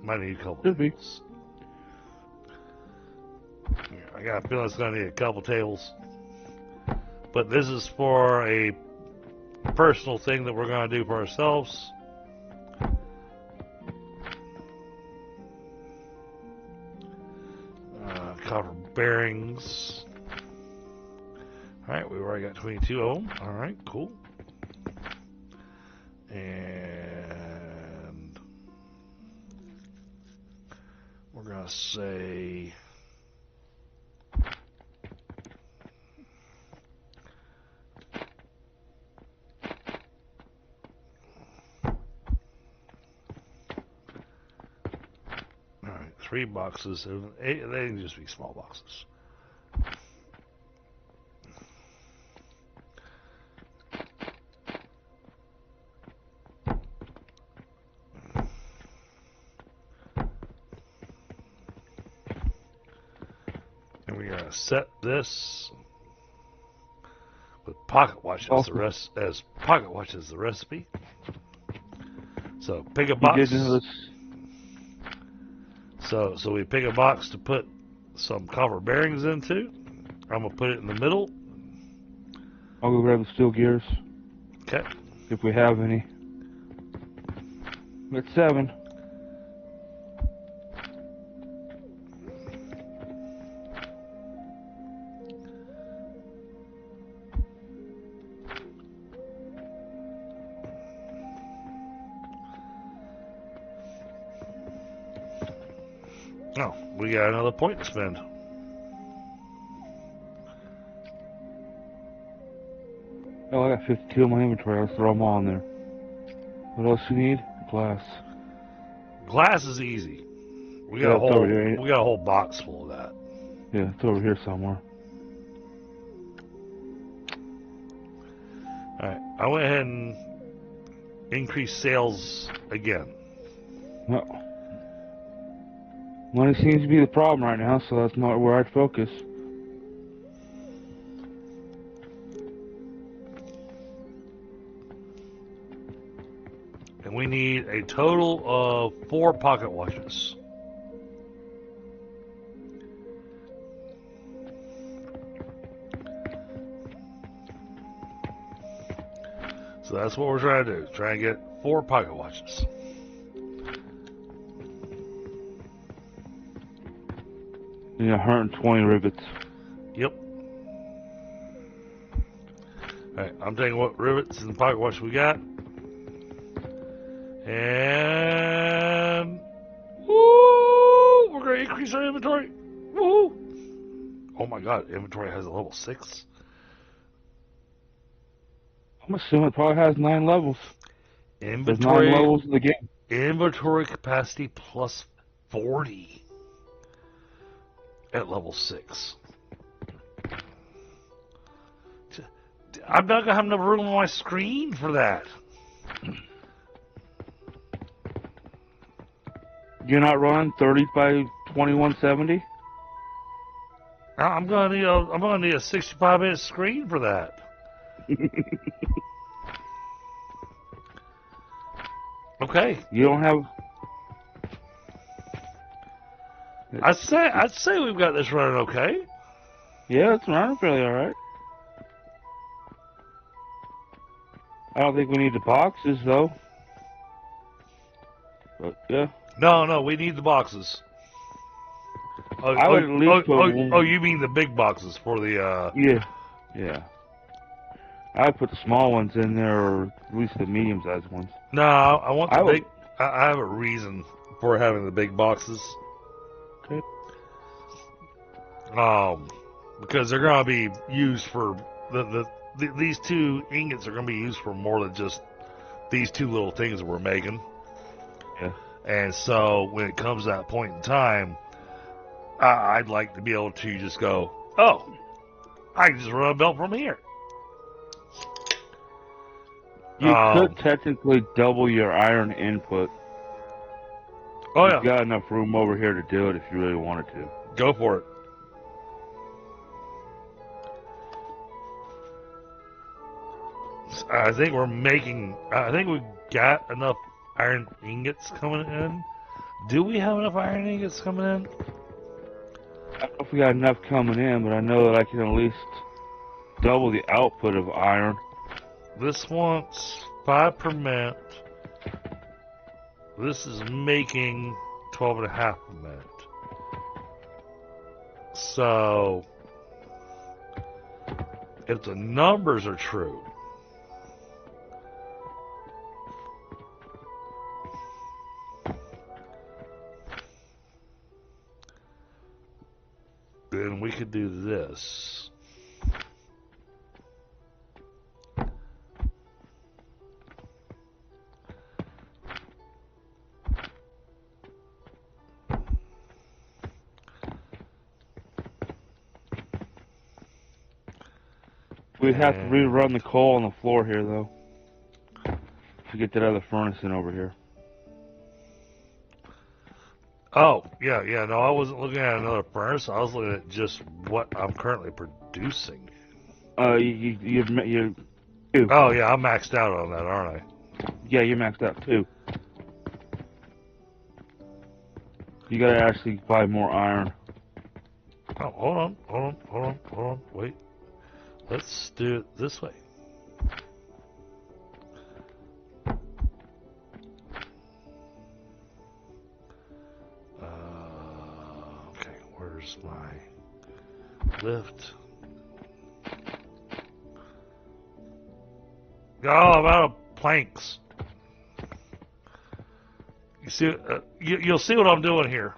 Might need a couple Should be. tables. I got a feeling it's going to need a couple tables. But this is for a personal thing that we're going to do for ourselves. Copper bearings. Alright, we've already got 22 of them. Alright, cool. And we're going to say alright, 3 boxes. They can just be small boxes. Set this with pocket watch as the recipe. So pick a box. So we pick a box to put some copper bearings into. I'm gonna put it in the middle. I'll go grab the steel gears. Okay. If we have any. It's 7. Oh, we got another point to spend. Oh, I got 52 in my inventory. I'll throw them all in there. What else you need? Glass. Glass is easy. We got a whole box full of that. Yeah, it's over here somewhere. Alright, I went ahead and increased sales again. No. Money seems to be the problem right now, so that's not where I'd focus. And we need a total of 4 pocket watches. So that's what we're trying to do. Try and get 4 pocket watches. You know, 120 rivets. Yep. Alright, I'm taking what rivets and pocket watch we got. And woo! We're gonna increase our inventory. Woo! Oh my god, inventory has a level 6. I'm assuming it probably has 9 levels. Inventory, There's 9 levels in the game. Inventory capacity plus 40 at level 6. I'm not gonna have enough room on my screen for that. You're not running 30 by 2170? I'm gonna need a 65-inch screen for that. Okay. You don't have. I'd say we've got this running okay. Yeah, it's running fairly alright. I don't think we need the boxes though. But yeah. No, we need the boxes. I would at least put one. You mean the big boxes for the Yeah. I'd put the small ones in there, or at least the medium-sized ones. No, I want the big. I have a reason for having the big boxes. Okay. Because they're gonna be used for these 2 ingots are gonna be used for more than just these 2 little things that we're making. Yeah. And so when it comes to that point in time, I'd like to be able to just go, oh, I can just run a belt from here. You could technically double your iron input. Oh, yeah. You've got enough room over here to do it if you really wanted to. Go for it. I think we've got enough iron ingots coming in. Do we have enough iron ingots coming in? I don't know if we got enough coming in, but I know that I can at least double the output of iron. This wants 5 per minute. This is making 12.5 per minute. So, if the numbers are true, then we could do this. We'd have to rerun the coal on the floor here, though, to get that other furnace in over here. Oh, yeah, no, I wasn't looking at another furnace. I was looking at just what I'm currently producing. You Oh, yeah, I'm maxed out on that, aren't I? Yeah, you're maxed out, too. You gotta actually buy more iron. Oh, hold on, wait. Let's do it this way. Okay, where's my lift? Oh, I'm out of planks. You see, you'll see what I'm doing here.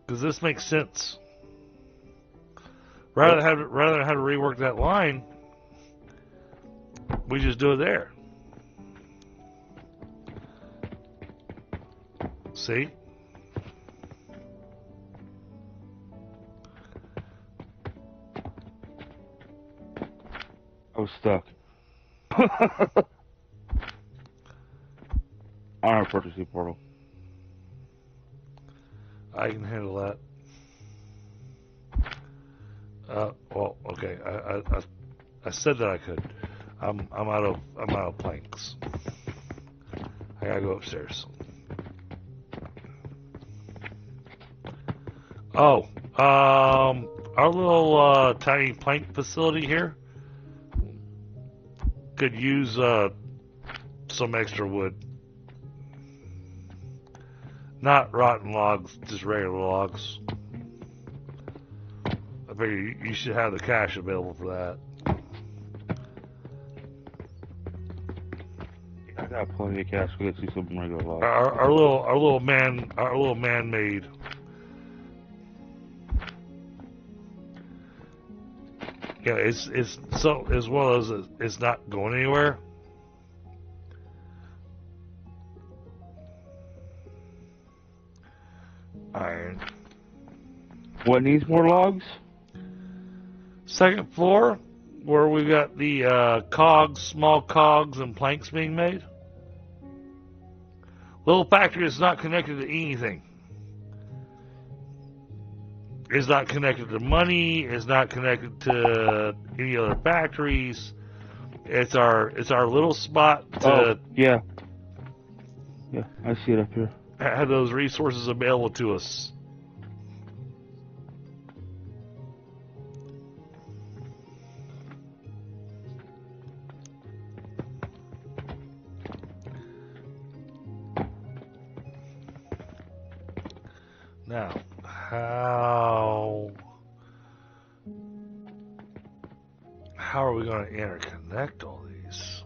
Because this makes sense. Rather than have to rework that line, we just do it there. See? I was stuck. Iron purchasing portal. I can handle that. Well, okay. I said that I could. I'm out of planks. I gotta go upstairs. Oh, our little tiny plank facility here could use some extra wood. Not rotten logs, just regular logs. I figure you should have the cash available for that. I got plenty of cash. We got to see some regular logs. Our little man-made. Yeah, it's so, as well as it's not going anywhere. Iron. What needs more logs? Second floor, where we got the cogs, small cogs, and planks being made. Little factory is not connected to anything. It's not connected to money. It's not connected to any other factories. It's our little spot to yeah, I see it up here. have those resources available to us. Now, how are we going to interconnect all these?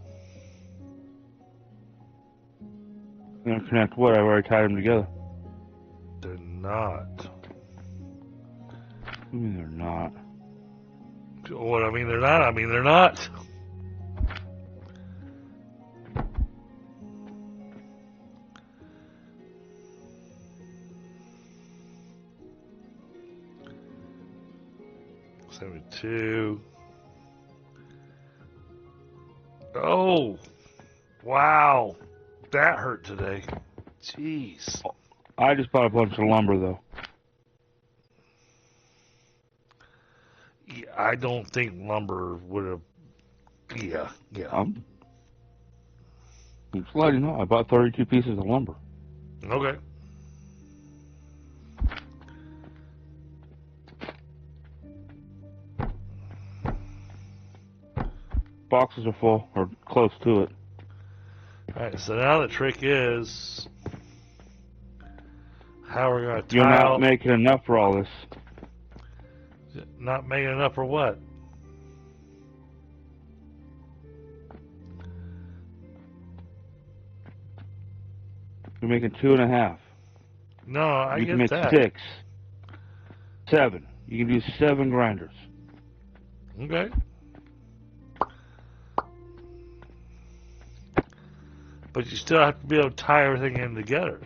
Interconnect what? I've already tied them together. They're not. What do you mean they're not? What I mean they're not? I mean they're not. Two. Oh, wow, that hurt today. Jeez. I just bought a bunch of lumber though. Yeah, I don't think lumber would have. Yeah. I'm just letting you know. I bought 32 pieces of lumber. Okay. boxes are full, or close to it. Alright, so now the trick is how we're going to You're tile. not making enough for all this. Not making enough for what? You're making 2.5. No, I You get can make that. 6. 7. You can do 7 grinders. Okay. But you still have to be able to tie everything in together.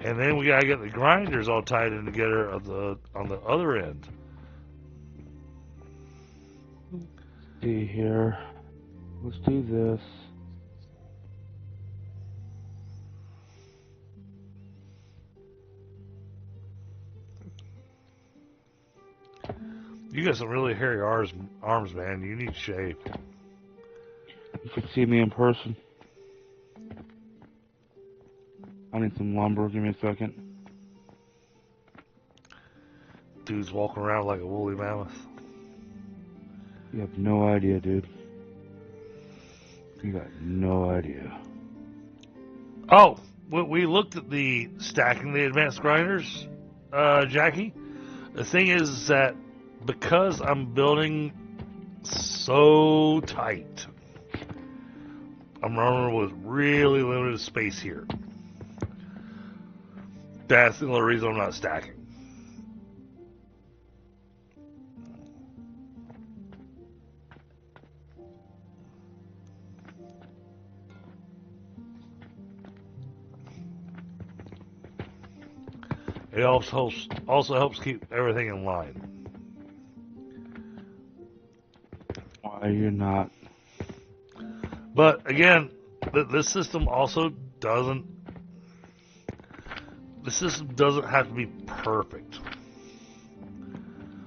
And then we gotta get the grinders all tied in together on the other end. See here. Let's do this. You got some really hairy arms, man. You need shave. You can see me in person. I need some lumber. Give me a second. Dude's walking around like a woolly mammoth. You have no idea, dude. You got no idea. Oh, we looked at the stacking the advanced grinders, Jackie. The thing is that because I'm building so tight, I'm running with really limited space here. That's the only reason I'm not stacking. It also helps keep everything in line. Why are you not? But again, this system also doesn't. The system doesn't have to be perfect.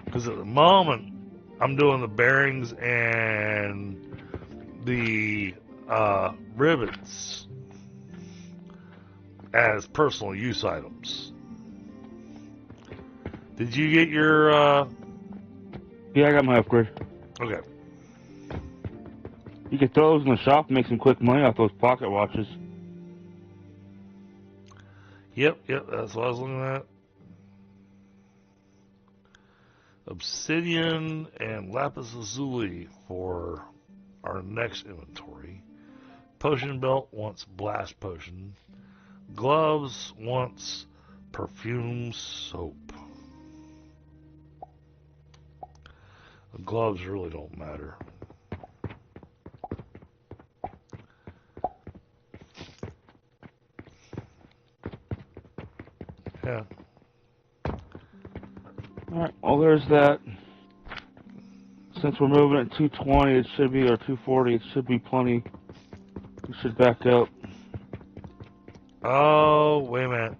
Because at the moment, I'm doing the bearings and the rivets as personal use items. Did you get your... Yeah, I got my upgrade. Okay. You could throw those in the shop and make some quick money off those pocket watches. Yep, that's what I was looking at. Obsidian and lapis lazuli for our next inventory. Potion belt wants blast potion. Gloves wants perfume soap. The gloves really don't matter. Yeah. Alright, well there's that. Since we're moving at 220, it should be, or 240, it should be plenty. We should back up. Oh, wait a minute.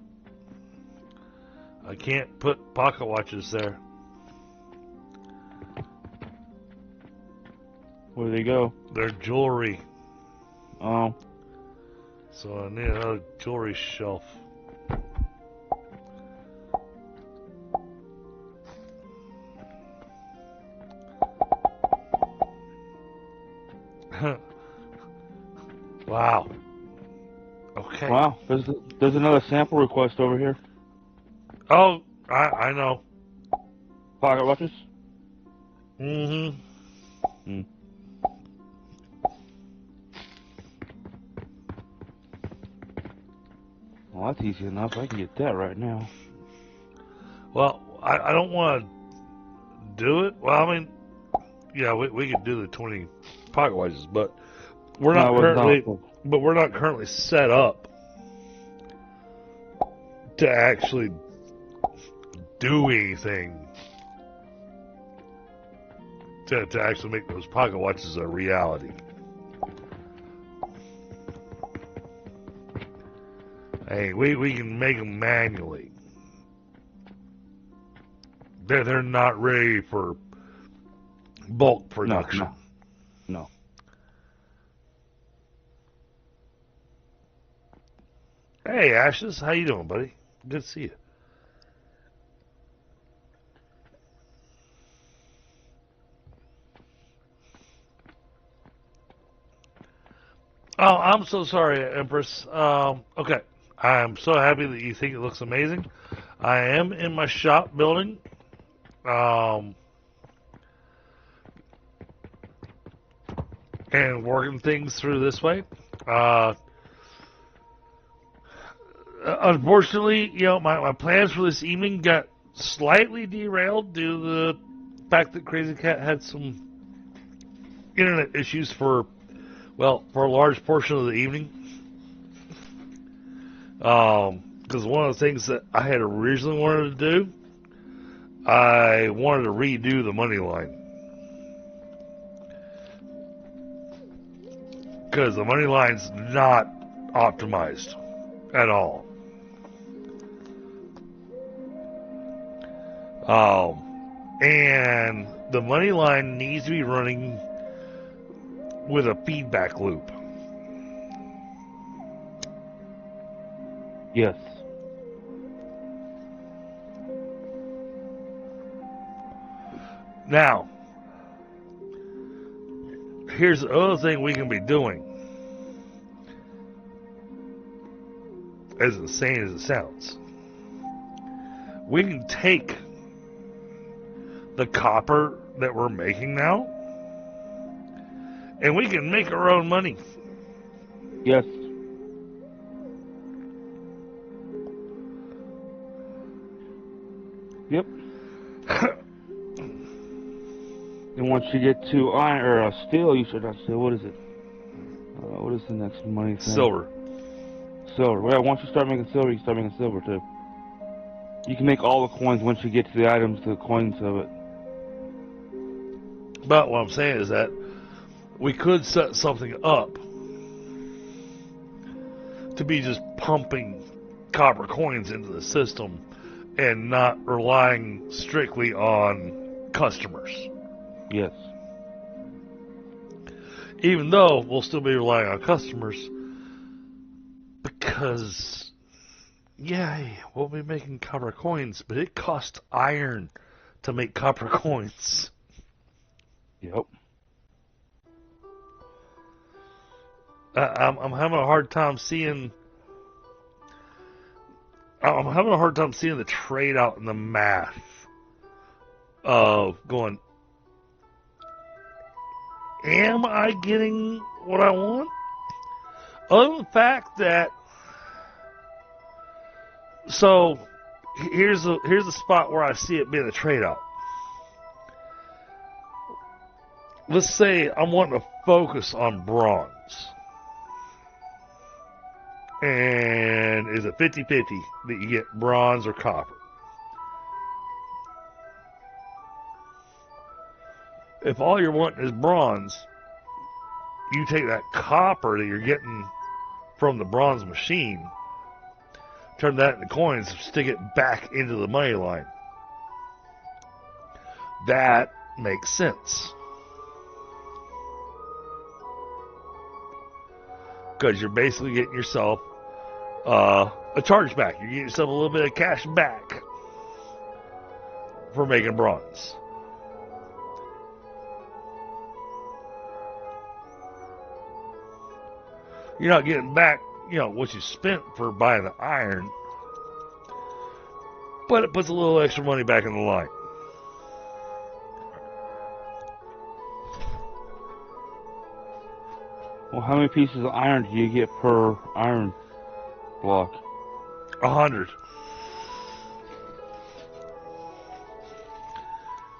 I can't put pocket watches there. Where do they go? They're jewelry. Oh. So I need another jewelry shelf. Wow. Okay. Wow, there's another sample request over here. Oh, I know. Pocket watches? Mm-hmm. Hmm. Well, that's easy enough. I can get that right now. Well, I don't want to do it. Well, I mean, yeah, we could do the 20 pocket watches, but we're not currently set up to actually do anything to actually make those pocket watches a reality. Hey, we can make them manually. They're not ready for bulk production. No. Hey, Ashes, how you doing, buddy? Good to see you. Oh, I'm so sorry, Empress. Okay. I'm so happy that you think it looks amazing. I am in my shop building. And working things through this way. Unfortunately, my plans for this evening got slightly derailed due to the fact that Crazy Cat had some internet issues for a large portion of the evening. Because one of the things that I had originally wanted to do, I wanted to redo the money line. Because the money line's not optimized at all. And the money line needs to be running with a feedback loop. Yes. Now, here's the other thing we can be doing. As insane as it sounds. We can take the copper that we're making now, and we can make our own money. Yes. Yep. And once you get to iron or steel, you should not steel. What is it? What is the next money thing? Silver. Silver. Well, once you start making silver, you start making silver too. You can make all the coins once you get to the items, the coins of it. But what I'm saying is that we could set something up to be just pumping copper coins into the system and not relying strictly on customers. Yes. Even though we'll still be relying on customers because, yeah, we'll be making copper coins, but it costs iron to make copper coins. Yep. I'm having a hard time seeing. I'm having a hard time seeing the trade out in the math of going. Am I getting what I want? Other than the fact that. So here's the spot where I see it being a trade out. Let's say I'm wanting to focus on bronze. And is it 50-50 that you get bronze or copper? If all you're wanting is bronze, you take that copper that you're getting from the bronze machine, turn that into coins, stick it back into the money line. That makes sense. Because you're basically getting yourself a chargeback. You're getting yourself a little bit of cash back for making bronze. You're not getting back, what you spent for buying the iron, but it puts a little extra money back in the line. Well, how many pieces of iron do you get per iron block? 100.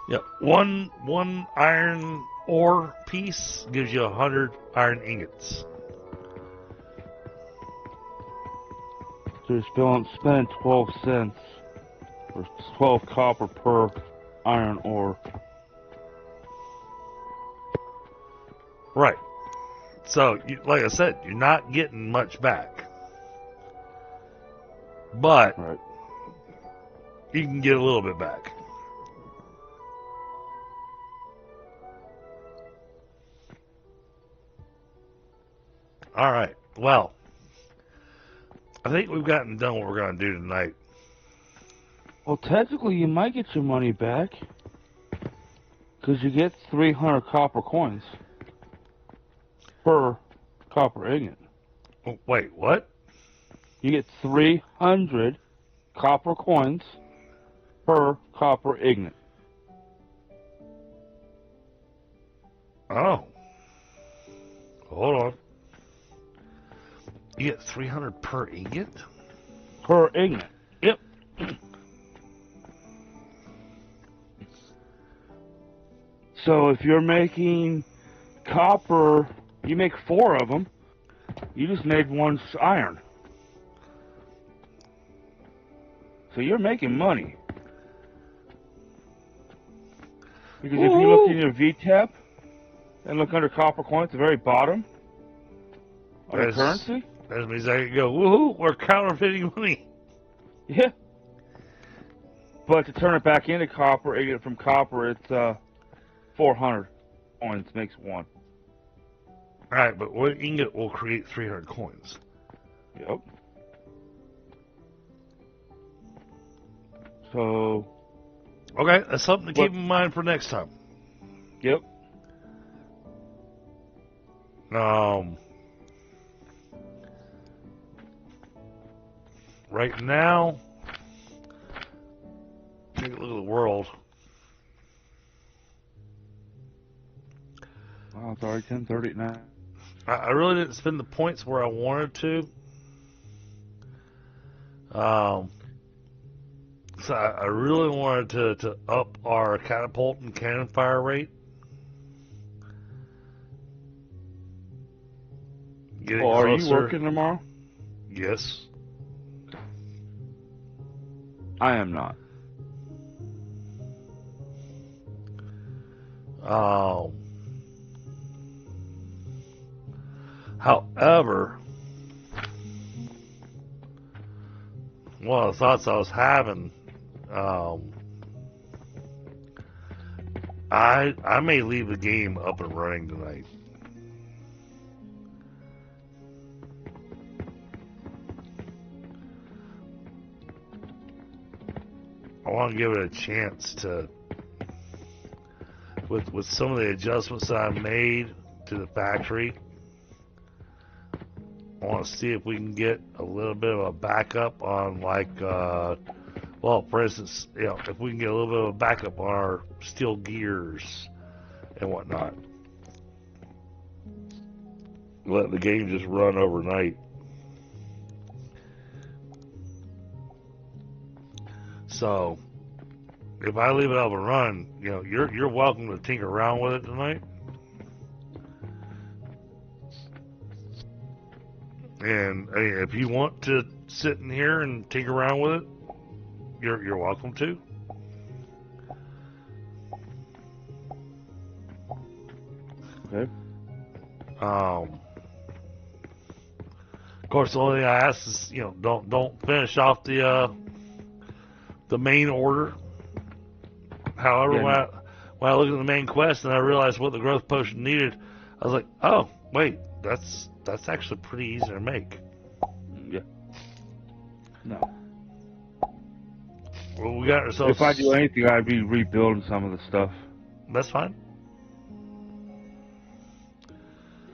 Yep. One iron ore piece gives you 100 iron ingots. So you're spending 12 cents or 12 copper per iron ore. Right. So, like I said, you're not getting much back. But Right. you can get a little bit back. All right. Well, I think we've gotten done what we're going to do tonight. Well, technically, you might get your money back. Because you get 300 copper coins per copper ingot. Wait, what? You get 300 copper coins per copper ingot. Oh. Hold on. You get 300 per ingot? Per ingot. Yep. So if you're making copper, you make 4 of them, you just made 1 iron. So you're making money. Because if you look in your VTAP and look under copper coin at the very bottom, under currency. That means I can go, woohoo, we're counterfeiting money. Yeah. But to turn it back into copper, ingot from copper, it's 400 coins makes 1. Alright, but one ingot will create 300 coins. Yep. So. Okay, that's something to keep in mind for next time. Yep. Right now, take a look at the world. Oh, it's already 10:39. I really didn't spend the points where I wanted to. So I really wanted to up our catapult and cannon fire rate. Well, are you working tomorrow? Yes. I am not. However, one of the thoughts I was having, I may leave the game up and running tonight. I want to give it a chance to, with some of the adjustments that I made to the factory. I want to see if we can get a little bit of a backup on, like, well, for instance, you know, if we can get a little bit of a backup on our steel gears and whatnot. Let the game just run overnight. So, if I leave it up and run, you know, you're welcome to tinker around with it tonight. And if you want to sit in here and tinker around with it, you're welcome to. Okay. Of course, the only thing I ask is, you know, don't finish off the main order. However, Yeah, when I looked at the main quest and I realized what the growth potion needed, I was like, oh wait, that's actually pretty easy to make. Yeah. No. Well, we got ourselves. If I do anything, I'd be rebuilding some of the stuff. That's fine.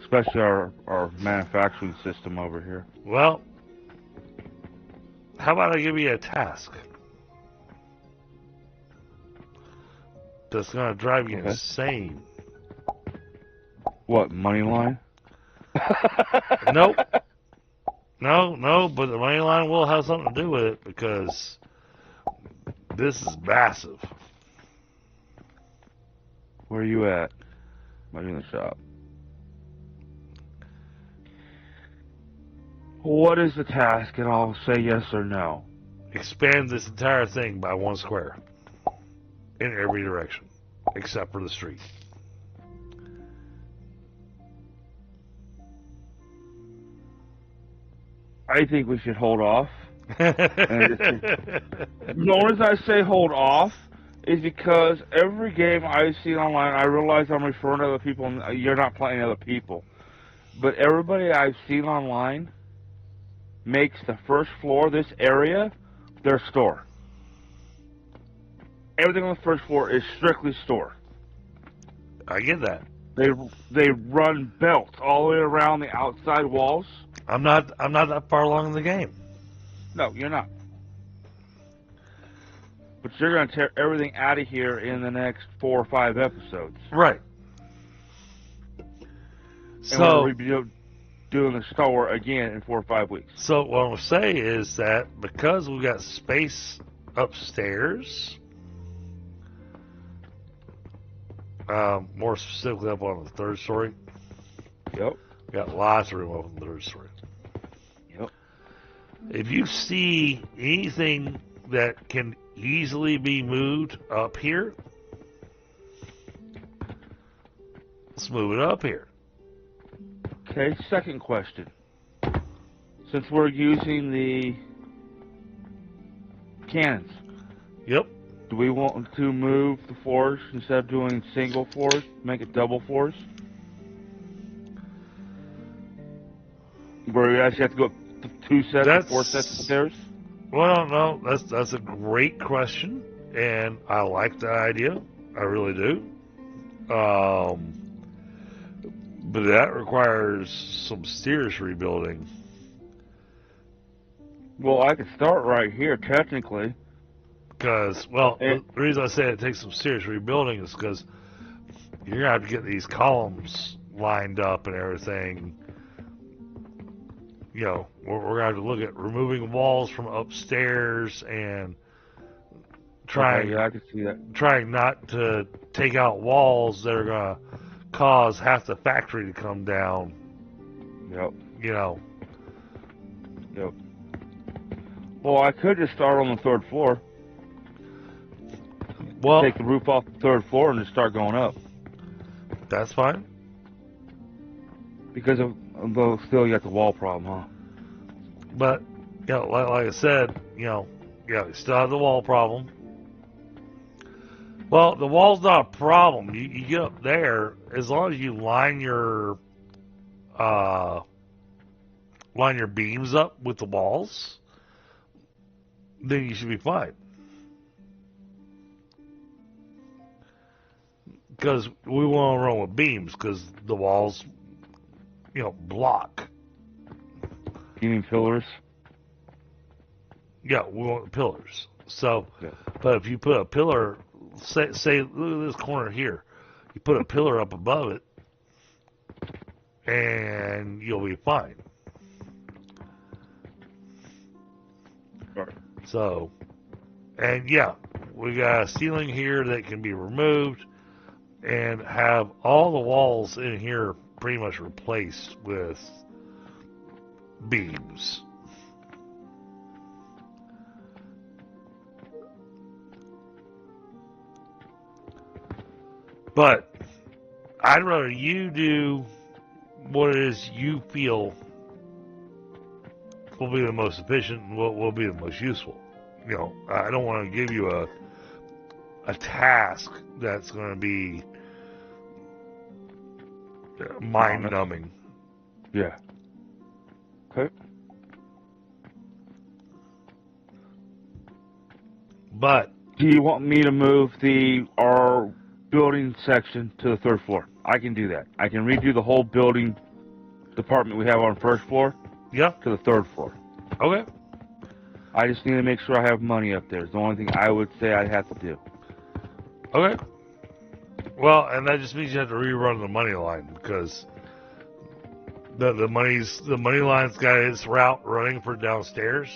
Especially our manufacturing system over here. Well, how about I give you a task that's going to drive you insane? What, money line? Nope. No, but the money line will have something to do with it because this is massive. Where are you at? I'm in the shop. What is the task? And I'll say yes or no. Expand this entire thing by 1 square in every direction except for the street. I think we should hold off. The only reason I say hold off is because every game I've seen online, I realize I'm referring to other people, and you're not playing other people. But everybody I've seen online makes the first floor, this area, their store. Everything on the first floor is strictly store. I get that. They run belts all the way around the outside walls. I'm not that far along in the game. No, you're not. But you're going to tear everything out of here in the next 4 or 5 episodes. Right. And So we'll be doing the store again in 4 or 5 weeks. So what I'm going to say is that because we've got space upstairs, more specifically up on the 3rd story, Yep. we got lots of room up on the 3rd story. Yep. If you see anything that can easily be moved up here, let's move it up here. Okay, second question. Since we're using the cannons, Yep. do we want to move the floors instead of doing single floors, make it double floors? Where you actually have to go up 2 sets or 4 sets of stairs? Well, no, that's a great question, and I like the idea. I really do. But that requires some serious rebuilding. Well, I could start right here, technically. Because, well, the reason I say it takes some serious rebuilding is because you're going to have to get these columns lined up and everything. You know, we're going to have to look at removing walls from upstairs and trying, Okay, yeah, I can see that. trying not to take out walls that are going to cause half the factory to come down. Yep. You know. Yep. Well, I could just start on the 3rd floor. Well, Take the roof off the 3rd floor and just start going up. that's fine. Because though still you got the wall problem, huh? But, you know, like I said, you know, yeah, you still have the wall problem. Well, the wall's not a problem. You get up there, as long as you line your beams up with the walls, then you should be fine. Because we want to run with beams, because the walls, you know, block. You mean pillars? Yeah, we want the pillars. So, Yeah. but if you put a pillar, say, look at this corner here. You put a pillar up above it, and you'll be fine. Right. So, and yeah, we got a ceiling here that can be removed, and have all the walls in here pretty much replaced with beams. But I'd rather you do what it is you feel will be the most efficient and what will be the most useful. You know, I don't want to give you a task that's going to be mind-numbing. Yeah. Okay. But Do you want me to move our building section to the 3rd floor? I can do that. I can redo the whole building department we have on 1st floor yeah, to the 3rd floor. okay, I just need to make sure I have money up there. It's the only thing I would say I'd have to do. okay. Well, and that just means you have to rerun the money line because the money line's got its route running for downstairs.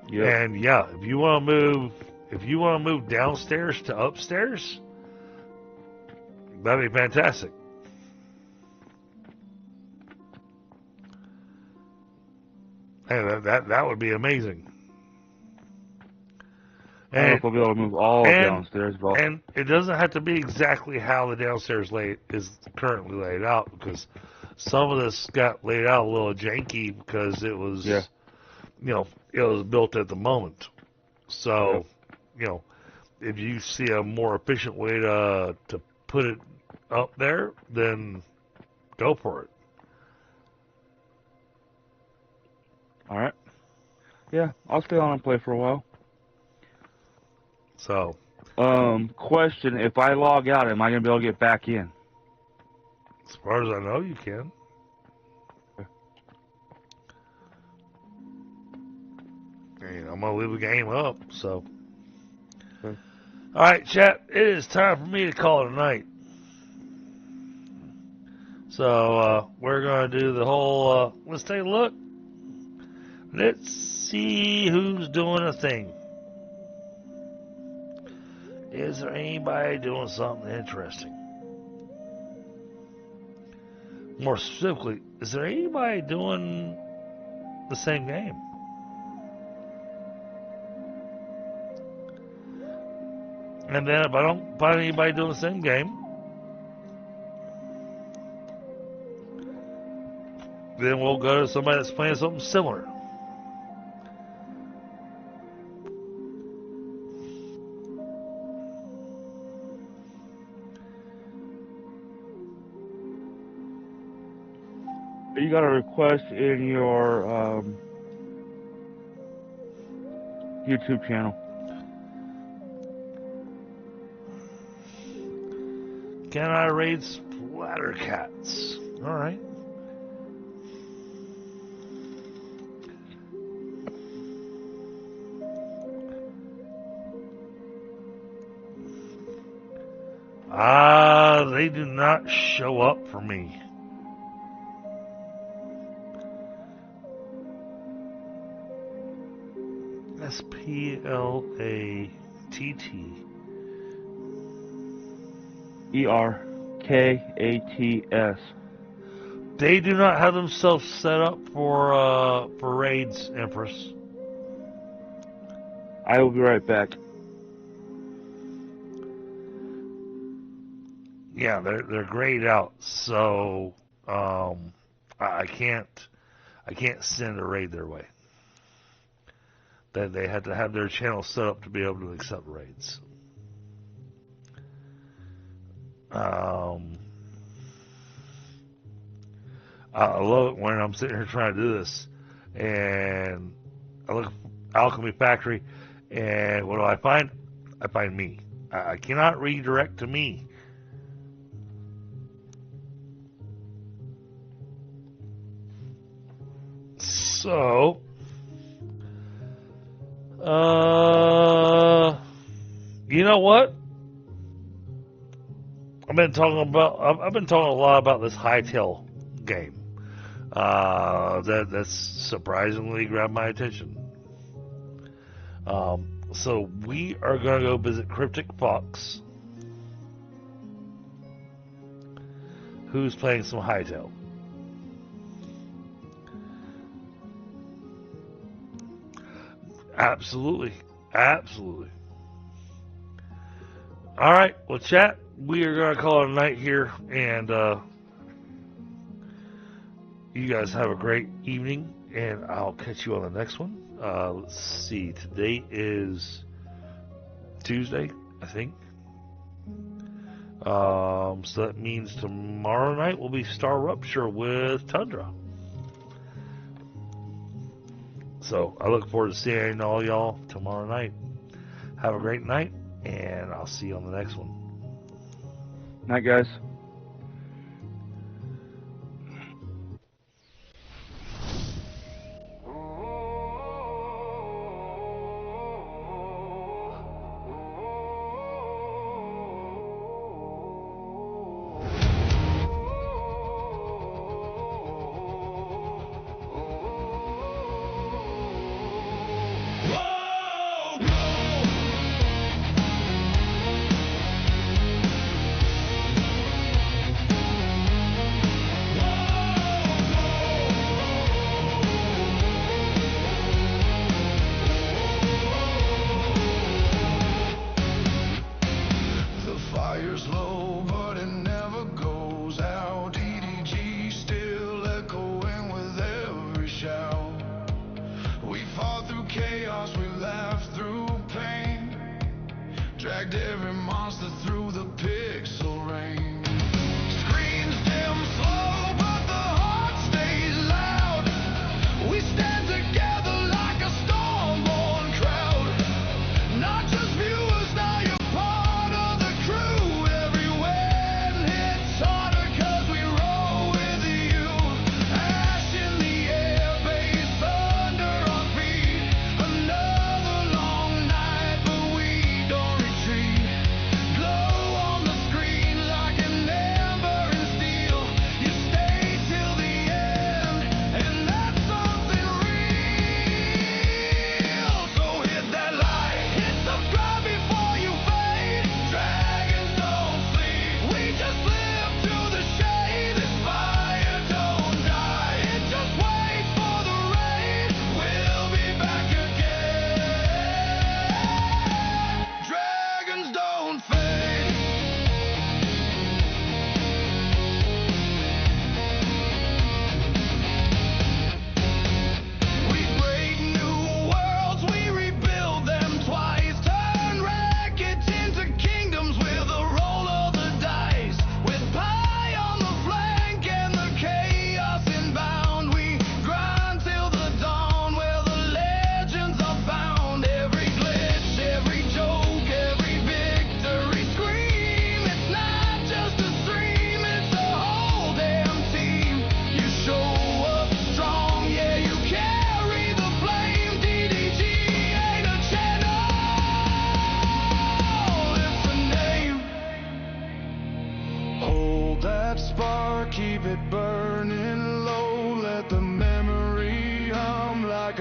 Yeah. And yeah, if you want to move downstairs to upstairs, that'd be fantastic. And that would be amazing. I don't know if we'll be able to move all downstairs, but and it doesn't have to be exactly how the downstairs is currently laid out, because some of this got laid out a little janky because it was, you know, it was built at the moment. So, you know, if you see a more efficient way to put it up there, then go for it. all right. Yeah, I'll stay on and play for a while. So, question, if I log out, am I going to be able to get back in? as far as I know, you can. And I'm going to leave the game up, so. Okay. All right, chat, it is time for me to call it a night. So, we're going to do the whole, let's take a look. Let's see who's doing a thing. Is there anybody doing something interesting? More specifically, is there anybody doing the same game? And then if I don't find anybody doing the same game, then we'll go to somebody that's playing something similar. You got a request in your YouTube channel. Can I raid splatter cats? All right. They do not show up for me. SPLATT. ERKATS. They do not have themselves set up for raids, Empress. I will be right back. Yeah, they're grayed out, so I can't send a raid their way. They had to have their channel set up to be able to accept raids. I love it when I'm sitting here trying to do this, and I look at Alchemy Factory, and what do I find? I find me. I cannot redirect to me. So, you know what? I've been talking a lot about this Hightail game. That's surprisingly grabbed my attention. So we are gonna go visit Cryptic Fox, who's playing some Hightail. Absolutely. Absolutely. All right. Well, chat, we are going to call it a night here, and you guys have a great evening, and I'll catch you on the next one. Let's see. Today is Tuesday, I think. So that means tomorrow night will be Star Rupture with Tundra. So I look forward to seeing all y'all tomorrow night. Have a great night, and I'll see you on the next one. Night, guys. We stand together like a storm.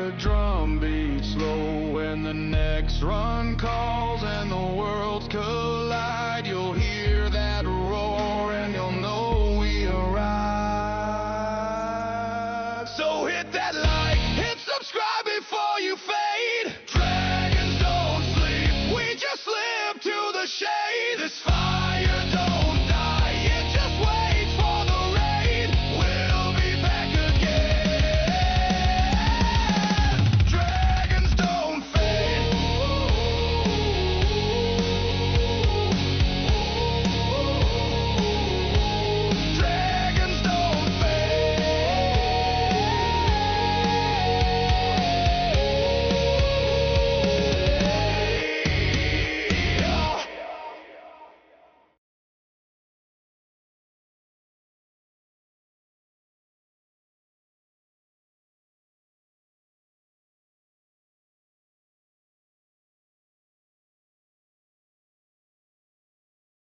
the drum beat slow when the next run calls and the worlds collide. You'll hear that roar and you'll know we arrived. So hit that